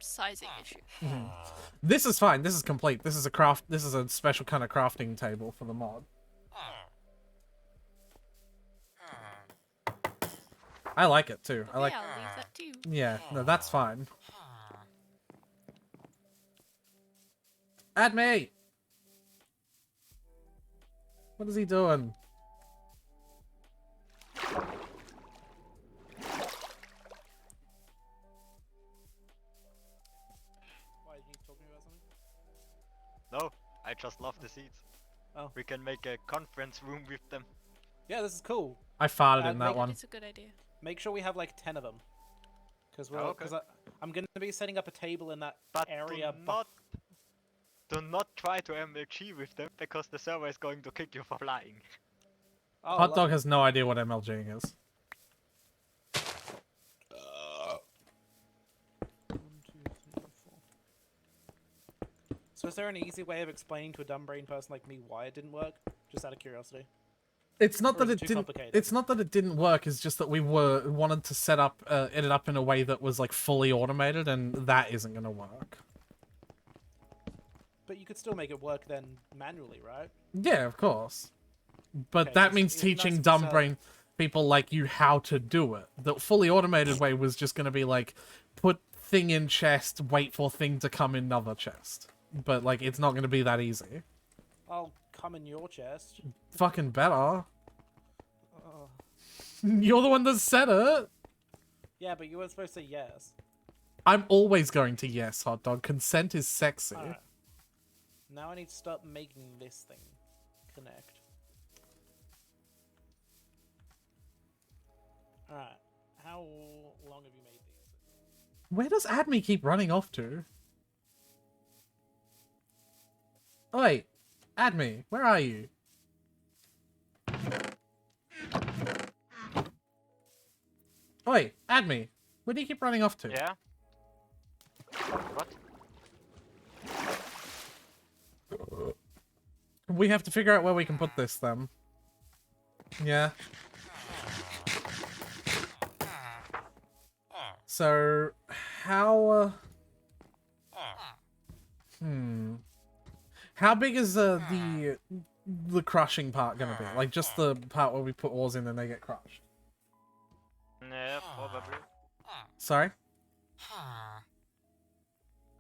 sizing issue. This is fine. This is complete. This is a craft. This is a special kind of crafting table for the mod. I like it too. I like. I'll leave that too. Yeah, no, that's fine. Add me. What is he doing? Why, did you talk to me about something? No, I just love the seats. Oh. We can make a conference room with them. Yeah, this is cool. I farted in And that make- one. It's a good idea. Make sure we have like 10 of them. Because we're, Oh, okay. cause I'm gonna be setting up a table in that But area. do not try to MLG with them because the server is going to kick you for flying. Oh, Hot dog lovely. has no idea what MLGing is. 1, 2, 3, 4. So is there an easy way of explaining to a dumb brain person like me why it didn't work? Just out of curiosity. It's not Or that is it it too didn't. complicated? It's not that it didn't work. It's just that we wanted to set up it up in a way that was like fully automated, and that isn't gonna work. But you could still make it work then manually, right? Yeah, of course. But Okay, that just- means it'd be nice teaching if we dumb sell- brain people like you how to do it. The fully automated way was just gonna be like, put thing in chest, wait for thing to come in another chest. But like, it's not gonna be that easy. I'll come in your chest. Fucking better. Oh. You're the one that said it. Yeah, but you were supposed to say yes. I'm always going to yes, hot dog. Consent is sexy. Alright. Now I need to start making this thing connect. Alright. How long have you made these? Where does Adme keep running off to? Oi, Adme, where are you? Oi, Adme, where do you keep running off to? Yeah? What? We have to figure out where we can put this then. Yeah. So, how, how big is the crushing part gonna be? Like, just the part where we put ores in and they get crushed? Yeah, probably. Sorry?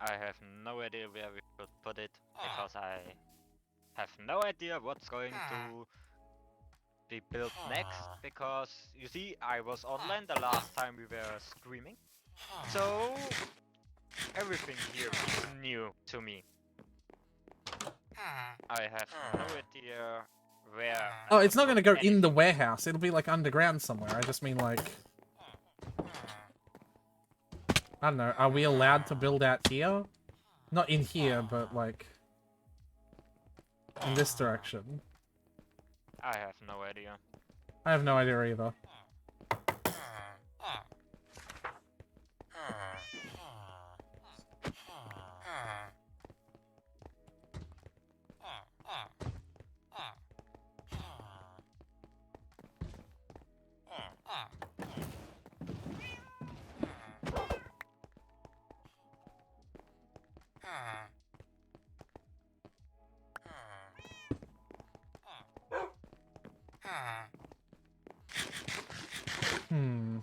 I have no idea where we should put it because I have no idea what's going to be built next because you see I was online the last time we were streaming, so everything here is new to me. I have no idea where. Oh, it's not gonna go in anything. the warehouse. It'll be like underground somewhere. I just mean like, I don't know. Are we allowed to build out here? Not in here, but like in this direction. I have no idea. I have no idea either. Hmm.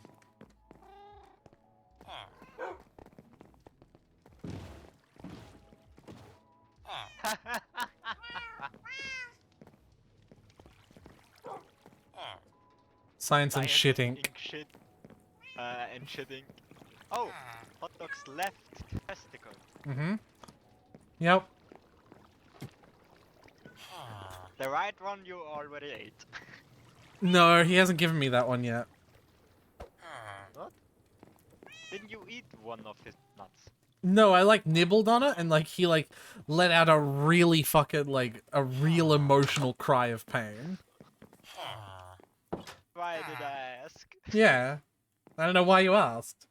Science and shitting. Shit. And shitting. Oh, hot dog's left testicle. Mm-hmm. Yep. The right one you already ate. No, he hasn't given me that one yet. What? Didn't you eat one of his nuts? No, I like nibbled on it and like he like let out a really fucking like a real emotional cry of pain. Why did I ask? Yeah. I don't know why you asked.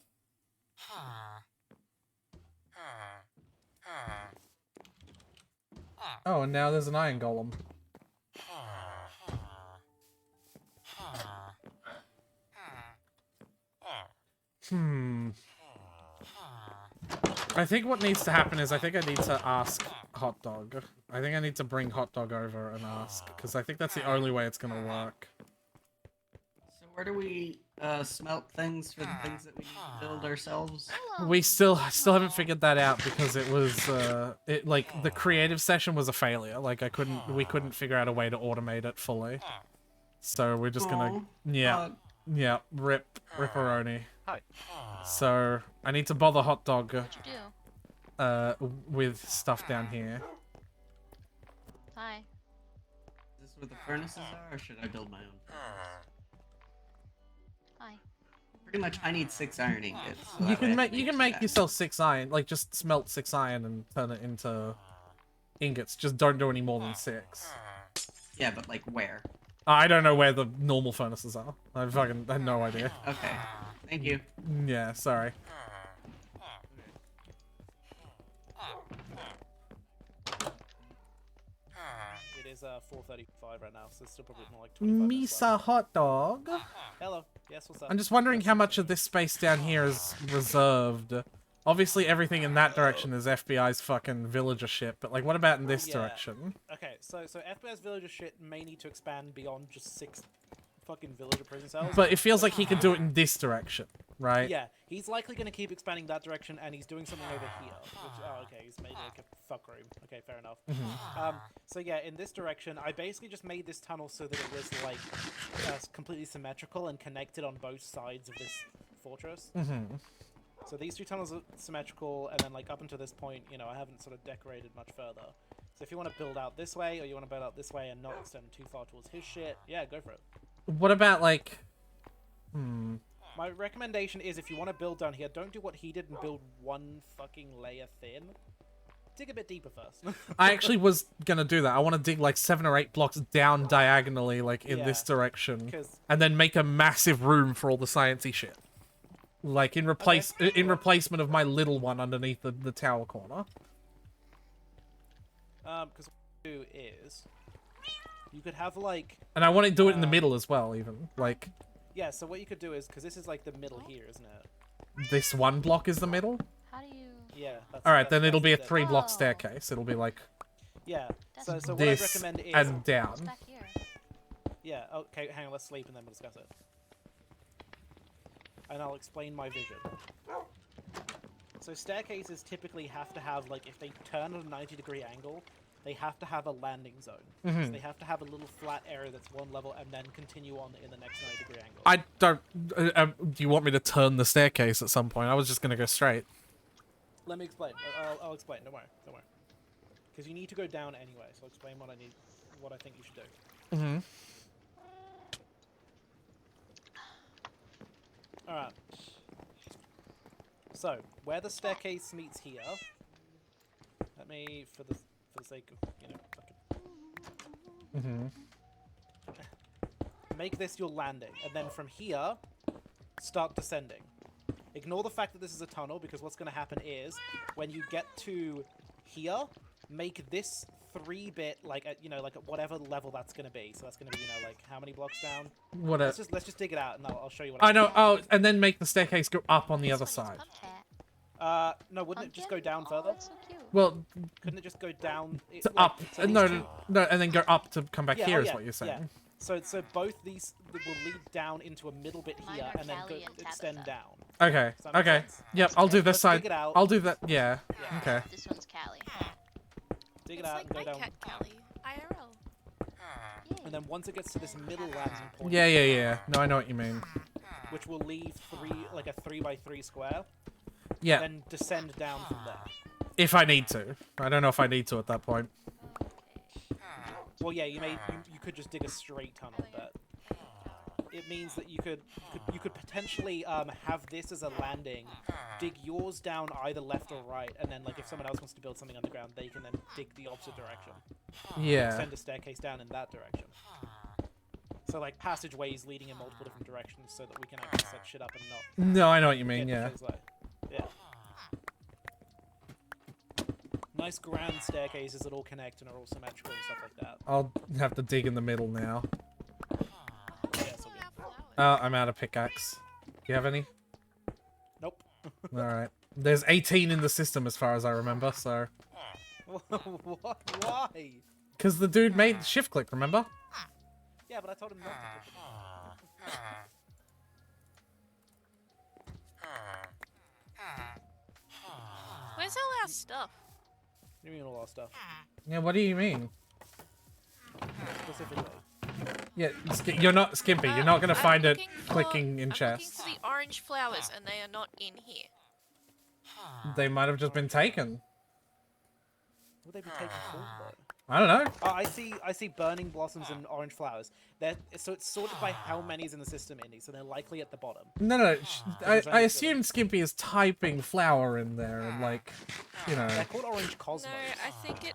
Oh, and now there's an iron golem. Hmm. I think what needs to happen is I think I need to ask Hot Dog. I think I need to bring Hot Dog over and ask, because I think that's the only way it's gonna work. So where do we smelt things for the things that we need to build ourselves? We still haven't figured that out because it was like the creative session was a failure. Like we couldn't figure out a way to automate it fully. So we're just gonna yeah, ripperoni. Hi. So I need to bother Hot Dog What'd you do? with stuff down here. Hi. Is this where the furnaces are, or should I build my own furnace? Hi. Pretty much, I need 6 iron ingots. So You that way can I make do that. yourself 6 iron, like just smelt 6 iron and turn it into ingots. Just don't do any more than 6. Yeah, but like where? I don't know where the normal furnaces are. I fucking have no idea. Okay. Thank you. Yeah, sorry. It is 4:35 right now, so it's still probably more like 25 minutes left. Misa hot dog. Hello. Yes, what's up? I'm just wondering how much of this space down here is reserved. Obviously, everything in that direction is FBI's fucking villager shit, but like, what about in this Yeah. direction? Okay, so FBI's villager shit may need to expand beyond just 6 fucking villager prison cells. But it feels like he can do it in this direction, right? Yeah, he's likely going to keep expanding that direction, and he's doing something over here. Which, oh, okay, he's made like a fuck room. Okay, fair enough. So yeah, in this direction, I basically just made this tunnel so that it was like completely symmetrical and connected on both sides of this fortress. So these 2 tunnels are symmetrical, and then like up until this point, you know, I haven't sort of decorated much further. So if you want to build out this way, or you want to build out this way and not extend too far towards his shit, yeah, go for it. What about like... My recommendation is if you want to build down here, don't do what he did and build 1 fucking layer thin. Dig a bit deeper first. I actually was gonna do that. I want to dig like 7 or 8 blocks down diagonally, like in this direction, 'Cause- and then make a massive room for all the sciencey shit. Like in replacement of my little one underneath the tower corner. Because what you do is you could have like... And I want to do it in the middle as well, even. Like, Yeah, so what you could do is, because this is like the middle here, isn't it? this one block is the middle? How do you? Yeah. That's, Alright, that's- then it'll that's be a the- 3-block Oh. staircase. It'll be like Yeah. So what I'd this recommend is... and down. What's back here? Yeah, okay, hang on, let's sleep and then we'll discuss it. And I'll explain my vision. So staircases typically have to have, like, if they turn at a 90-degree angle, they have to have a landing zone. So they have to have a little flat area that's 1 level and then continue on in the next 90-degree angle. I don't... do you want me to turn the staircase at some point? I was just gonna go straight. Let me explain. I'll explain, don't worry, don't worry. Because you need to go down anyway, so I'll explain what I think you should do. Alright. So, where the staircase meets here, let me, for the sake of, you know, fucking... Make this your landing, and then from here, start descending. Ignore the fact that this is a tunnel, because what's going to happen is, when you get to here, make this 3-bit, like, at, you know, like at whatever level that's going to be. So that's going to be, you know, like, how many blocks down? What Let's just dig it out, and I'll show you what I know. Oh, and then make the staircase go up on the other side. No, wouldn't it just go down further? That's so cute. Well, Couldn't it just go down? to up. No, and then go up to come back Yeah, here oh is yeah, what you're saying. So both these will lead down into a middle bit Mine here, are and then Callie and extend Tabitha. down. Okay. Does that make Okay. sense? Yep. I'll do this Let's side. dig it out. I'll do that. Yeah. Yeah. Okay. This one's Callie. Dig it It's out like and go my down. cat Callie. IRL. Yay. And then once it gets to this middle landing point, Yeah. No, I know what you mean. which will leave like a 3x3 square, Yeah. then descend down from there. If I need to. I don't know if I need to at that point. Well, yeah, you could just dig a straight tunnel, but it means that you could potentially have this as a landing, dig yours down either left or right, and then like if someone else wants to build something underground, they can then dig the opposite direction. Yeah. Send a staircase down in that direction. So like passageways leading in multiple different directions, so that we can actually set shit up and not. No, I know what you get mean. Yeah. things like- yeah. Nice grand staircases that all connect and are all symmetrical and stuff like that. I'll have to dig in the middle now. Yeah, it's all good. Oh, I'm out of pickaxe. Do you have any? Nope. All right. There's 18 in the system as far as I remember. So. What? Why? Because the dude made shift click. Remember? Yeah, but I told him not to. Put them Where's all our stuff? in. You mean all our stuff Yeah. What do you mean? specifically? Yeah. You're not Skimpy. You're not gonna I'm find it looking for- clicking in I'm chests. looking for the orange flowers, and they are not in here. They might have just been taken. Would they be taken for though? I don't know. I see burning blossoms and orange flowers. So it's sorted by how many is in the system, Indy. So they're likely at the bottom. No. I assume Skimpy is typing flower in there and like, you know. They're called orange cosmos. No, I think it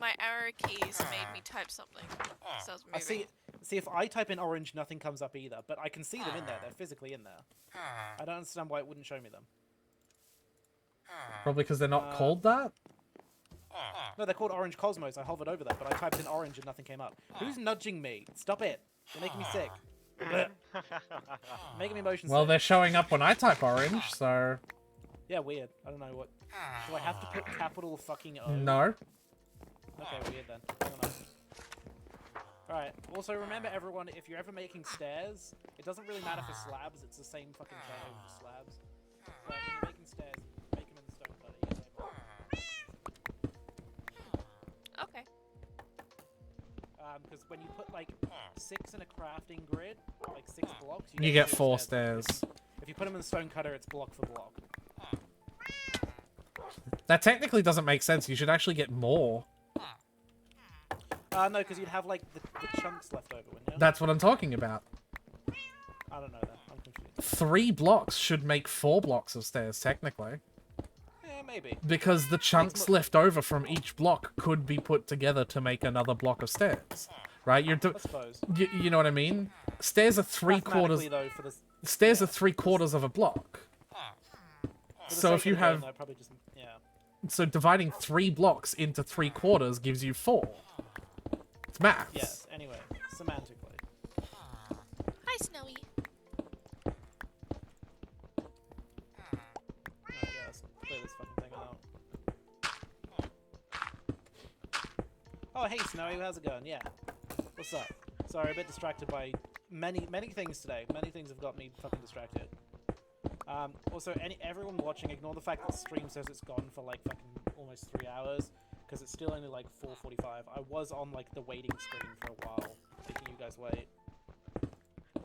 my arrow keys made me type something. So I was moving. See, if I type in orange, nothing comes up either. But I can see them in there. They're physically in there. I don't understand why it wouldn't show me them. Probably because they're not called that? No, they're called orange cosmos. I hovered over them, but I typed in orange and nothing came up. Who's nudging me? Stop it. You're making me sick. Making me motion Well, sick. they're showing up when I type orange, so... Yeah, weird. I don't know what... Do I have to put capital fucking O? No. Okay, weird then. I don't know. Alright, also remember everyone, if you're ever making stairs, it doesn't really matter for slabs, it's the same fucking thing for slabs. But when you're making stairs, make them in the stone cutter. Okay. Because when you put like 6 in a crafting grid, like 6 blocks, You get 4 stairs. If you put them in the stone cutter, it's block for block. That technically doesn't make sense. You should actually get more. No, because you'd have like the chunks left over, wouldn't you? That's what I'm talking about. I don't know then. I'm confused. 3 blocks should make 4 blocks of stairs, technically. Yeah, maybe. Because the chunks left over from each block could be put together to make another block of stairs. Right? I suppose. You know what I mean? Stairs are 3/4... Though, for this, Stairs are 3/4 of a block. So if you have... Game, probably just, yeah. So dividing 3 blocks into 3/4 gives you 4. It's maths. Yes, anyway, semantically. Hi, Snowy. Alright, yeah, let's clear this fucking thing out. Oh, hey, Snowy, how's it going? Yeah. What's up? Sorry, a bit distracted by many things today. Many things have got me fucking distracted. Also, everyone watching, ignore the fact that the stream says it's gone for like fucking almost 3 hours, because it's still only like 4:45. I was on like the waiting screen for a while, making you guys wait.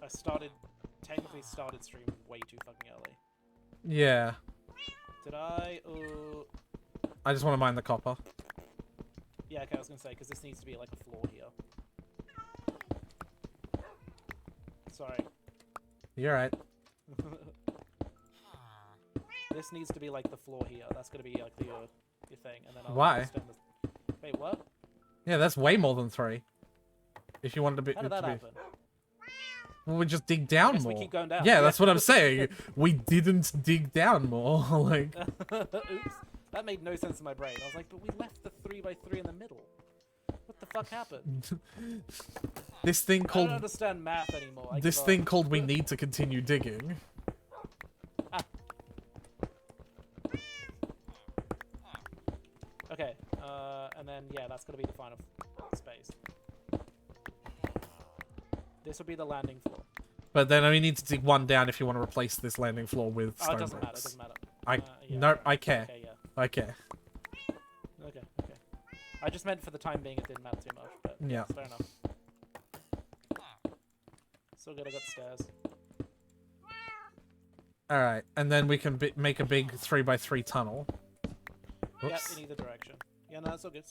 I technically started streaming way too fucking early. Yeah. Did I? I just want to mine the copper. Yeah, okay, I was gonna say, because this needs to be like a floor here. Sorry. You're right. This needs to be like the floor here. That's gonna be like your thing, and then I'll Why? extend the... Wait, what? Yeah, that's way more than 3. If you wanted to be... How did that happen? Well, we just dig down Yes, more. we keep going down. Yeah, that's what I'm saying. We didn't dig down more. Like... Oops. That made no sense in my brain. I was like, but we left the 3x3 in the middle. What the fuck happened? This thing I called... don't understand math anymore. I This give up. thing called we need to continue digging. Okay, and then, yeah, that's gonna be the final space. This will be the landing floor. But then we need to dig 1 down if you want to replace this landing floor with Oh, stone it doesn't matter, it bricks. doesn't matter. Yeah, right. I care. Okay, yeah. I care. Okay. I just meant for the time being it didn't matter too much, but Yeah. fair enough. Still good, I got stairs. Alright, and then we can make a big 3x3 tunnel. Yeah, Oops. in either direction. Yeah, no, it's all good,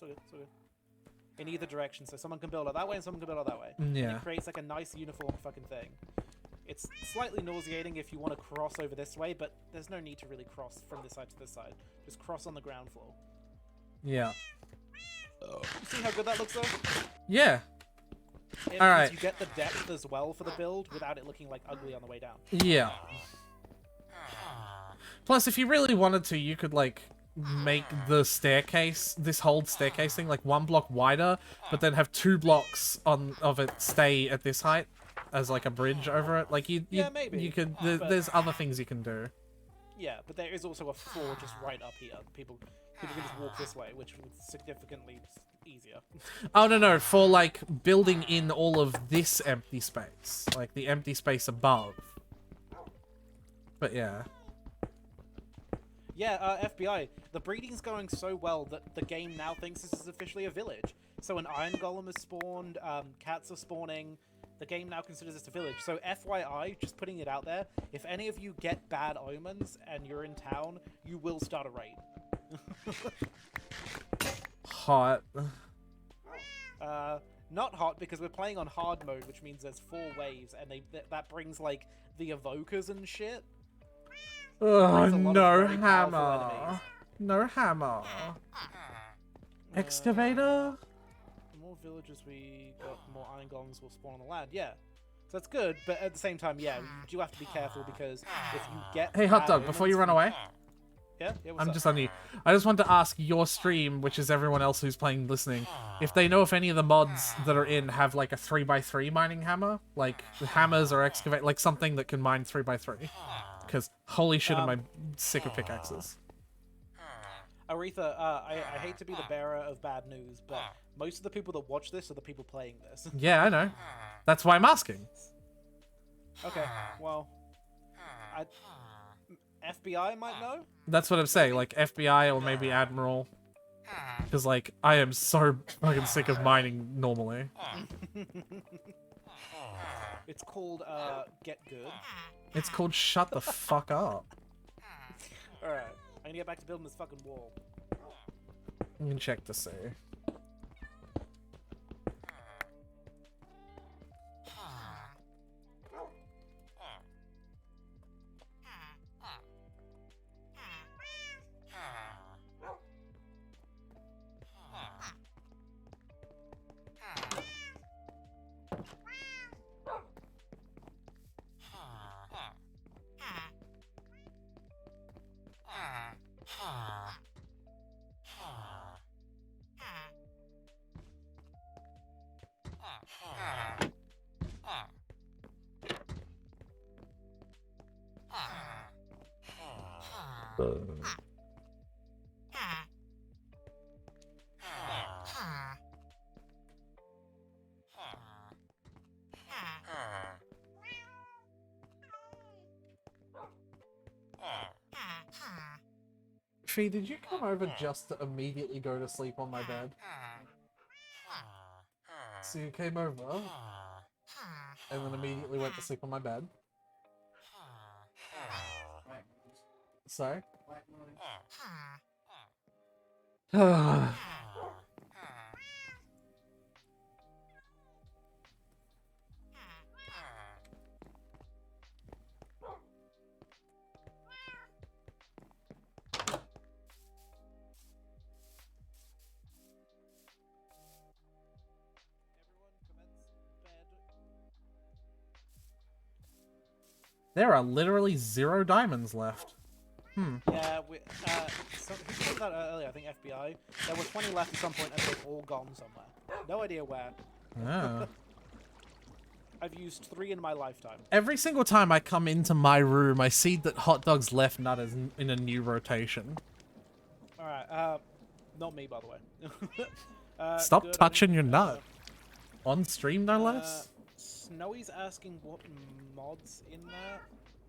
in either direction, so someone can build it that way and someone can build it that way. Yeah. It creates like a nice uniform fucking thing. It's slightly nauseating if you want to cross over this way, but there's no need to really cross from this side to this side. Just cross on the ground floor. Yeah. You see how good that looks though? Yeah. It All means right. You get the depth as well for the build without it looking like ugly on the way down. Yeah. Plus, if you really wanted to, you could, like, make the staircase, this whole staircase thing, like 1 block wider, but then have 2 blocks of it stay at this height as, like, a bridge over it. Like, Yeah, maybe, you could, but- there's other things you can do. Yeah, but there is also a floor just right up here. People can just walk this way, which is significantly easier. Oh, no, for, like, building in all of this empty space. Like, the empty space above. But, yeah. Yeah, FBI, the breeding's going so well that the game now thinks this is officially a village. So an iron golem is spawned, cats are spawning, the game now considers this a village. So FYI, just putting it out there, if any of you get bad omens and you're in town, you will start a raid. Hot. Not hot because we're playing on hard mode, which means there's 4 waves, and that brings like the evokers and shit. Oh, Brings a lot of no very powerful hammer. enemies. No hammer. Excavator? The more villages we got, the more iron golems will spawn on the land. Yeah. So that's good, but at the same time, yeah, you do have to be careful because if you get Hey, Hot bad Dog, before you omens run away, yeah, what's I'm up? just on you. I just want to ask your stream, which is everyone else who's playing listening, if they know if any of the mods that are in have like a 3x3 mining hammer, like hammers or excavate, like something that can mine 3x3. Because holy shit, am I sick of pickaxes. Aretha, I hate to be the bearer of bad news, but most of the people that watch this are the people playing this. Yeah, I know. That's why I'm asking. Okay, well, FBI might know. That's what I'm saying, like FBI or maybe Admiral. Because like I am so fucking sick of mining normally. It's called Get Good. It's called Shut the Fuck Up. Alright, I need to get back to building this fucking wall. You can check to see. Fee, did you come over just to immediately go to sleep on my bed? So you came over, and then immediately went to sleep on my bed? Sorry? There are literally 0 diamonds left. Yeah, who said that earlier? I think FBI. There were 20 left at some point, and they've all gone somewhere. No idea where. Oh. I've used 3 in my lifetime. Every single time I come into my room, I see that Hot Dog's left nut is in a new rotation. Alright, not me, by the way. Stop good, touching your nut. On stream, no less? Snowy's asking what mods in there,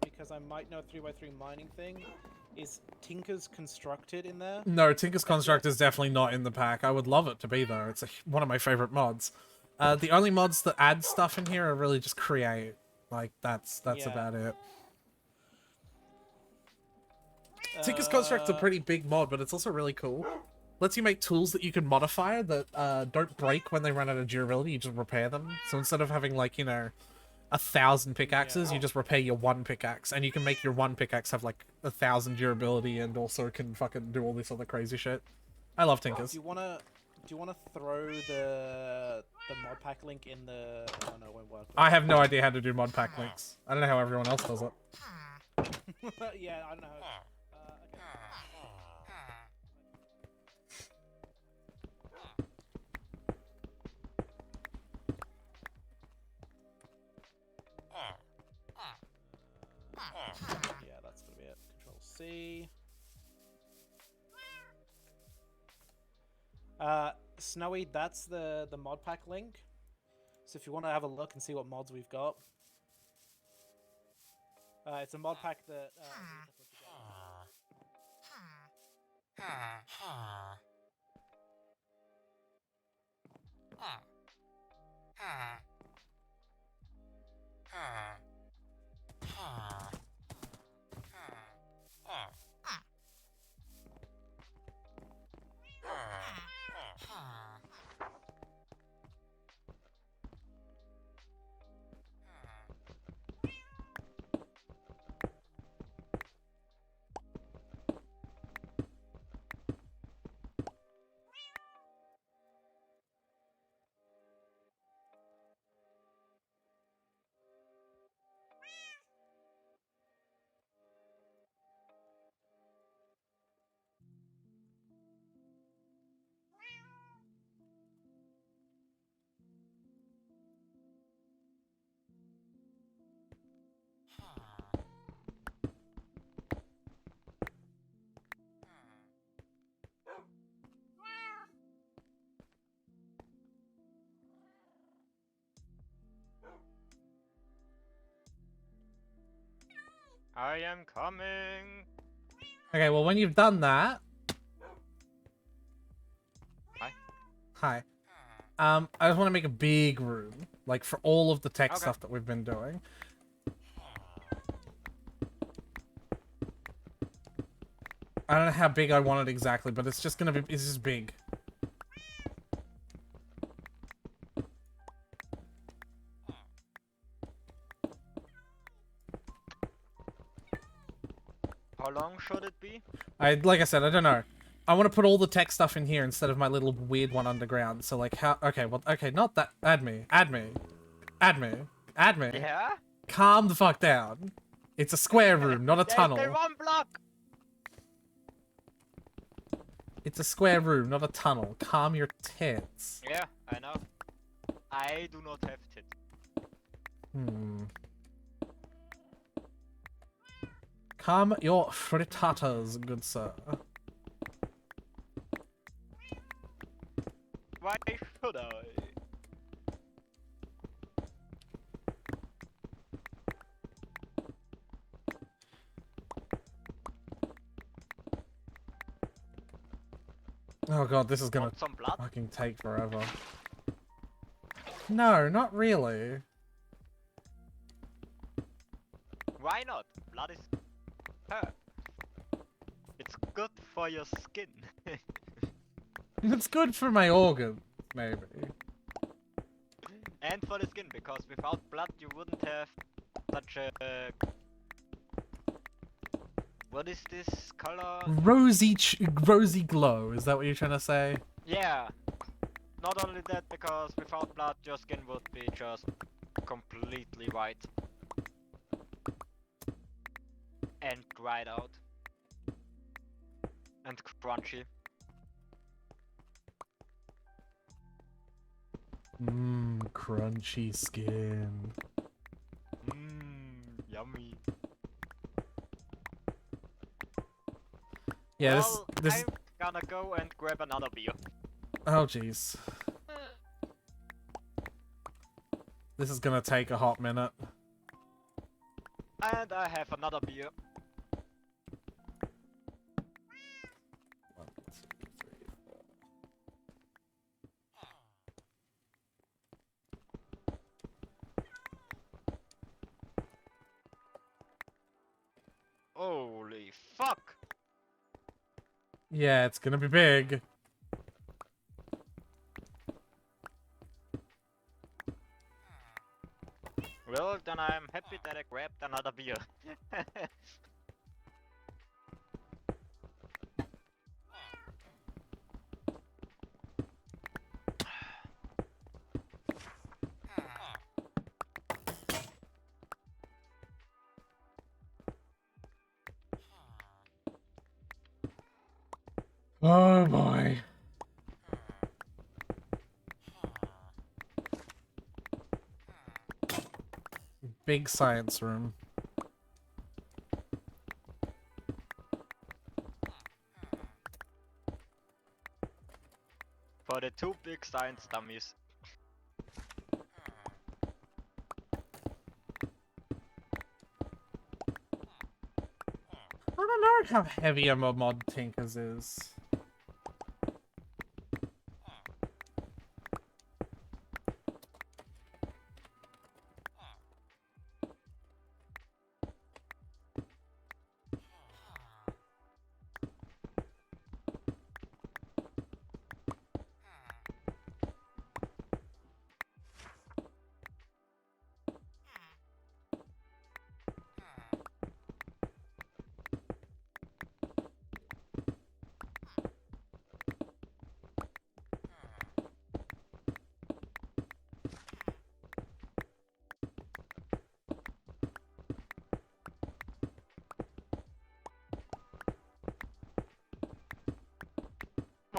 because I might know 3x3 mining thing. Is Tinker's Constructed in there? No, Tinker's Construct is definitely not in the pack. I would love it to be though. It's one of my favorite mods. The only mods that add stuff in here are really just create. Like that's Yeah. about it. Tinker's Construct's a pretty big mod, but it's also really cool. Lets you make tools that you can modify that don't break when they run out of durability. You just repair them. So instead of having like, you know, 1,000 pickaxes, you just repair your 1 pickaxe, and you can make your 1 pickaxe have like 1,000 durability and also can fucking do all this other crazy shit. I love Tinkers. Do you wanna throw the mod pack link in the? Oh no, it won't work. I have no idea how to do mod pack links. I don't know how everyone else does it. Yeah, I don't know. Yeah, that's gonna be it. Control C. Snowy, that's the mod pack link. So if you want to have a look and see what mods we've got, it's a mod pack that. I am coming. Okay, well, when you've done that... Hi. Hi. I just want to make a big room, like, for all of the tech Okay. stuff that we've been doing. I don't know how big I want it exactly, but it's just gonna be... It's just big. How long should it be? Like I said, I don't know. I want to put all the tech stuff in here instead of my little weird one underground. So like how... Okay, well, okay, not that... Add me. Yeah? Calm the fuck down. It's a square room, not a There's tunnel. the one block. It's a square room, not a tunnel. Calm your tits. Yeah, I know. I do not have tits. Calm your frittatas, good sir. Why should I? Oh god, this is gonna Want some blood? fucking take forever. No, not really. Why not? Blood is herb. It's good for your skin. It's good for my organs, maybe. And for the skin, because without blood you wouldn't have such a... What is this color? Rosy glow, is that what you're trying to say? Yeah. Not only that, because without blood your skin would be just completely white. And dried out. And crunchy. Crunchy skin. Yummy. Yeah, Well, this... I'm gonna go and grab another beer. Oh, jeez. This is gonna take a hot minute. And I have another beer. 1, 2, 3, 4. Holy fuck! Yeah, it's gonna be big. Well, then I'm happy that I grabbed another beer. Oh boy. Big science room. For the 2 big science dummies. I don't know how heavy a mod Tinkers is.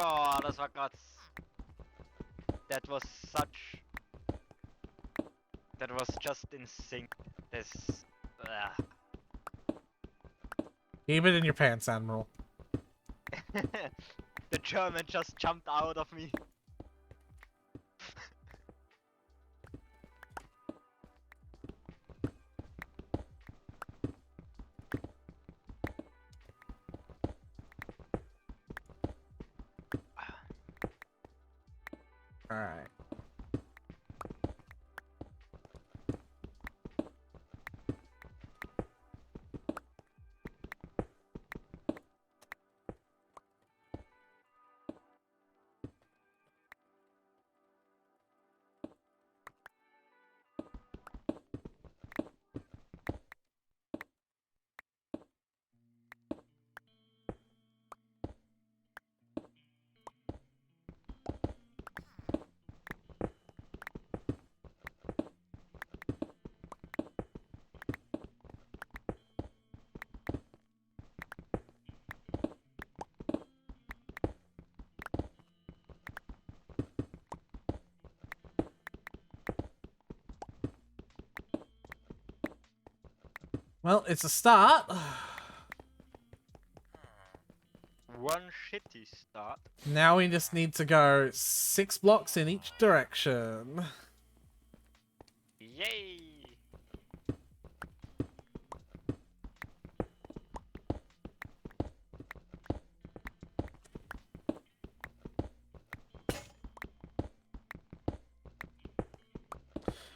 Oh, das war grad... That was such... That was just in sync. This... Keep it in your pants, Admiral. The German just jumped out of me. Alright. Well, it's a start. One shitty start. Now we just need to go 6 blocks in each direction. Yay!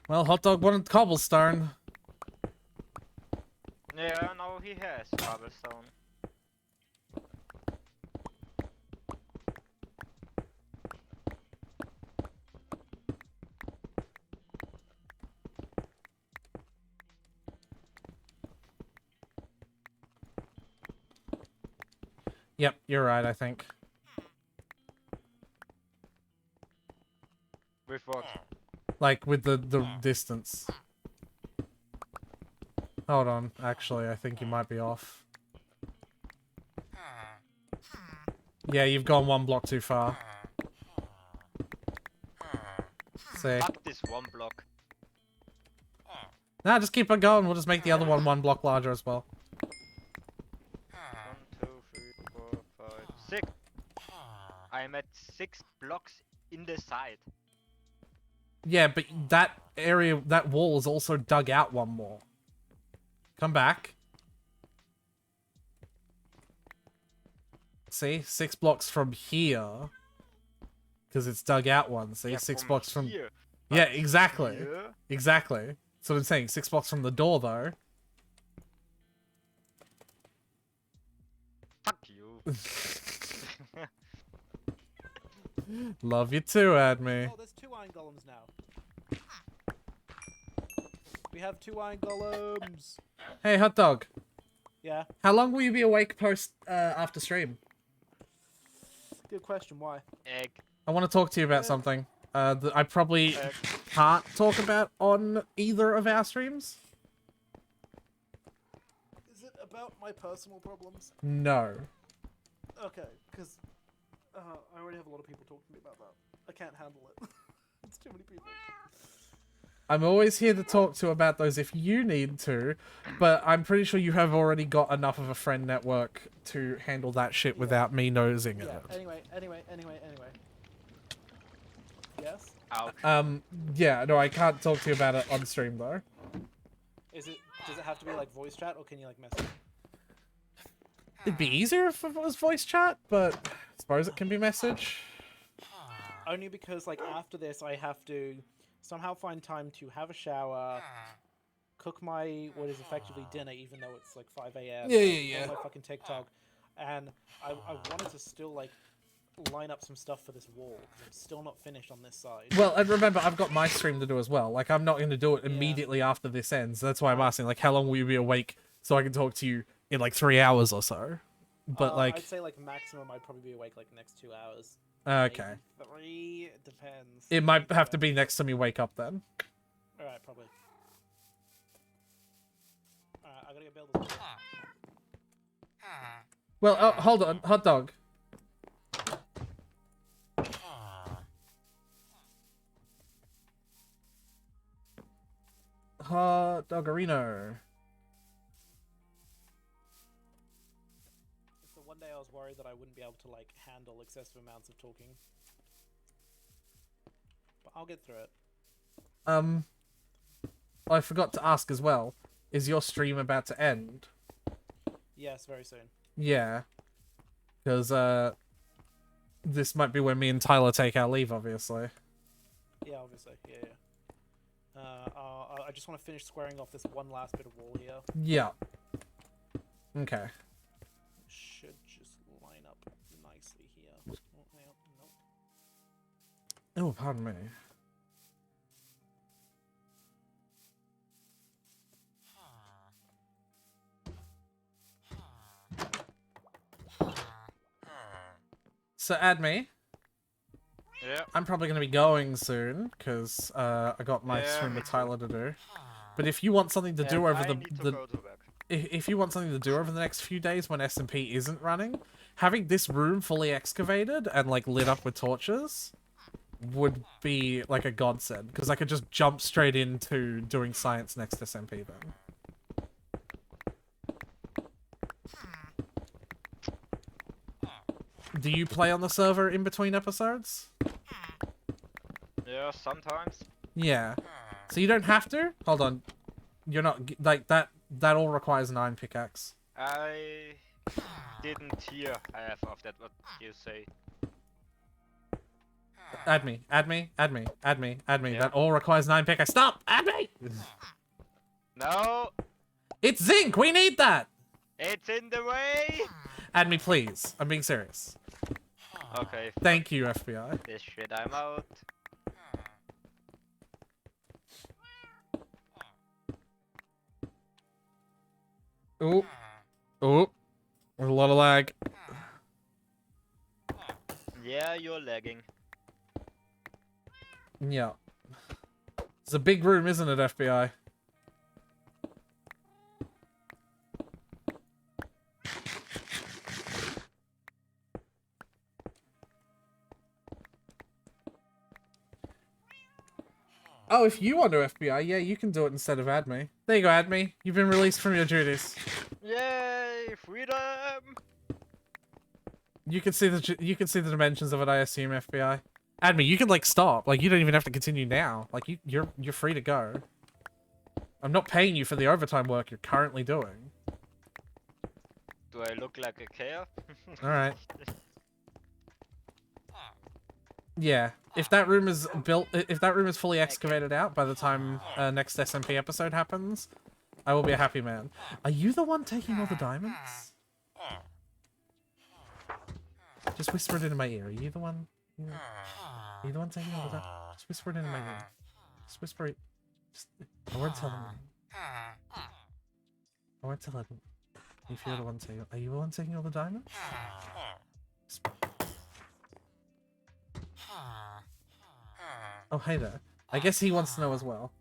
Well, Hot Dog wanted cobblestone. Yeah, no, he has cobblestone. Yep, you're right, I think. With what? Like, with the distance. Hold on, actually, I think you might be off. Yeah, you've gone 1 block too far. See? Fuck this 1 block. Nah, just keep on going, we'll just make the other one 1 block larger as well. 1, 2, 3, 4, 5, 6. I'm at 6 blocks in the side. Yeah, but that area, that wall is also dug out 1 more. Come back. See? 6 blocks from here. Because it's dug out 1. See? Yeah, 6 blocks from... here. Yeah, But exactly. here? Exactly. That's what I'm saying. 6 blocks from the door, though. Fuck you. Love you too, Adme. Oh, there's 2 iron golems now. We have 2 iron golems. Hey, Hot Dog. Yeah, How long will you be awake post after stream? good question. Why? Egg. I want to talk to you about something that I probably Egg. can't talk about on either of our streams. Is it about my personal problems? No. Okay, because I already have a lot of people talking to me about that. I can't handle it. It's too many people. I'm always here to talk to about those if you need to, but I'm pretty sure you have already got enough of a friend network to handle that shit without me nosing Yeah. it. Anyway. Yes. Ouch. Yeah, no, I can't talk to you about it on stream though. Does it have to be like voice chat, or can you like message? It'd be easier if it was voice chat, but I suppose it can be message. Only because like after this, I have to somehow find time to have a shower, cook my what is effectively dinner, even though it's like 5 a.m. Yeah. On my fucking TikTok, and I wanted to still like line up some stuff for this wall because I'm still not finished on this side. Well, and remember, I've got my stream to do as well. Like, I'm not going to do it immediately after this ends. That's why I'm asking, like, how long will you be awake so I can talk to you in, like, 3 hours or so? But, like... I'd say, like, maximum I'd probably be awake, like, the next 2 hours. Okay. Maybe 3, it depends. It might have to be next time you wake up, then. Alright, probably. Alright, I gotta go build this. Well, oh, hold on. Hot Dog. Hot Doggerino. It's the one day I was worried that I wouldn't be able to, like, handle excessive amounts of talking. But I'll get through it. I forgot to ask as well. Is your stream about to end? Yes, very soon. Yeah. Because, this might be when me and Tyler take our leave, obviously. Yeah, obviously. Yeah. I just want to finish squaring off this one last bit of wall here. Yeah. Okay. Should just line up nicely here. Oh, yeah, nope. Oh, pardon me. So, add me. Yeah. I'm probably going to be going soon, because I got my Yeah, stream me with too. Tyler to do. But if you want something to do over I the... need to go to work. If you want something to do over the next few days when SMP isn't running, having this room fully excavated and, like, lit up with torches would be, like, a godsend. Because I could just jump straight into doing science next SMP then. Do you play on the server in between episodes? Yeah, sometimes. Yeah. So you don't have to? Hold on. You're not... Like, that all requires 9 pickaxe. I didn't hear half of that, what you say. Add me. Yeah. That all requires 9 pickaxe. Stop! Add me! No! It's zinc! We need that! It's in the way! Add me, please. I'm being serious. Okay, Thank you, FBI. this shit, I'm out. Ooh. Ooh. There's a lot of lag. Yeah, you're lagging. Yeah. It's a big room, isn't it, FBI? Oh, if you want to FBI, yeah, you can do it instead of add me. There you go, add me. You've been released from your duties. Yay, freedom! You can see the dimensions of it, I assume, FBI. Add me. You can like stop. Like you don't even have to continue now. Like you're free to go. I'm not paying you for the overtime work you're currently doing. Do I look like a care? All right. Yeah. If that room is built, if that room is fully excavated out by the time next SMP episode happens, I will be a happy man. Are you the one taking all the diamonds? Just whisper it into my ear. Are you the one? Are you the one taking all the diamonds? Just whisper it into my ear. Just whisper it. Just, I won't tell him. I won't tell him. If you're the one taking, are you the one taking all the diamonds? Just, oh, hey there. I guess he wants to know as well.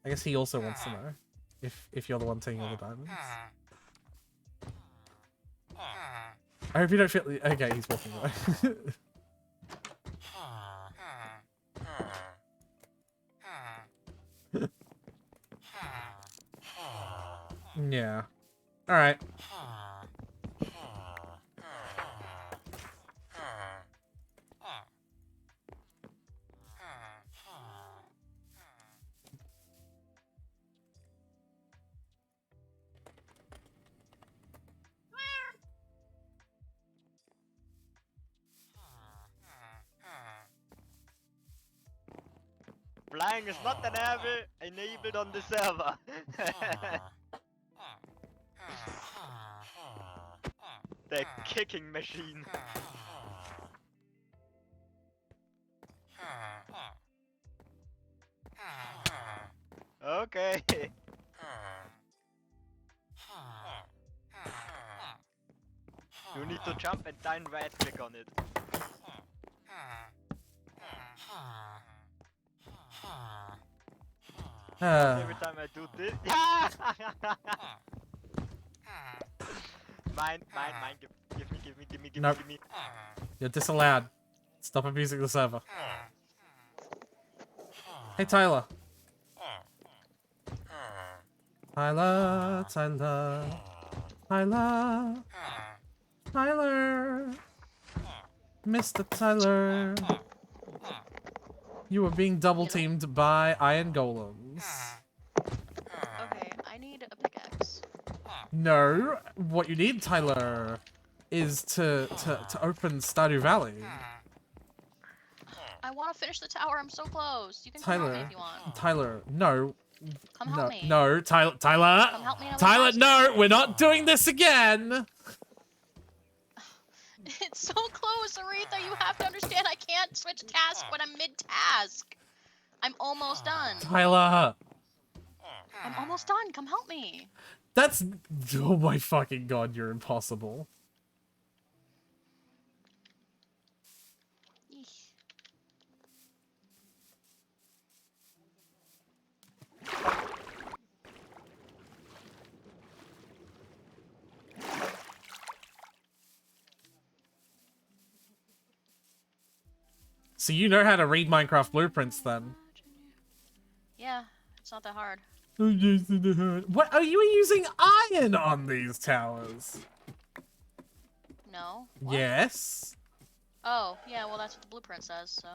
I guess he also wants to know if you're the one taking all the diamonds. I hope you don't feel... Okay, he's walking away. Yeah. Alright. Flying is not enabled on the server. The kicking machine. Okay. You need to jump and then right click on it. Every time I do this. Mine, give me. Nope. You're disallowed. Stop abusing the server. Hey, Tyler. Tyler. Mr. Tyler. You were being double teamed by iron golems. Okay, I need a pickaxe. No, what you need, Tyler, is to open Stardew Valley. I want to finish the tower. I'm so close. You can come help me Tyler, if you want. Tyler, no. Come help me. No, Tyler, Come help me. and I'll be Tyler, faster. no, we're not doing this again. It's so close, Aretha. You have to understand. I can't switch tasks when I'm mid-task. I'm almost done. Tyler, I'm almost done. Come help me. that's, oh my fucking god, you're impossible. Eesh. So you know how to read Minecraft blueprints then? Yeah, it's not that hard. What, are you using iron on these towers? No. What? Yes. Oh, yeah. Well, that's what the blueprint says. So.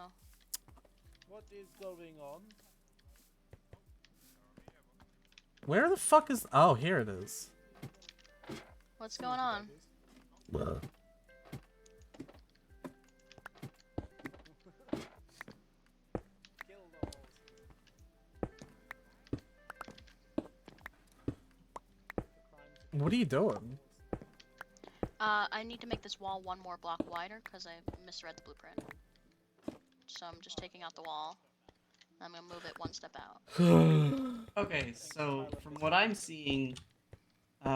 What is going on? Where the fuck is, oh, here it is. What's going on? Kill those. What are you doing? I need to make this wall one more block wider because I misread the blueprint. So I'm just taking out the wall. I'm gonna move it one step out. Okay, so from what I'm seeing, Hey,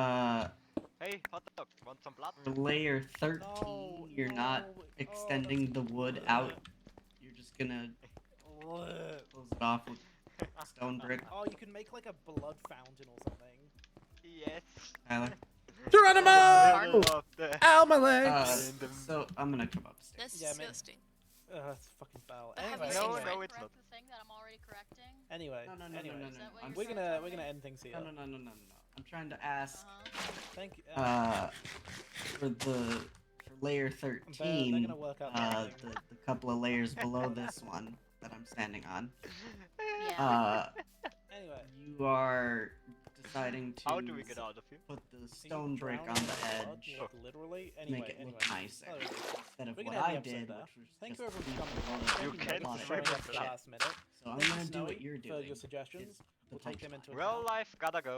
hot dog, want some blood? for layer 13, No, you're not no, extending the wood out. You're just gonna Ugh. close it off with stone brick. Oh, you can make like a blood fountain or something. Yes. Tyler. Geronimo! Up there. Ow, my legs! So I'm gonna come upstairs. That's Yeah, man. disgusting. It's fucking foul. But have Anyway, you seen No, anyway, no, Can I it's correct not. the thing that I'm already correcting? anyway, No, no, no, anyway. no, no, Is no. that what I'm you're We're trying gonna to we're tell gonna me? end things here. No, no, no, no, no, no. I'm trying to ask Thank you. for layer they're 13, gonna work out the couple of layers below this one that I'm standing on. Yeah. Anyway, You are deciding to How do we get out of here? put the are you stone brick on drowning the in blood, edge like, literally. to Anyway, make it anyway. look nicer. Oh, Instead of we're what gonna end I the episode did, there. which was Thank just you everyone leave for coming the along. road Thank You you can't Megan, for say showing that up at the shit. last minute. So I'm Thank you, gonna do Snowy, what you're for doing. your suggestions. is the We'll take them into punchline. Real life, gotta go.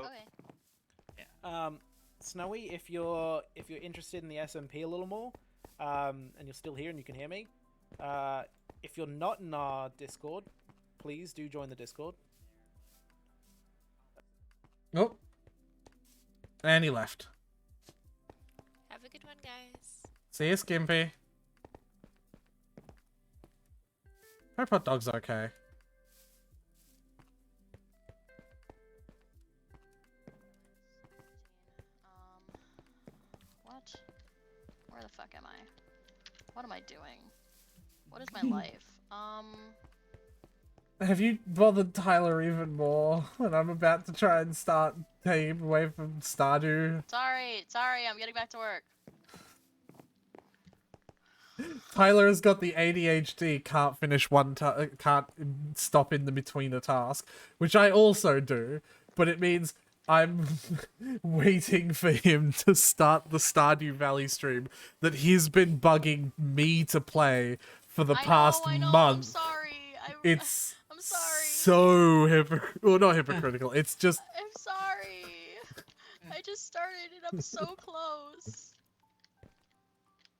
Okay. Snowy, if you're interested in the SMP a little more, and you're still here and you can hear me, if you're not in our Discord, please do join the Discord. Oh. And he left. Have a good one, guys. See you, Skimpy. Hope hot dog's okay. What? Where the fuck am I? What am I doing? What is my life? Have you bothered Tyler even more when I'm about to try and start taking him away from Stardew? Sorry, I'm getting back to work. Tyler has got the ADHD, can't finish can't stop in the between a task, which I also do, but it means I'm waiting for him to start the Stardew Valley stream that he's been bugging me to play for the past I know, month. I'm sorry. It's I'm sorry. so well, not hypocritical. It's just I'm sorry. I just started and I'm so close.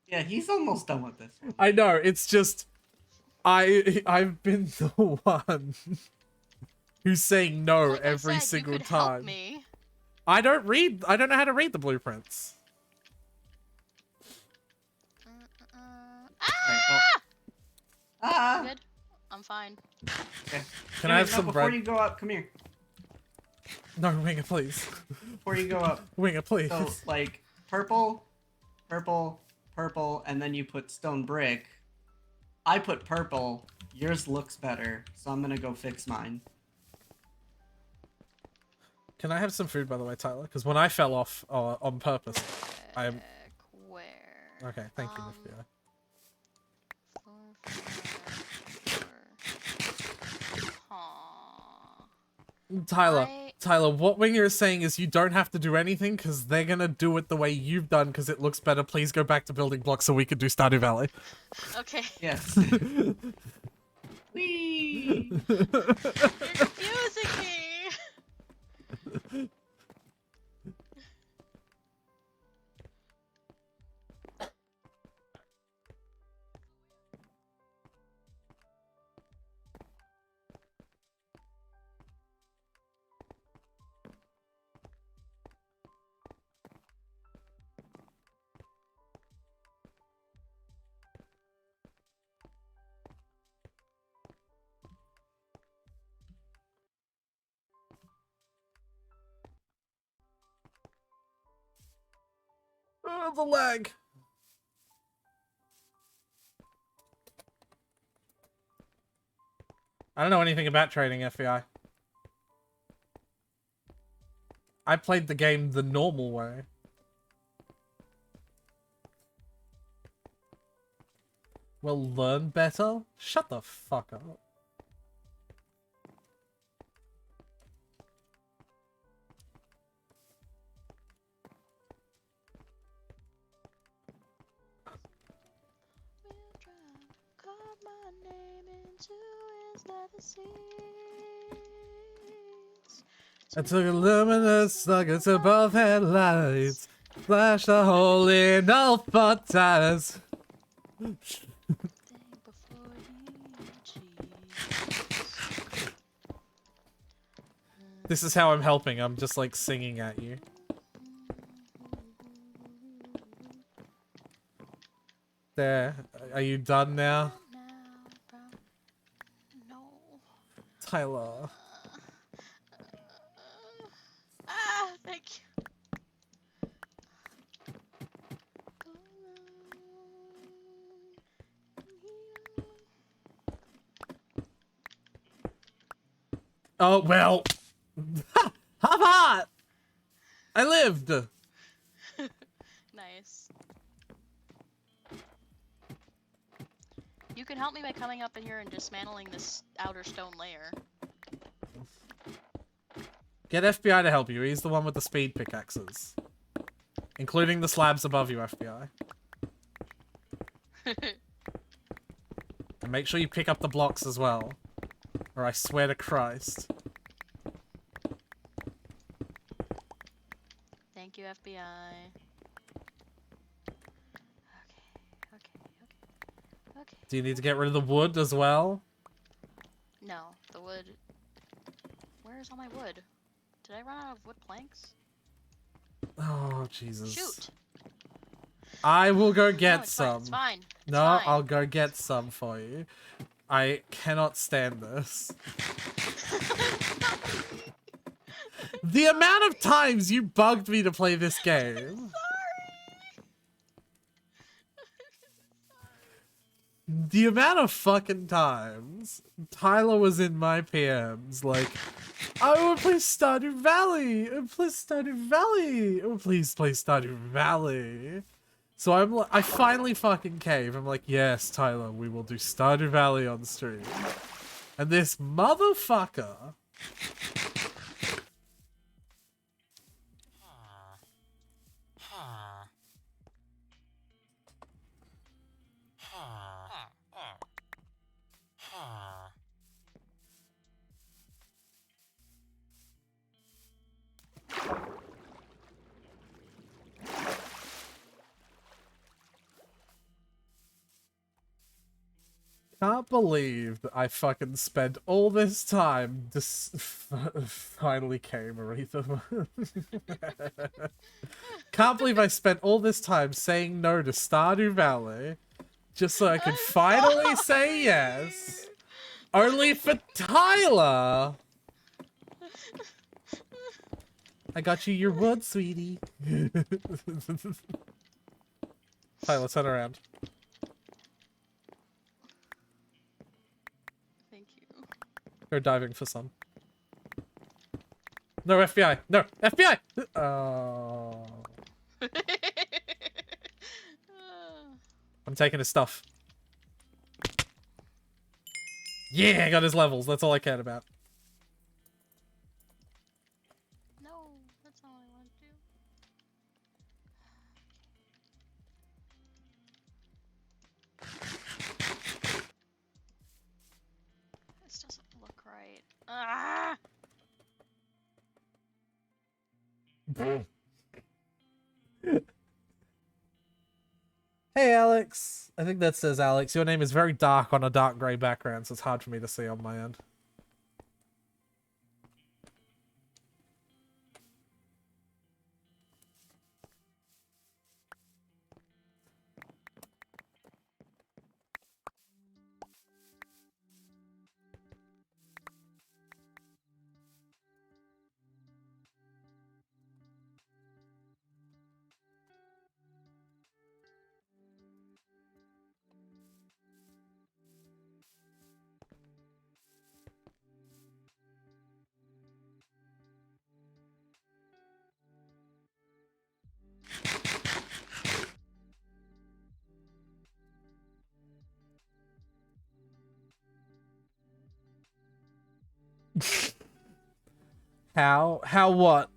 Yeah, he's almost done with this one. I know. It's just I've been the one who's saying no Like I every said, single you could time. Help me. I don't know how to read the blueprints. Alright, well, I'm good. I'm fine. okay. Can I have some before bread? you go up, come here. No, Winger, please. Before you go up, Winger, please. so like purple, purple, purple, and then you put stone brick. I put purple. Yours looks better, so I'm gonna go fix mine. Can I have some food, by the way, Tyler? Because when I fell off on purpose, I am. Where? Okay, thank you, FBI. Tyler, Tyler, what Winger is saying is you don't have to do anything because they're gonna do it the way you've done because it looks better. Please go back to building blocks so we could do Stardew Valley. Okay. Yes. Whee! You're confusing me. Oh, the lag. I don't know anything about trading, FBI. I played the game the normal way. Well, learn better? Shut the fuck up. We'll try. Carve my name into his leather seats. I took a luminous nuggets above headlights. Flashed a hole in all four tires. Before he cheats. This is how I'm helping. I'm just like singing at you. There. Are you done now? No. Tyler. Thank you. Oh, well. How about? I lived. Nice. You can help me by coming up in here and dismantling this outer stone layer. Get FBI to help you. He's the one with the speed pickaxes. Including the slabs above you, FBI. And make sure you pick up the blocks as well. Or I swear to Christ. Thank you, FBI. Okay. Do you need to get rid of the wood as well? No, the wood. Where is all my wood? Did I run out of wood planks? Oh, Jesus. Shoot! I will go get No, it's some. Fine. It's fine. It's No, fine. I'll go get some for you. I cannot stand this. The amount of times you bugged me to play this game. The amount of fucking times Tyler was in my PMs like, I would play Stardew Valley. Please Stardew Valley. Please play Stardew Valley. So I finally fucking cave. I'm like, yes, Tyler, we will do Stardew Valley on stream. And this motherfucker. Can't believe that I fucking spent all this time finally came, Aretha. Can't believe I spent all this time saying no to Stardew Valley just so I could finally say yes. Only for Tyler. I got you your wood, sweetie. Tyler, turn around. Go diving for some. No, FBI! No, FBI! Oh. I'm taking his stuff. Yeah, I got his levels. That's all I cared about. No, that's all I want to do. Hey, Alex. I think that says Alex. Your name is very dark on a dark grey background, so it's hard for me to see on my end. How? How what?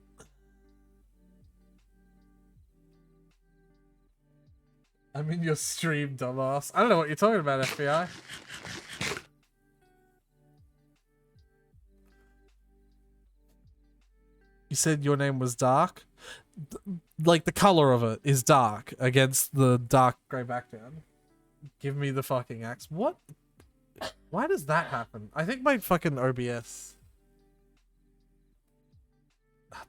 I'm in your stream, dumbass. I don't know what you're talking about, FBI. You said your name was dark? Like, the color of it is dark against the dark grey background. Give me the fucking axe. What? Why does that happen? I think my fucking OBS...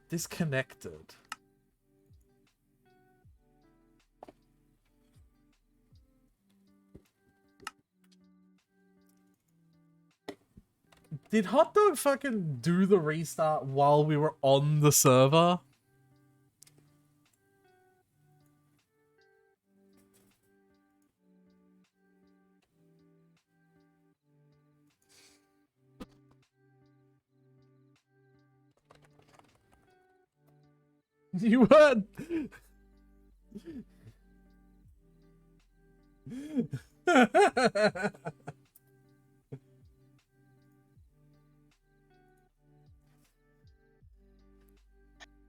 disconnected. Did Hot Dog fucking do the restart while we were on the server? You heard.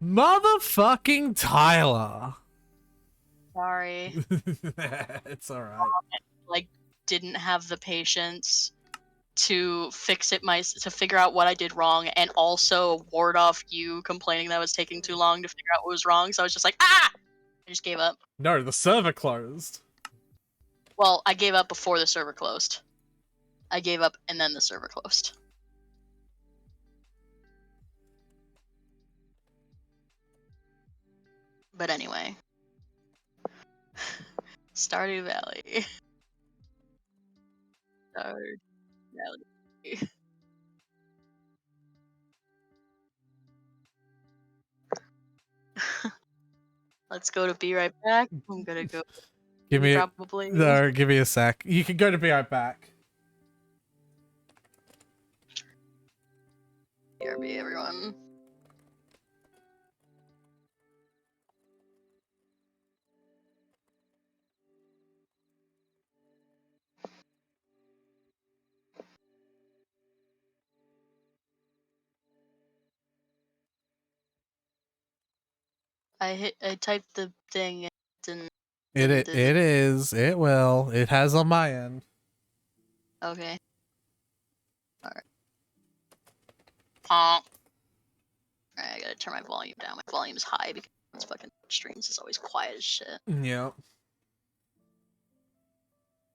Motherfucking Tyler. Sorry. It's alright. Like, didn't have the patience to fix it to figure out what I did wrong, and also ward off you complaining that I was taking too long to figure out what was wrong. So I was just like, ah! I just gave up. No, the server closed. Well, I gave up before the server closed. I gave up and then the server closed. But anyway. Stardew Valley. Stardew Valley. Let's go to Be Right Back. I'm gonna go. Give me probably. No, give me a sec. You can go to Be Right Back. BRB, everyone. I typed the thing and It is. It will. It has on my end. Okay. Alright. Alright, I gotta turn my volume down. My volume's high because it's fucking streams is always quiet as shit. Yep.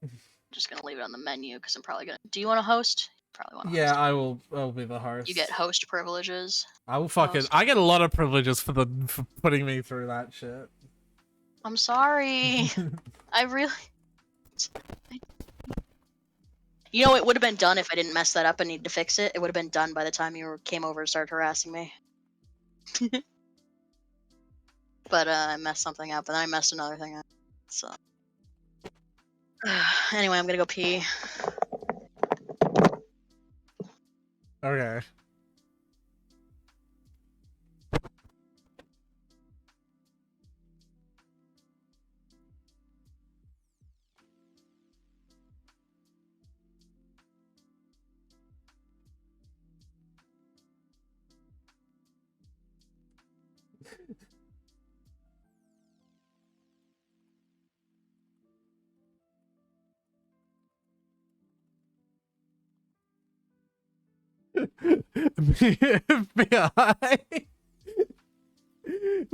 I'm just gonna leave it on the menu because I'm probably gonna. Do you want to host? Probably want to. Yeah, host. I'll be the host. You get host privileges. I will fucking. Host. I get a lot of privileges for putting me through that shit. I'm sorry. I really. You know, it would have been done if I didn't mess that up and needed to fix it. It would have been done by the time you came over and started harassing me. But I messed something up, and then I messed another thing up. So. Anyway, I'm gonna go pee. Okay. FBI.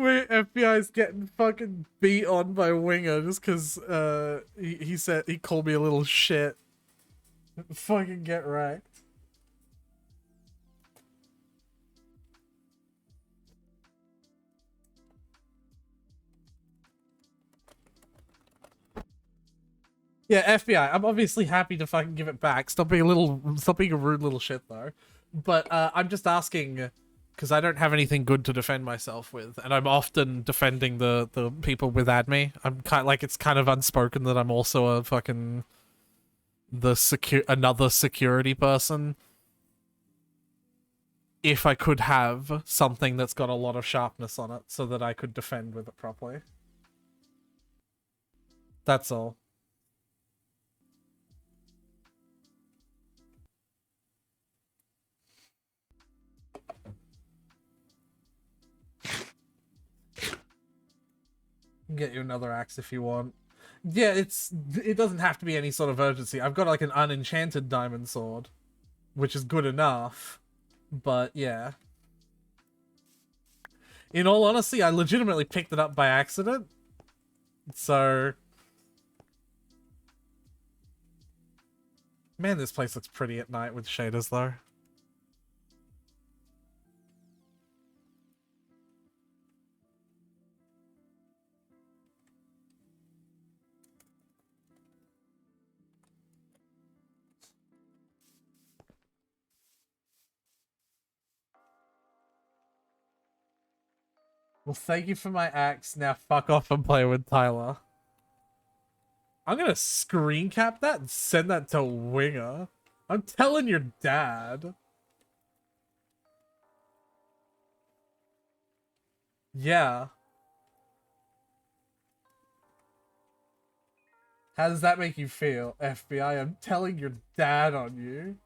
FBI's getting fucking beat on by Winger just because he said he called me a little shit. Fucking get wrecked. Yeah, FBI. I'm obviously happy to fucking give it back. Stop being a rude little shit though. But I'm just asking because I don't have anything good to defend myself with, and I'm often defending the people with adme. I'm kind of like it's kind of unspoken that I'm also a fucking another security person. If I could have something that's got a lot of sharpness on it, so that I could defend with it properly. That's all. Get you another axe if you want. Yeah, it doesn't have to be any sort of urgency. I've got like an unenchanted diamond sword, which is good enough. But yeah. In all honesty, I legitimately picked it up by accident. So man, this place looks pretty at night with shaders though. Well, thank you for my axe. Now fuck off and play with Tyler. I'm gonna screen cap that and send that to Winger. I'm telling your dad. Yeah. How does that make you feel, FBI? I'm telling your dad on you.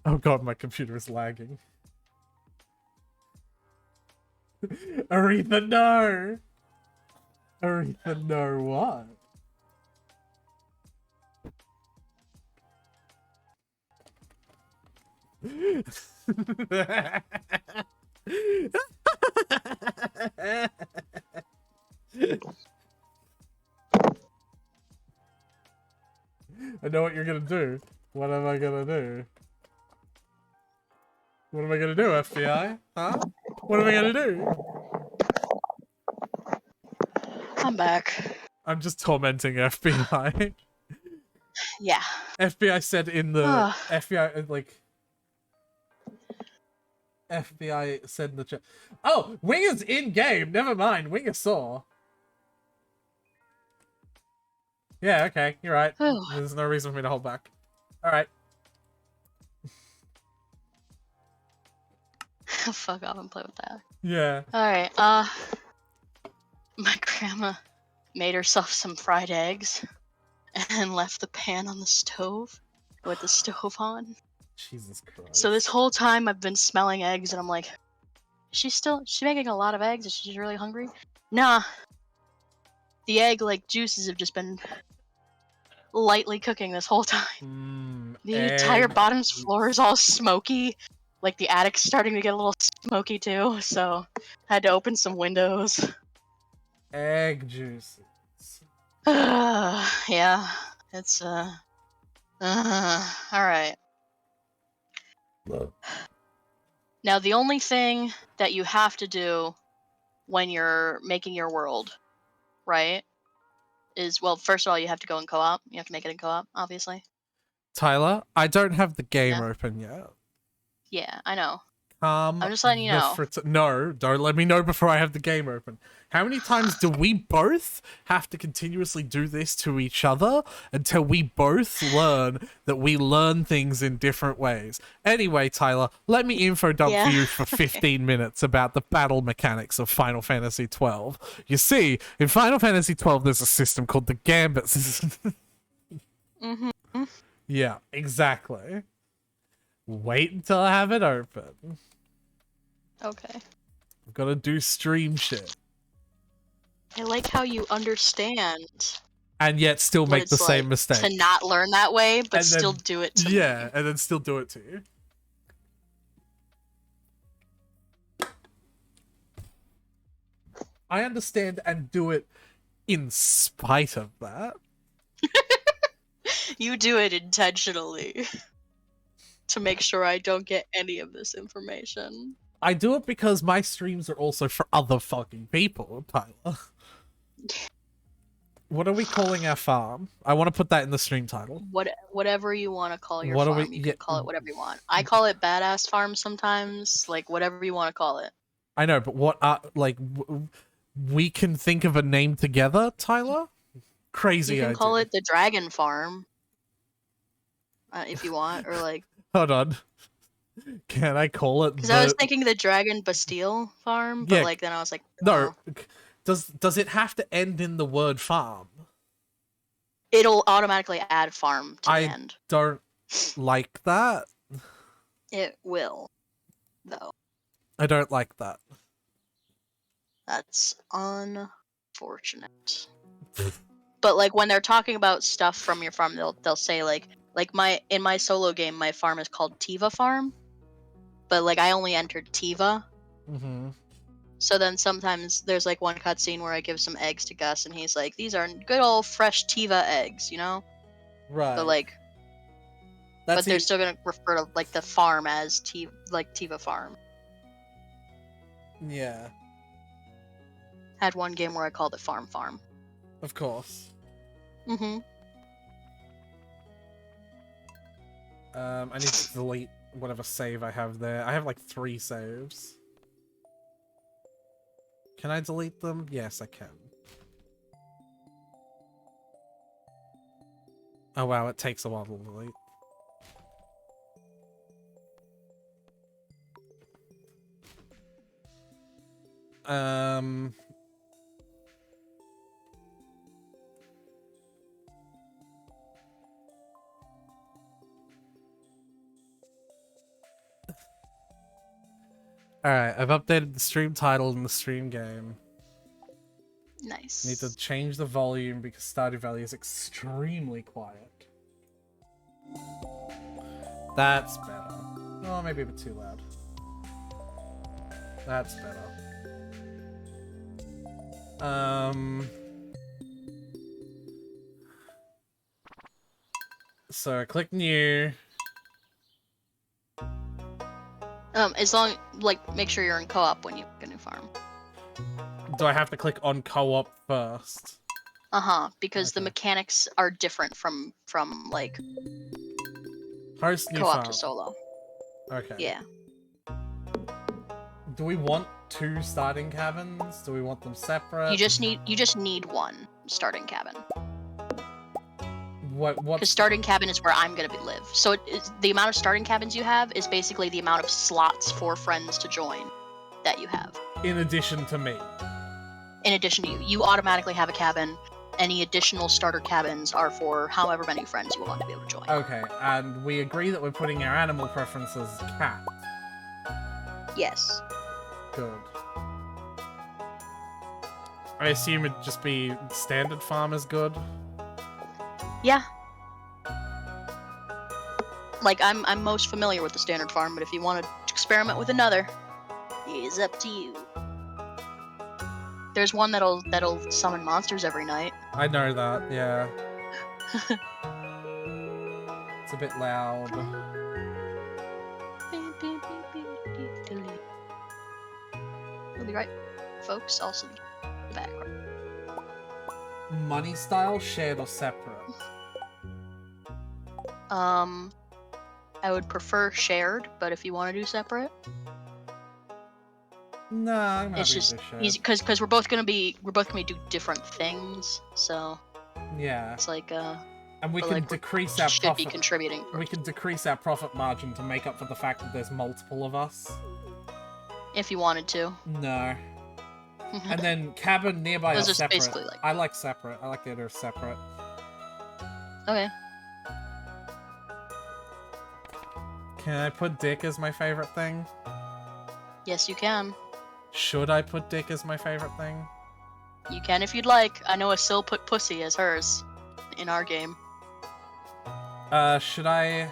Oh god, my computer is lagging. Aretha, no! Aretha, no, what? I know what you're gonna do. What am I gonna do? What am I gonna do, FBI? Huh? What am I gonna do? I'm back. I'm just tormenting FBI. Yeah. FBI said in the FBI like FBI said in the chat. Oh, Winger's in game. Never mind. Winger saw. Yeah, okay, you're right. There's no reason for me to hold back. All right. Fuck off and play with that. Yeah. Alright, my grandma made herself some fried eggs and left the pan on the stove with the stove on. Jesus Christ. So this whole time I've been smelling eggs and I'm like, she's making a lot of eggs? Is she really hungry? Nah. The egg, like, juices have just been lightly cooking this whole time. The entire bottom floor is all smoky. Like, the attic's starting to get a little smoky, too, so I had to open some windows. Egg juices. Yeah, it's, alright. Now, the only thing that you have to do when you're making your world, right, is, well, first of all, you have to go in co-op. You have to make it in co-op, obviously. Tyler, I don't have the game open yet. Yeah, I know. I'm just letting you know. No, don't let me know before I have the game open. How many times do we both have to continuously do this to each other until we both learn that we learn things in different ways? Anyway, Tyler, let me info dump for you for 15 minutes about the battle mechanics of Final Fantasy XII. You see, in Final Fantasy XII, there's a system called the Gambit system. Yeah, exactly. Wait until I have it open. Okay. I've got to do stream shit. I like how you understand And yet still what make the it's same like mistake. to not learn that way, but And then- still do it to Yeah, me. and then still do it to you. I understand and do it in spite of that. You do it intentionally to make sure I don't get any of this information. I do it because my streams are also for other fucking people, Tyler. What are we calling our farm? I want to put that in the stream title. Whatever you want to call your What are farm, we- you yeah. can call it whatever you want. I call it Badass Farm sometimes, like whatever you want to call it. I know, but what are, like, we can think of a name together, Tyler? Crazy You can idea. call it the Dragon Farm, if you want, or like. Hold on. Can I call it Because I was the... thinking the Dragon Bastille Farm, but Yeah. like then I was like, No. no. Does it have to end in the word farm? It'll automatically add farm to the I end. don't like that. It will, though. I don't like that. That's unfortunate. But like when they're talking about stuff from your farm, they'll say like in my solo game, my farm is called Tiva Farm, but like I only entered Tiva. Mm-hmm. So then sometimes there's like one cutscene where I give some eggs to Gus, and he's like, "These are good old fresh Tiva eggs," you know. Right. But like, That's but they're still gonna refer to like the farm as Tiva Farm. Yeah, Had one game where I called it Farm. of course. Mm-hmm. I need to delete whatever save I have there. I have like 3 saves. Can I delete them? Yes, I can. Oh wow, it takes a while to delete. Alright, I've updated the stream title and the stream game. Nice. Need to change the volume because Stardew Valley is extremely quiet. That's better. Oh, maybe a bit too loud. That's better. So I click new. As long like make sure you're in co-op when you pick a new farm. Do I have to click on co-op first? Because the Okay. mechanics are different from like Host new co-op farm. to solo. Okay. Yeah. Do we want 2 starting cabins? Do we want them separate? You just need one starting cabin. What? Because starting cabin is where I'm gonna live. So the amount of starting cabins you have is basically the amount of slots for friends to join that you have. In addition to me. In addition to you automatically have a cabin. Any additional starter cabins are for however many friends you want to be able to join. Okay, and we agree that we're putting our animal preferences cat. Yes. Good. I assume it'd just be standard farm is good. Yeah. Like I'm most familiar with the standard farm, but if you want to experiment with another, it's up to you. There's one that'll summon monsters every night. I know that, yeah. It's a bit loud. We'll be right, folks. Also, the background. Money style, shared or separate? I would prefer shared, but if you want to do separate, Nah, I'm happy it's just to share. easy because we're both gonna do different things. So Yeah, it's like and we but, can like, decrease our should be profit. contributing. We can decrease our profit margin to make up for the fact that there's multiple of us. If you wanted to. No. And then cabin nearby Those or are separate. basically like- I like separate. I like the idea of separate. Okay. Can I put dick as my favorite thing? Yes, you can. Should I put dick as my favorite thing? You can if you'd like. I know Asyl put pussy as hers in our game. Should I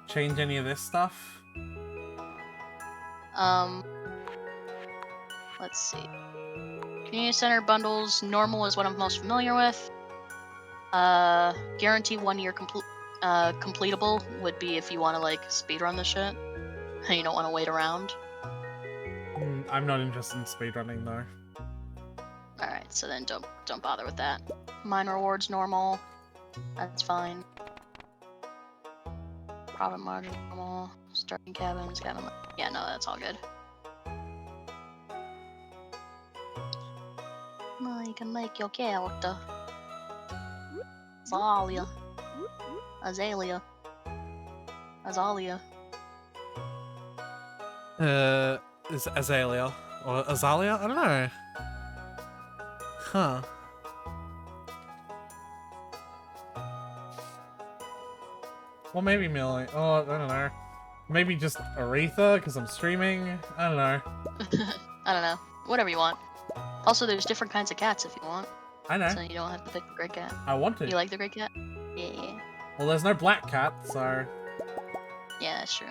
change any of this stuff? Let's see. Community center bundles. Normal is what I'm most familiar with. Guarantee 1 year completable would be if you want to like speedrun the shit and you don't want to wait around. I'm not interested in speedrunning though. Alright, so then don't bother with that. Mine rewards normal. That's fine. Profit margin normal. Starting cabins, cabin. Yeah, no, that's all good. Well, you can make your character. Azalea. Azalea. Azalea. Is Azalea or Azalea? I don't know. Huh. Well, maybe Millie. Oh, I don't know. Maybe just Aretha because I'm streaming. I don't know. I don't know. Whatever you want. Also, there's different kinds of cats if you want. I know. So you don't have to pick the gray cat. I want to. You like the gray cat? Yeah. Well, there's no black cat, so. Yeah, that's true.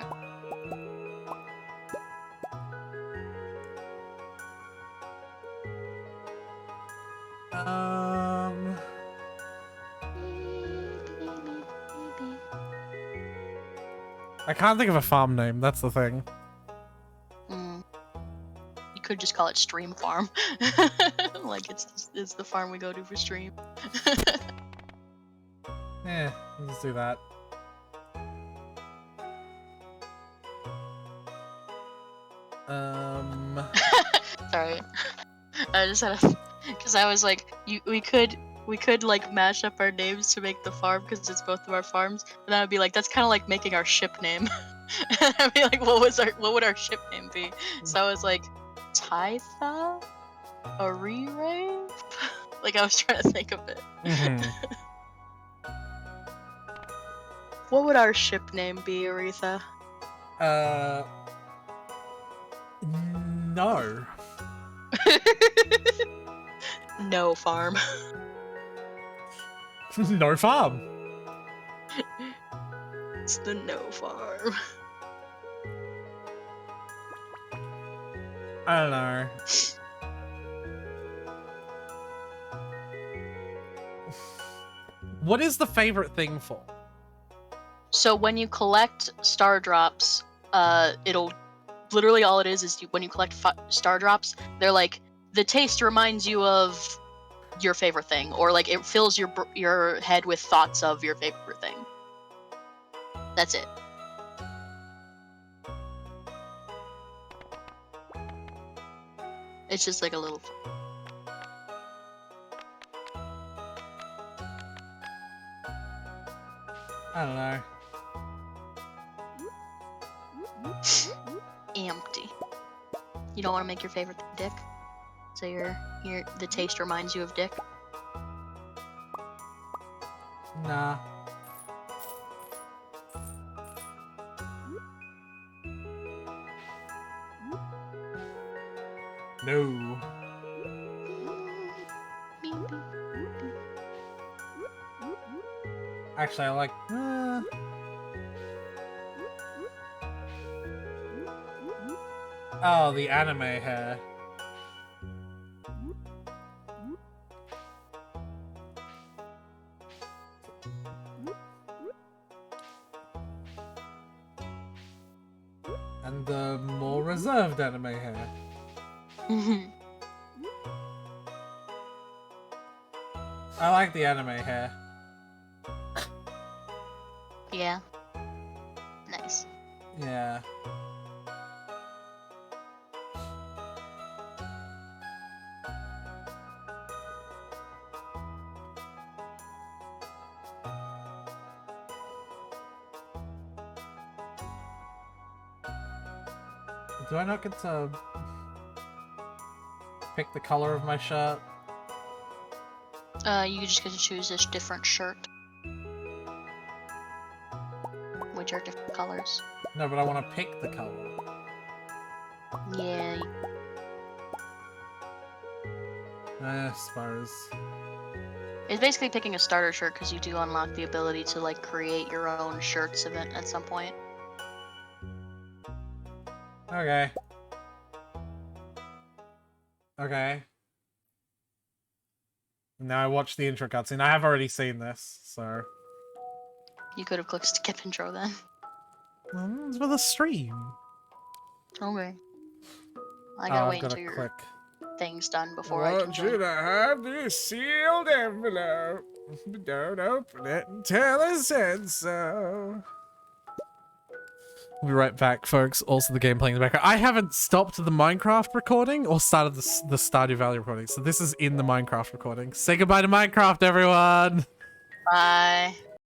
I can't think of a farm name. That's the thing. You could just call it Stream Farm. Like it's the farm we go to for stream. Yeah, let's do that. Sorry, I just had a because I was like, we could like mash up our names to make the farm because it's both of our farms, and I would be like, that's kind of like making our ship name. And I'd be like, what would our ship name be? So I was like, Tytha, Arire. Like I was trying to think of it. What would our ship name be, Aretha? No. No farm. No farm. It's the no farm. I don't know. What is the favorite thing for? So when you collect star drops, it'll literally all it is when you collect star drops, they're like the taste reminds you of your favorite thing, or like it fills your head with thoughts of your favorite thing. That's it. It's just like a little. I don't know. Empty. You don't want to make your favorite dick, so the taste reminds you of dick. Nah. No. Actually, I like. Oh, the anime hair. And the more reserved anime hair. I like the anime hair. Yeah. Nice. Yeah. Do I not get to pick the color of my shirt? You just get to choose a different shirt, which are different colors. No, but I want to pick the color. Yeah. I suppose. It's basically picking a starter shirt because you do unlock the ability to like create your own shirts event at some point. Okay. Okay. Now I watched the intro cutscene. I have already seen this, so. You could have clicked skip intro then. It's for the stream. Okay. I Oh, gotta I've wait got until to your click. thing's done I before I can want you join. to have this sealed envelope. Don't open it until I said so. We'll be right back, folks. Also, the game playing in the background. I haven't stopped the Minecraft recording or started the Stardew Valley recording, so this is in the Minecraft recording. Say goodbye to Minecraft, everyone! Bye.